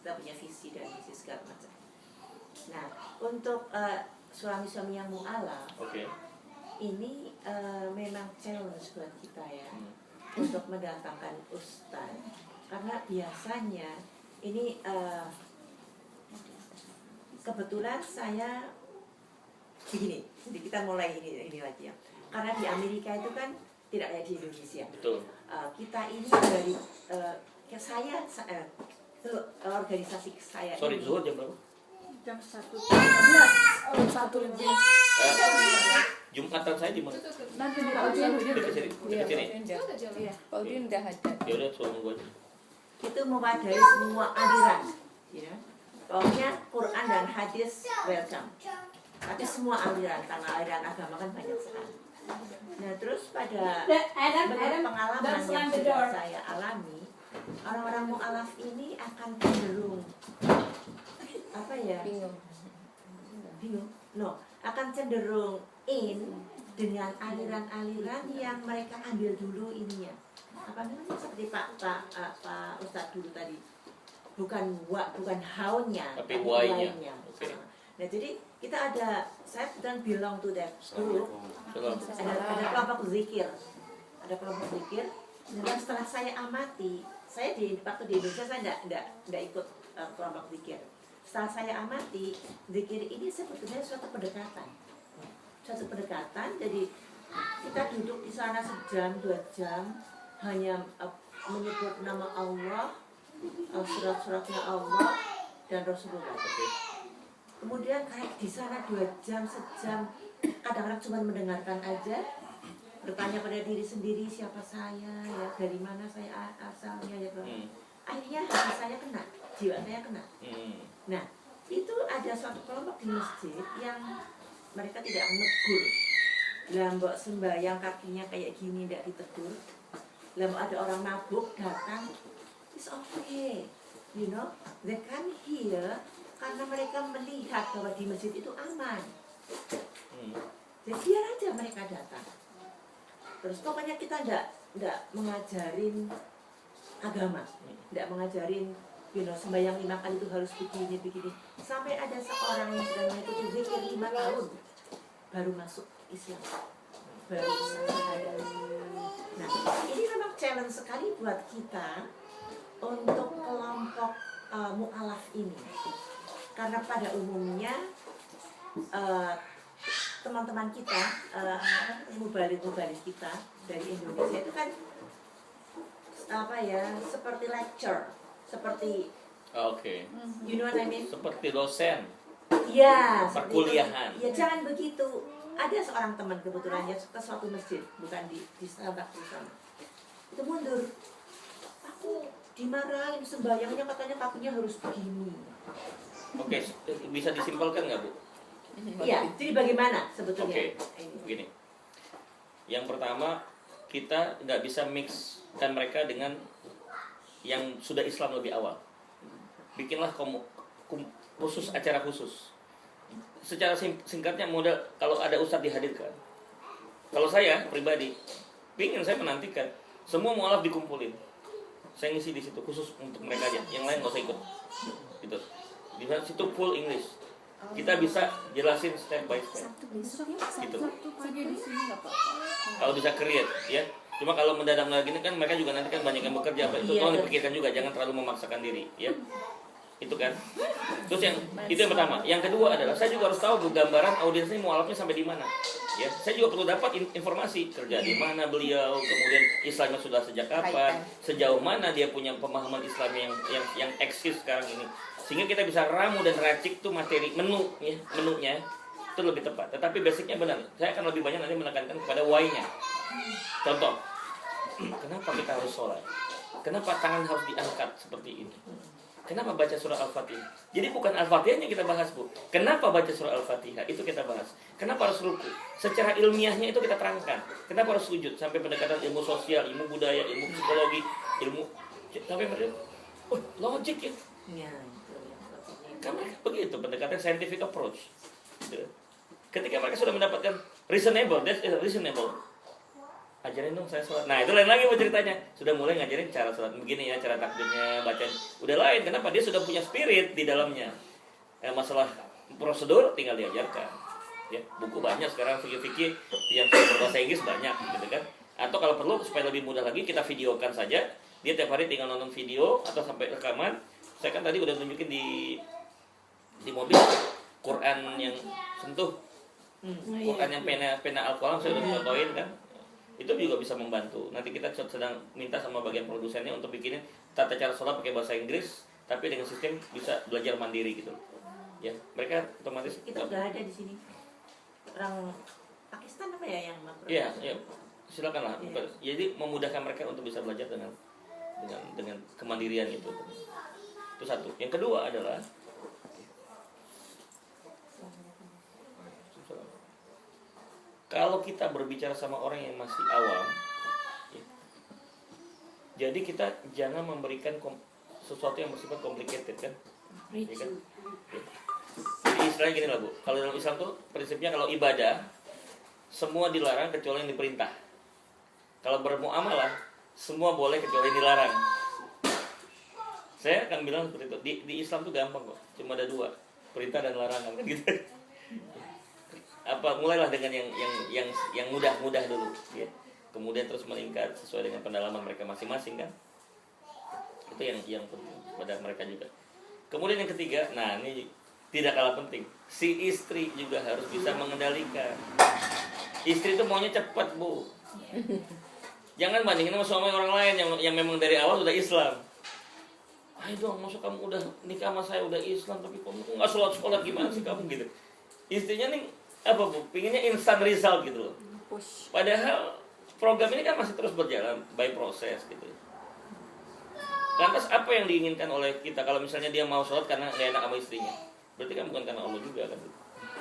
S4: Kita punya visi dan misi segala macam. Nah, untuk suami-suami yang mu'alaf,
S1: Oke.
S4: ini memang challenge buat kita ya, untuk mendatangkan ustadz. Karena biasanya ini kebetulan saya begini, jadi kita mulai ini lagi ya. Karena di Amerika itu kan tidak kayak di Indonesia.
S1: Betul.
S4: Kita ini dari saya organisasi saya
S1: Sorry,
S4: ini.
S1: zuhur jam berapa?
S3: Jam 1:15. Oh, 1 lebih.
S1: Jumatan saya di mana?
S3: Nanti di Pak Udin.
S1: Dekat sini.
S5: Iya,
S1: Dekat sini.
S3: Iya.
S5: Pak Udin udah ada.
S1: Ya udah suruh gua aja.
S4: Itu mewadahi semua aliran, ya. Pokoknya Quran dan hadis welcome. Tapi semua aliran, karena aliran agama kan banyak sekali. Nah terus pada menurut pengalaman yang sudah saya alami, orang-orang mu'alaf ini akan cenderung apa ya?
S5: Bingung.
S4: Akan cenderung dengan aliran-aliran yang mereka ambil dulu ininya. Apa namanya seperti Pak Ustadz dulu tadi. Bukan how-nya,
S1: Tapi why-nya.
S4: why-nya.
S1: Oke.
S4: Nah jadi kita saya dan belong to that group.
S1: Shalom.
S4: Ada kelompok zikir, dan setelah saya amati, saya waktu di Indonesia saya tidak ikut kelompok zikir. Setelah saya amati, zikir ini sebetulnya suatu pendekatan, jadi kita duduk di sana sejam 2 jam hanya menyebut nama Allah, surat-suratnya Allah dan Rasulullah. Kemudian kayak di sana 2 jam, sejam, kadang-kadang cuma mendengarkan aja, bertanya pada diri sendiri siapa saya, ya dari mana saya asalnya, ya akhirnya hati saya kena, jiwa saya kena. Nah itu ada suatu kelompok di masjid yang mereka tidak menegur. Lambok sembahyang kakinya kayak gini tidak ditegur. Lambok ada orang mabuk datang, it's okay, you know, they come here karena mereka melihat bahwa di masjid itu aman. Jadi biar aja mereka datang. Terus pokoknya kita tidak mengajarin agama, tidak mengajarin, you know, sembahyang 5 kali itu harus begini. Sampai ada seorang yang sedang mengikuti zikir 5 tahun baru masuk Islam, baru bisa berada. Nah ini memang challenge sekali buat kita untuk kelompok mu'alaf ini. Karena pada umumnya teman-teman kita, mubalis kita dari Indonesia itu kan seperti lecture, seperti you know what I mean?
S1: Seperti dosen.
S4: Ya,
S1: Perkuliahan.
S4: Ya jangan begitu. Ada seorang teman kebetulan ya ke suatu masjid, bukan di Starbucks di sana. Itu mundur. Aku dimarahin sembahyangnya katanya kakinya harus begini.
S1: Oke, bisa disimpulkan nggak Bu?
S4: Iya, jadi bagaimana sebetulnya?
S1: Oke, begini. Yang pertama, kita nggak bisa mixkan mereka dengan yang sudah Islam lebih awal. Bikinlah khusus, acara khusus. Secara singkatnya model kalau ada ustadz dihadirkan. Kalau saya pribadi, saya menantikan semua mualaf dikumpulin. Saya ngisi di situ khusus untuk mereka aja. Yang lain nggak usah ikut. Gitu. Di situ full English. Kita bisa jelasin step by step. Gitu. Kalau bisa create, ya. Cuma kalau mendadak lagi ini kan mereka juga nanti kan banyak yang bekerja, apa itu tolong dipikirkan juga, jangan terlalu memaksakan diri, ya. Itu kan. Terus itu yang pertama. Yang kedua adalah saya juga harus tahu gambaran audiens ini mualafnya sampai di mana. Ya, saya juga perlu dapat informasi kerja di mana beliau, kemudian Islamnya sudah sejak kapan, sejauh mana dia punya pemahaman Islam yang eksis sekarang ini. Sehingga kita bisa ramu dan racik tuh materi menunya itu lebih tepat. Tetapi basicnya benar. Saya akan lebih banyak nanti menekankan kepada why-nya. Contoh, kenapa kita harus sholat? Kenapa tangan harus diangkat seperti ini? Kenapa baca surah Al-Fatihah? Jadi bukan Al-Fatihahnya kita bahas, Bu. Kenapa baca surah Al-Fatihah? Itu kita bahas. Kenapa harus ruku? Secara ilmiahnya itu kita terangkan. Kenapa harus sujud? Sampai pendekatan ilmu sosial, ilmu budaya, ilmu psikologi, ilmu sampai mereka, logik ya. Kan mereka begitu, pendekatan scientific approach. Ketika mereka sudah mendapatkan reasonable, that's reasonable. Ajarin dong saya sholat. Nah itu lain lagi ceritanya. Sudah mulai ngajarin cara sholat begini ya, cara takbirnya, bacaan. Udah lain, kenapa? Dia sudah punya spirit di dalamnya. Masalah prosedur tinggal diajarkan. Ya, buku banyak sekarang fikih-fikih yang berbahasa Inggris banyak, gitu kan? Atau kalau perlu supaya lebih mudah lagi kita videokan saja. Dia tiap hari tinggal nonton video atau sampai rekaman. Saya kan tadi udah tunjukin di mobil Quran yang sentuh, Quran yang pena Al-Quran saya udah contohin kan. Itu juga bisa membantu. Nanti kita sedang minta sama bagian produsennya untuk bikinin tata cara sholat pakai bahasa Inggris, tapi dengan sistem bisa belajar mandiri gitu. Ya, mereka otomatis
S4: kita udah ada di sini. Orang Pakistan apa ya yang
S1: Iya, iya. Silakanlah.
S4: Iya.
S1: Jadi memudahkan mereka untuk bisa belajar dengan kemandirian itu. Itu satu. Yang kedua adalah kalau kita berbicara sama orang yang masih awam, ya, jadi kita jangan memberikan sesuatu yang bersifat complicated kan? Ya kan? Ya. Jadi istilahnya gini lah Bu, kalau dalam Islam tuh prinsipnya kalau ibadah semua dilarang kecuali yang diperintah. Kalau bermuamalah semua boleh kecuali yang dilarang. Saya akan bilang seperti itu. Di Islam tuh gampang kok, cuma ada dua, perintah dan larangan kan gitu. Mulailah dengan yang mudah-mudah dulu ya. Kemudian terus meningkat sesuai dengan pendalaman mereka masing-masing kan. Itu yang penting pada mereka juga. Kemudian yang ketiga, nah ini tidak kalah penting, si istri juga harus bisa mengendalikan. Istri itu maunya cepat Bu, jangan bandingin sama suami orang lain yang memang dari awal sudah Islam. Ayo dong, masa kamu udah nikah sama saya udah Islam tapi kamu nggak sholat gimana sih kamu gitu. Istrinya nih apa Bu, pinginnya instant result gitu loh. Padahal program ini kan masih terus berjalan by proses gitu. Lantas apa yang diinginkan oleh kita kalau misalnya dia mau sholat karena nggak enak sama istrinya? Berarti kan bukan karena Allah juga kan.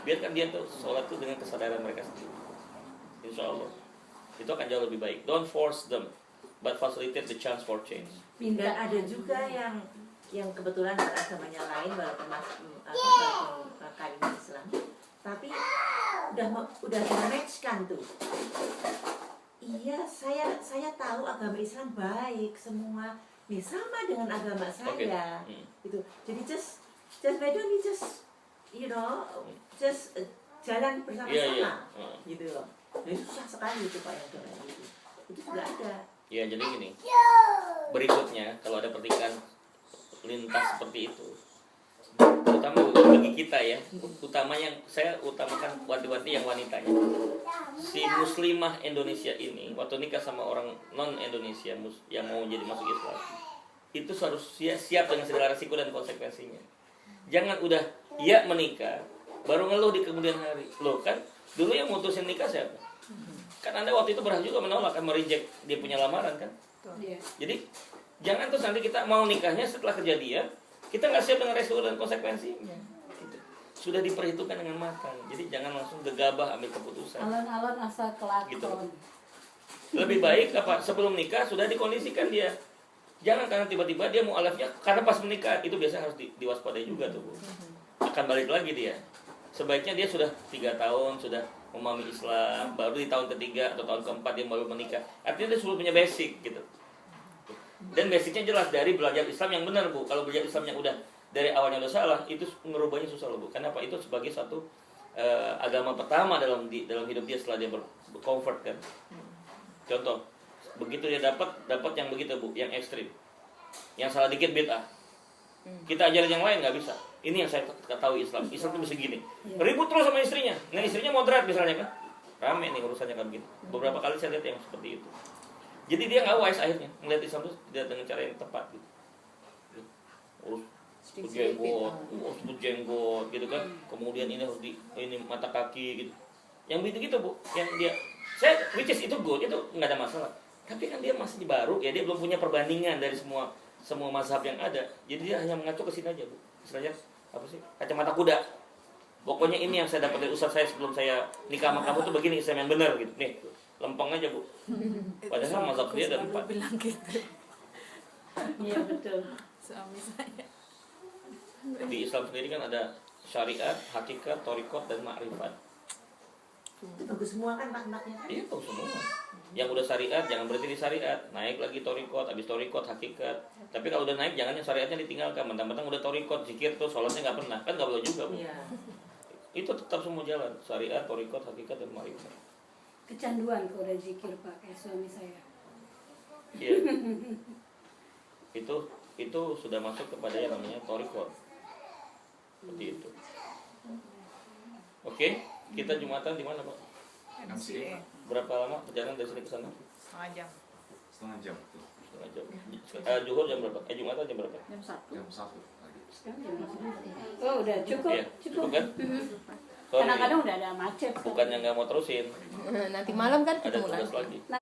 S1: Biarkan dia tuh sholat tuh dengan kesadaran mereka sendiri. Insya Allah itu akan jauh lebih baik. Don't force them, but facilitate the chance for change.
S4: Dan ada juga yang kebetulan beragamanya lain walaupun kalimat Islam, tapi udah matchkan tuh. Iya, saya tahu agama Islam baik semua, nih sama dengan agama saya, gitu. Jadi just why don't we just jalan bersama-sama, gitu loh. Jadi susah sekali itu Pak yang kayak gitu. Itu juga ada.
S1: Ya jadi gini. Berikutnya kalau ada pernikahan lintas seperti itu, terutama bagi kita ya, utamanya saya utamakan wanti-wanti yang wanitanya. Si muslimah Indonesia ini waktu nikah sama orang non Indonesia yang mau jadi masuk Islam, itu harus siap dengan segala resiko dan konsekuensinya. Jangan udah menikah baru ngeluh di kemudian hari. Loh kan dulu yang mutusin nikah siapa? Kan Anda waktu itu berhak juga menolak, kan mereject dia punya lamaran kan. Jadi jangan terus nanti kita mau nikahnya setelah kejadian kita nggak siap dengan resiko dan konsekuensinya. Gitu. Sudah diperhitungkan dengan matang. Jadi jangan langsung gegabah ambil keputusan.
S6: Alon-alon asal kelakon.
S1: Gitu. Lebih baik sebelum nikah sudah dikondisikan dia. Jangan karena tiba-tiba dia mau alafnya karena pas menikah, itu biasanya harus diwaspadai juga tuh Bu. Akan balik lagi dia. Sebaiknya dia sudah 3 tahun sudah memahami Islam, baru di tahun ketiga atau tahun keempat dia baru menikah. Artinya dia sudah punya basic gitu. Dan basicnya jelas dari belajar Islam yang benar Bu. Kalau belajar Islam yang udah dari awalnya udah salah, itu ngerubahnya susah loh Bu. Kenapa? Itu sebagai satu agama pertama dalam hidup dia setelah dia berconvert kan. Contoh, begitu dia dapat yang begitu Bu, yang ekstrim, yang salah dikit bid'ah. Kita ajarin yang lain nggak bisa. Ini yang saya tahu Islam tuh bisa gini. Ribut terus sama istrinya. Nah istrinya moderat misalnya kan, rame nih urusannya kan gitu. Beberapa kali saya lihat yang seperti itu. Jadi dia nggak wise akhirnya melihat Islam itu tidak dengan cara yang tepat gitu. Urus jenggot gitu kan. Kemudian ini harus ini mata kaki gitu. Yang gitu Bu, yang dia which is itu good, itu nggak ada masalah. Tapi kan dia masih baru ya, dia belum punya perbandingan dari semua mazhab yang ada. Jadi dia hanya mengacu ke sini aja Bu. Istilahnya apa sih? Kacamata kuda. Pokoknya ini yang saya dapat dari ustaz saya sebelum saya nikah sama kamu tuh begini Islam yang benar gitu. Nih, lempeng aja Bu. Padahal mazhab dia ada 4.
S2: Bilang gitu.
S6: Iya betul.
S2: Suami saya.
S1: Di Islam sendiri kan ada syariat, hakikat, thariqat dan ma'rifat.
S4: Bagus semua kan maknanya kan?
S1: Iya tahu semua. Yang udah syariat jangan berhenti di syariat, naik lagi thariqat, habis thariqat hakikat. Tapi kalau udah naik jangan yang syariatnya ditinggalkan, mentang-mentang udah thariqat, zikir tuh sholatnya nggak pernah, kan nggak boleh juga Bu.
S4: Iya.
S1: Itu tetap semua jalan, syariat, thariqat, hakikat dan ma'rifat.
S6: Kecanduan kalau udah zikir Pak, kayak suami saya.
S1: Iya. Itu sudah masuk kepada yang namanya thariqat. Seperti itu. Oke, kita Jumatan di mana Pak?
S2: MCA.
S1: Berapa lama perjalanan dari sini ke sana?
S2: Setengah jam.
S7: Setengah jam.
S1: Setengah jam. Zuhur jam berapa? Jumatan jam berapa?
S6: Jam 1.
S7: Jam 1 pagi.
S6: Sekarang jam 1. Oh udah cukup.
S1: Iya, cukup kan?
S6: Kadang-kadang udah ada macet.
S1: Bukannya nggak mau terusin,
S5: Nanti malam kan
S1: ada
S5: ketemu
S1: tugas
S5: lagi.
S1: lagi.